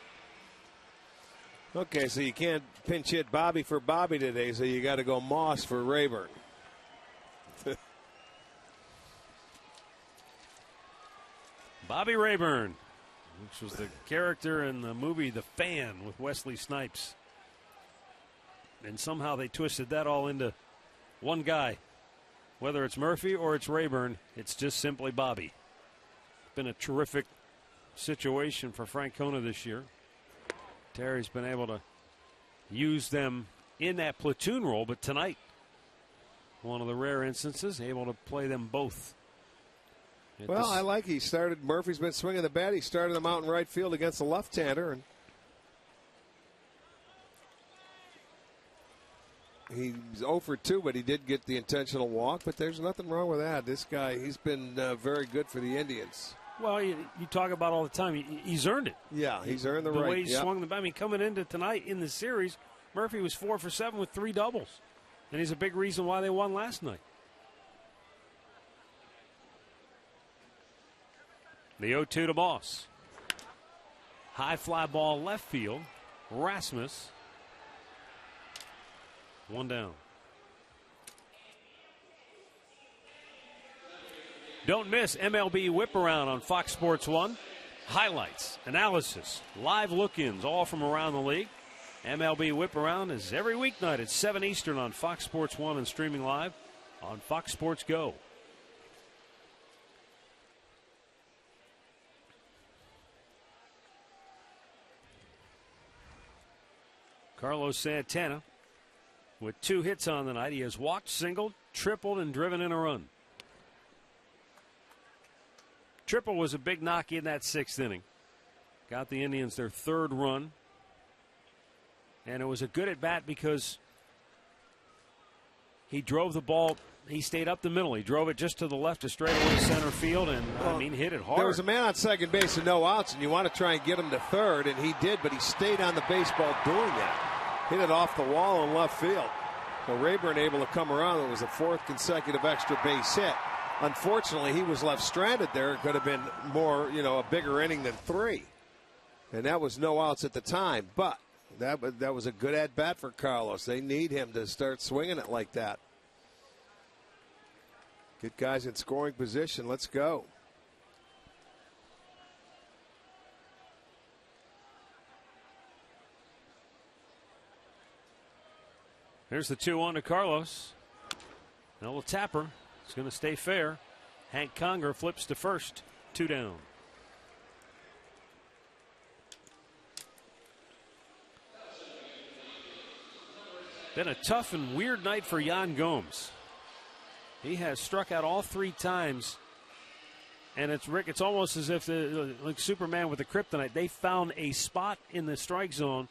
Okay, so you can't pinch hit Bobby for Bobby today, so you got to go Moss for Rayburn. Bobby Rayburn, which was the character in the movie The Fan with Wesley Snipes. And somehow they twisted that all into one guy. Whether it's Murphy or it's Rayburn, it's just simply Bobby. Been a terrific situation for Francona this year. Terry's been able to use them in that platoon role, but tonight, one of the rare instances, able to play them both. Well, I like he started. Murphy's been swinging the bat. He started him out in right field against the left-hander, and he's 0 for 2, but he did get the intentional walk. But there's nothing wrong with that. This guy, he's been very good for the Indians. Well, you talk about all the time. He's earned it. Yeah, he's earned the right. right. The way he swung the bat. I mean, coming into tonight in the series, Murphy was 4 for 7 with 3 doubles. And he's a big reason why they won last night. The 0-2 to Moss. High fly ball left field. Rasmus. 1 down. Don't miss MLB Whip Around on Fox Sports 1. Highlights, analysis, live look-ins, all from around the league. MLB Whip Around is every weeknight at 7 Eastern on Fox Sports 1 and streaming live on Fox Sports Go. Carlos Santana with 2 hits on the night. He has walked, singled, tripled, and driven in a run. Triple was a big knock in that 6th inning. Got the Indians their 3rd run. And it was a good at bat because he drove the ball. He stayed up the middle. He drove it just to the left to straightaway center field and, hit it hard. There was a man on second base and no outs, and you want to try and get him to third, and he did, but he stayed on the baseball doing that. Hit it off the wall in left field. So Rayburn able to come around. It was a 4th consecutive extra base hit. Unfortunately, he was left stranded there. It could have been more, a bigger inning than 3. And that was no outs at the time. But that was a good at-bat for Carlos. They need him to start swinging it like that. Get guys in scoring position. Let's go. Here's the 2-1 to Carlos. A little tapper. It's going to stay fair. Hank Conger flips to first. 2 down. Been a tough and weird night for Yan Gomes. He has struck out all 3 times. And it's Rick, it's almost as if like Superman with the kryptonite. They found a spot in the strike zone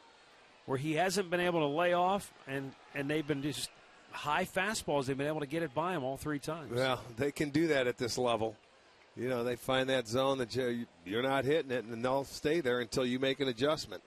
where he hasn't been able to lay off, and they've been just high fastballs. They've been able to get it by him all 3 times. Well, they can do that at this level. They find that zone that you're not hitting it, and they'll stay there until you make an adjustment.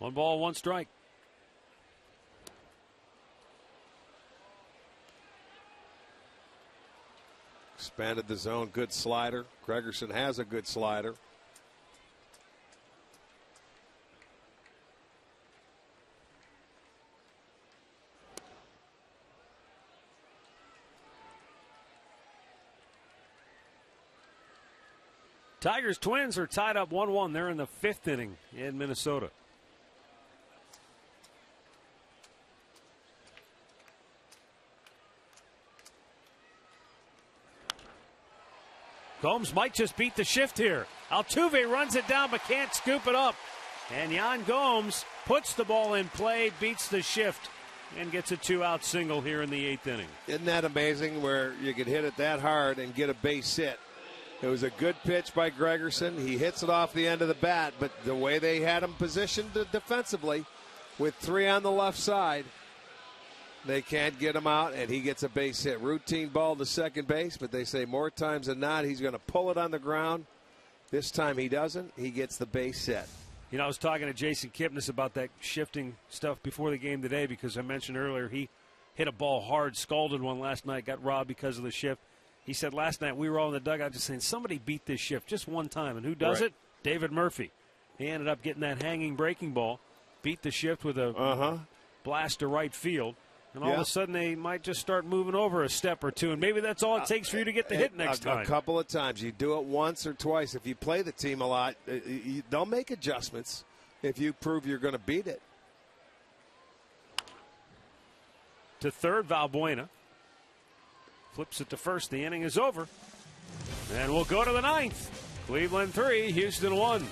One ball, 1 strike. Expanded the zone. Good slider. Gregerson has a good slider. Tigers Twins are tied up 1-1. They're in the 5th inning in Minnesota. Gomes might just beat the shift here. Altuve runs it down but can't scoop it up. And Yan Gomes puts the ball in play, beats the shift, and gets a 2-out single here in the 8th inning. Isn't that amazing where you could hit it that hard and get a base hit? It was a good pitch by Gregerson. He hits it off the end of the bat, but the way they had him positioned defensively with 3 on the left side, they can't get him out, and he gets a base hit. Routine ball to second base, but they say more times than not he's going to pull it on the ground. This time he doesn't. He gets the base hit. You know, I was talking to Jason Kipnis about that shifting stuff before the game today because I mentioned earlier he hit a ball hard, scalded one last night, got robbed because of the shift. He said last night we were all in the dugout just saying somebody beat this shift just one time. And who does it? David Murphy. He ended up getting that hanging breaking ball, beat the shift with a blast to right field. And all of a sudden they might just start moving over a step or two. And maybe that's all it takes for you to get the hit next time. A couple of times. You do it once or twice. If you play the team a lot, they'll make adjustments if you prove you're going to beat it. To third, Valbuena. Flips it to first. The inning is over. And we'll go to the 9th. Cleveland 3, Houston 1.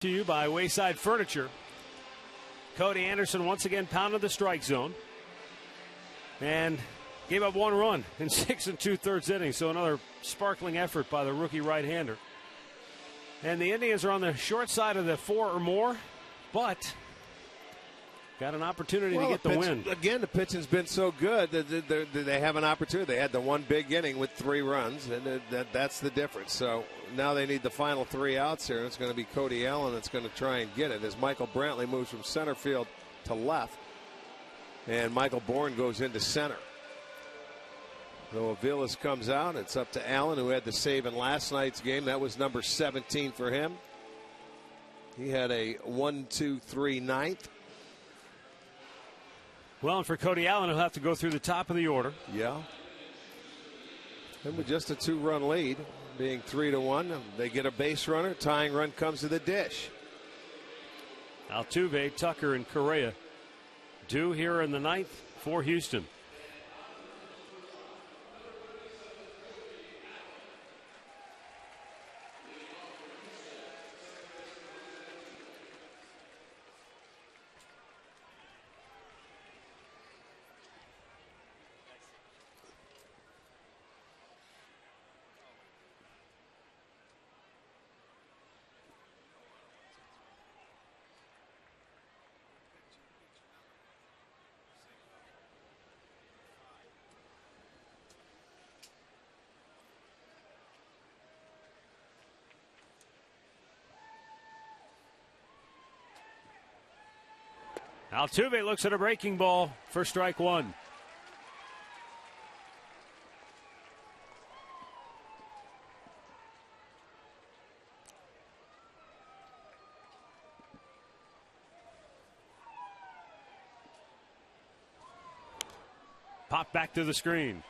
To you by Wayside Furniture. Cody Anderson once again pounded the strike zone and gave up 1 run in 6 2/3 innings. So another sparkling effort by the rookie right-hander. And the Indians are on the short side of the 4 or more, but got an opportunity to get the win. Again, the pitching's been so good that they have an opportunity. They had the one big inning with 3 runs, and that's the difference. So now they need the final 3 outs here, and it's going to be Cody Allen that's going to try and get it as Michael Brantley moves from center field to left, and Michael Bourne goes into center. So Aviles comes out. It's up to Allen, who had the save in last night's game. That was number 17 for him. He had a 1-2-3 ninth. Well, and for Cody Allen, he'll have to go through the top of the order. Yeah. And with just a 2-run lead, being 3-1, they get a base runner. Tying run comes to the dish. Altuve, Tucker, and Correa due here in the 9th for Houston. Altuve looks at a breaking ball for strike one. Pop back to the screen.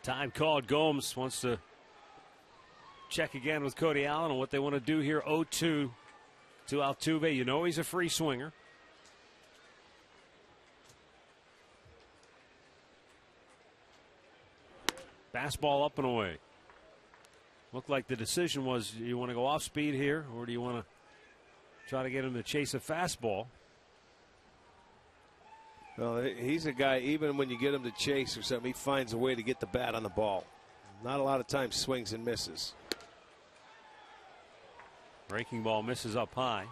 Time called. Gomes wants to check again with Cody Allen on what they want to do here. 0-2 to Altuve. You know he's a free swinger. Fastball up and away. Looked like the decision was, you want to go off speed here, or do you want to try to get him to chase a fastball? Well, he's a guy, even when you get him to chase or something, he finds a way to get the bat on the ball. Not a lot of times swings and misses. Breaking ball misses up high.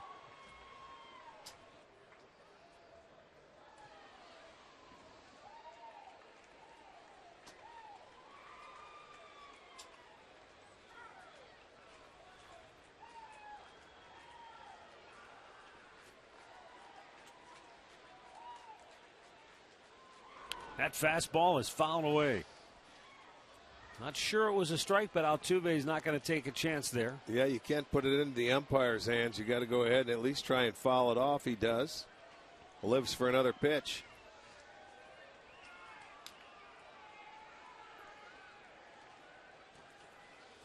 That fastball is fouled away. Not sure it was a strike, but Altuve's not going to take a chance there. Yeah, you can't put it into the umpire's hands. You got to go ahead and at least try and foul it off. He does. Lives for another pitch.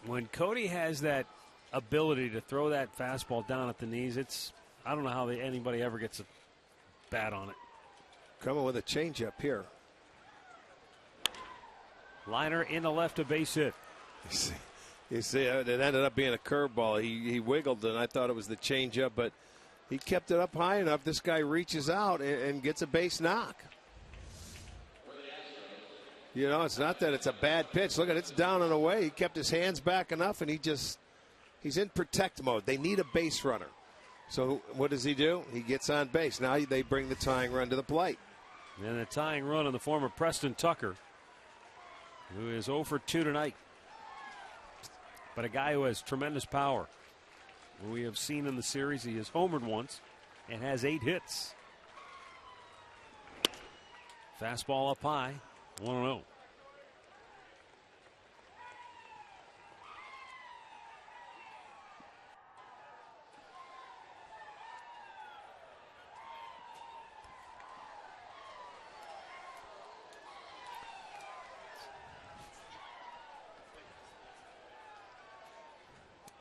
When Cody has that ability to throw that fastball down at the knees, I don't know how anybody ever gets a bat on it. Coming with a changeup here. Liner in the left, a base hit. You see, it ended up being a curveball. He wiggled, and I thought it was the changeup, but he kept it up high enough. This guy reaches out and gets a base knock. You know, it's not that it's a bad pitch. Look at it, it's down and away. He kept his hands back enough, and he's in protect mode. They need a base runner. So what does he do? He gets on base. Now they bring the tying run to the plate. And the tying run in the form of Preston Tucker, who is 0 for 2 tonight. But a guy who has tremendous power. We have seen in the series he has homered once and has 8 hits. Fastball up high, 1-0.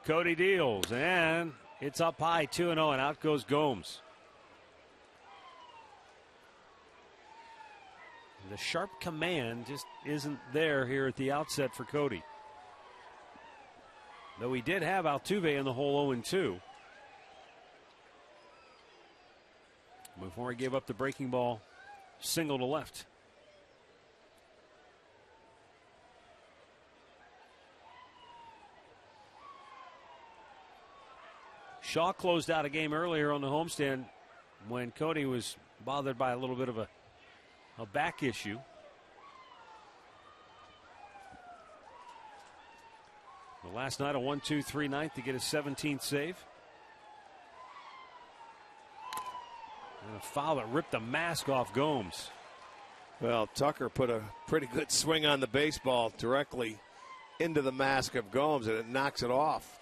Cody deals, and it's up high, 2-0, and out goes Gomes. The sharp command just isn't there here at the outset for Cody. Though he did have Altuve in the hole 0-2. Before he gave up the breaking ball single to left. Shaw closed out a game earlier on the homestand when Cody was bothered by a little bit of a back issue. But last night a 1-2-3 ninth to get his 17th save. And a foul that ripped the mask off Gomes. Well, Tucker put a pretty good swing on the baseball directly into the mask of Gomes, and it knocks it off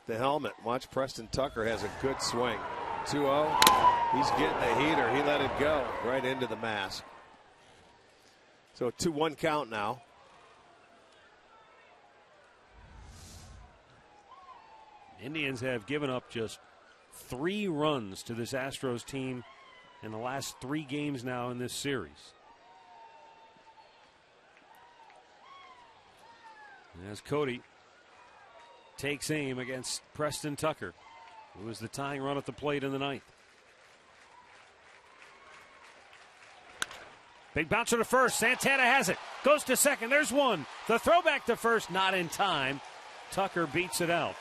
the helmet. Watch, Preston Tucker has a good swing. 2-0. He's getting the heater. He let it go right into the mask. So a 2-1 count now. Indians have given up just 3 runs to this Astros team in the last 3 games now in this series. And as Cody takes aim against Preston Tucker, who was the tying run at the plate in the ninth. Big bouncer to first. Santana has it. Goes to second. There's one. The throw back to first, not in time. Tucker beats it out.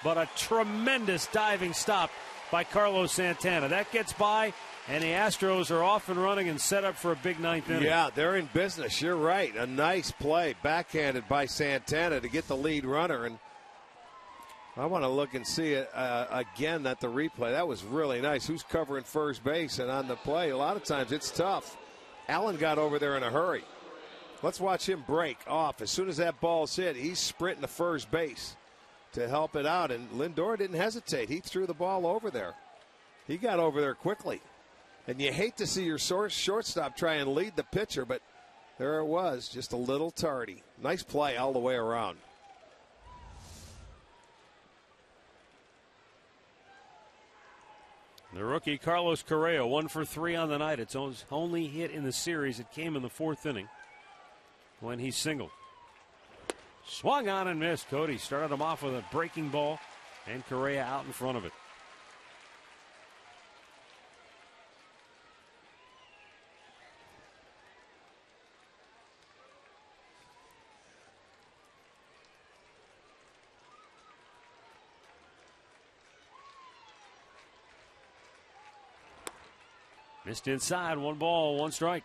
But a tremendous diving stop by Carlos Santana. That gets by, and the Astros are off and running and set up for a big ninth inning. Yeah, they're in business. You're right. A nice play, backhanded by Santana to get the lead runner. And I want to look and see it again at the replay. That was really nice. Who's covering first base and on the play? A lot of times it's tough. Allen got over there in a hurry. Let's watch him break off. As soon as that ball's hit, he's sprinting to first base to help it out. And Lindor didn't hesitate. He threw the ball over there. He got over there quickly. And you hate to see your shortstop try and lead the pitcher, but there it was, just a little tardy. Nice play all the way around. The rookie Carlos Correa, 1 for 3 on the night. It's his only hit in the series. It came in the 4th inning when he singled. Swung on and missed. Cody started him off with a breaking ball, and Correa out in front of it. Missed inside. 1 ball, 1 strike.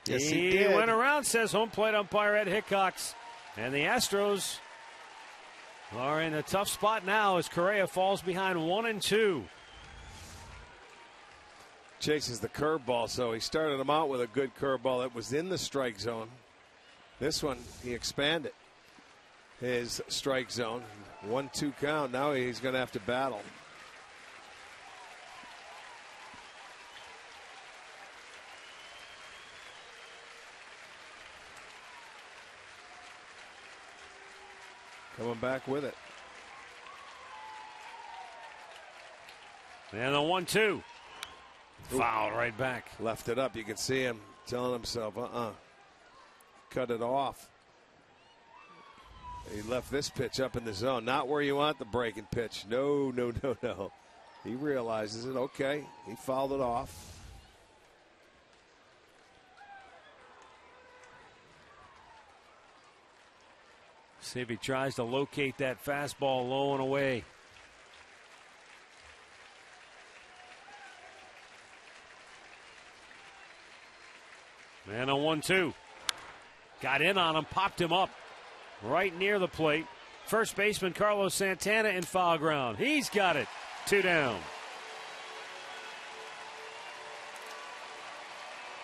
Yes, he went around, says home plate umpire Ed Hickox. And the Astros are in a tough spot now as Correa falls behind 1-2. Chases the curveball, so he started him out with a good curveball that was in the strike zone. This one, he expanded his strike zone. 1-2 count. Now he's going to have to battle. Coming back with it. And the 1-2. Foul right back. Left it up. You can see him telling himself, cut it off. He left this pitch up in the zone. Not where you want the breaking pitch. No. He realizes it. Okay. He fouled it off. See if he tries to locate that fastball low and away. And a 1-2. Got in on him, popped him up right near the plate. First baseman Carlos Santana in foul ground. He's got it. 2 down.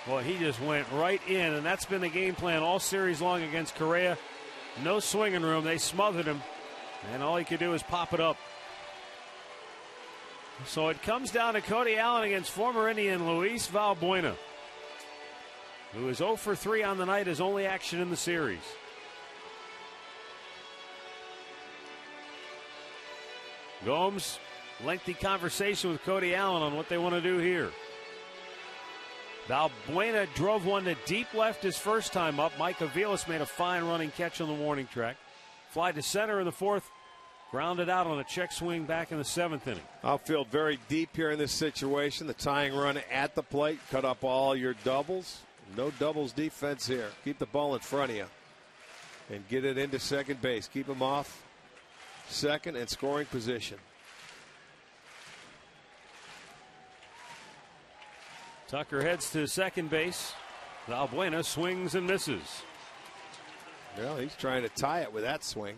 Boy, he just went right in, and that's been the game plan all series long against Correa. No swinging room. They smothered him, and all he could do is pop it up. So it comes down to Cody Allen against former Indian Luis Valbuena, who is 0 for 3 on the night, his only action in the series. Gomes, lengthy conversation with Cody Allen on what they want to do here. Valbuena drove one to deep left his first time up. Mike Aviles made a fine running catch on the warning track. Fly to center in the 4th. Grounded out on a check swing back in the 7th inning. Outfield very deep here in this situation. The tying run at the plate. Cut up all your doubles. No doubles defense here. Keep the ball in front of you. And get it into second base. Keep him off second and scoring position. Tucker heads to second base. Valbuena swings and misses. Well, he's trying to tie it with that swing.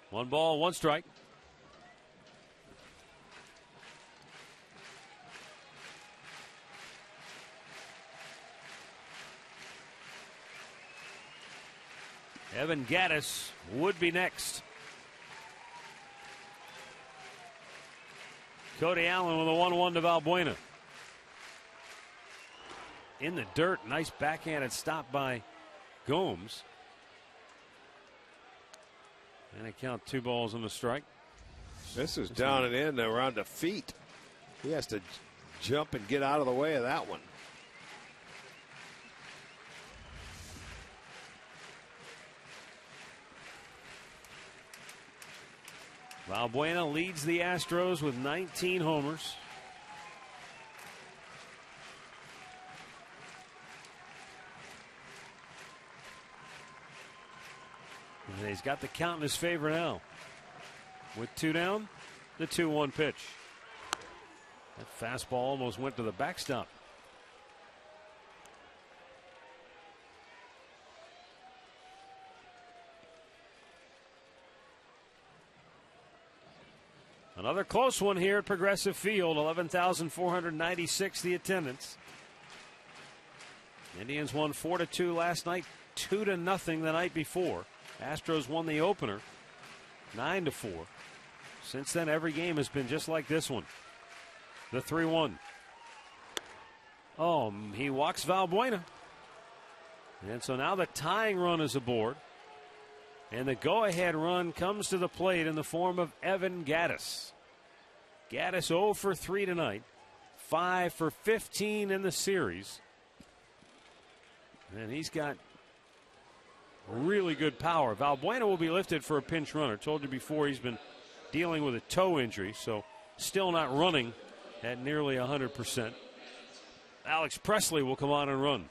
One ball, 1 strike. Evan Gattis would be next. Cody Allen with a 1-1 to Valbuena. In the dirt, nice backhanded stop by Gomes. And they count 2 balls and a strike. This is down and in around the feet. He has to jump and get out of the way of that one. Valbuena leads the Astros with 19 homers. And he's got the count in his favor now. With 2 down, the 2-1 pitch. That fastball almost went to the backstop. Another close one here at Progressive Field. 11,496 the attendance. Indians won 4-2 last night, 2-0 the night before. Astros won the opener 9-4. Since then, every game has been just like this one. The 3-1. Oh, he walks Valbuena. And so now the tying run is aboard. And the go-ahead run comes to the plate in the form of Evan Gattis. Gattis 0 for 3 tonight. 5 for 15 in the series. And he's got really good power. Valbuena will be lifted for a pinch runner. Told you before, he's been dealing with a toe injury, so still not running at nearly 100%. Alex Presley will come on and run.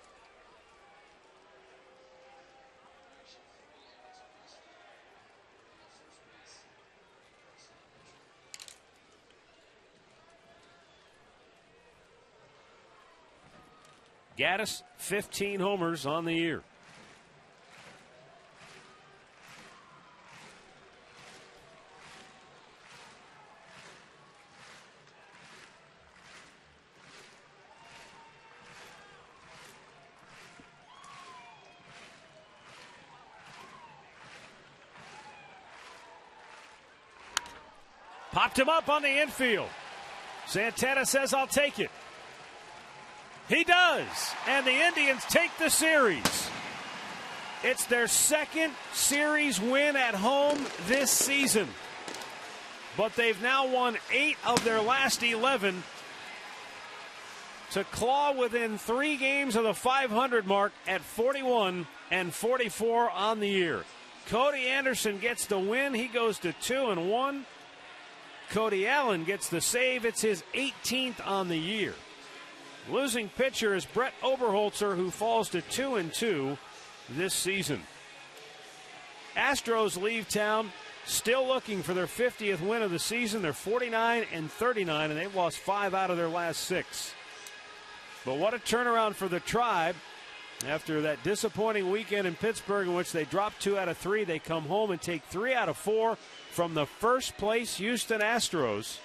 Gattis, 15 homers on the year. Popped him up on the infield. Santana says, "I'll take it." He does, and the Indians take the series. It's their second series win at home this season. But they've now won 8 of their last 11 to claw within 3 games of the 500 mark at 41-44 on the year. Cody Anderson gets the win. He goes to 2-1. Cody Allen gets the save. It's his 18th on the year. Losing pitcher is Brett Oberholzer, who falls to 2-2 this season. Astros leave town still looking for their 50th win of the season. They're 49-39, and they've lost 5 out of their last 6. But what a turnaround for the Tribe. After that disappointing weekend in Pittsburgh in which they dropped 2 out of 3, they come home and take 3 out of 4 from the first place Houston Astros.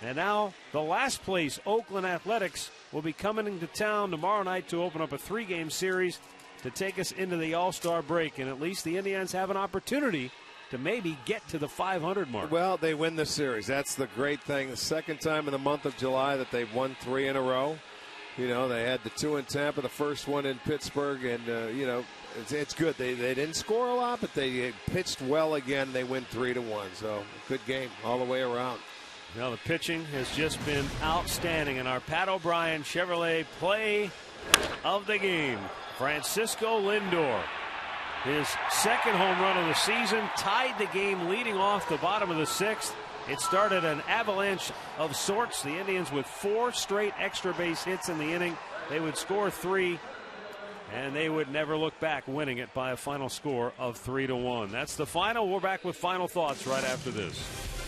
And now the last place Oakland Athletics will be coming into town tomorrow night to open up a 3-game series to take us into the All-Star break. And at least the Indians have an opportunity to maybe get to the 500 mark. Well, they win the series. That's the great thing. The second time in the month of July that they've won 3 in a row. You know, they had the 2 in Tampa, the first one in Pittsburgh, and, you know, it's good. They didn't score a lot, but they pitched well again. They win 3-1. So, good game all the way around. Now, the pitching has just been outstanding. In our Pat O'Brien Chevrolet play of the game, Francisco Lindor, his second home run of the season, tied the game leading off the bottom of the 6th. It started an avalanche of sorts. The Indians with 4 straight extra base hits in the inning. They would score 3, and they would never look back, winning it by a final score of 3-1. That's the final. We're back with final thoughts right after this.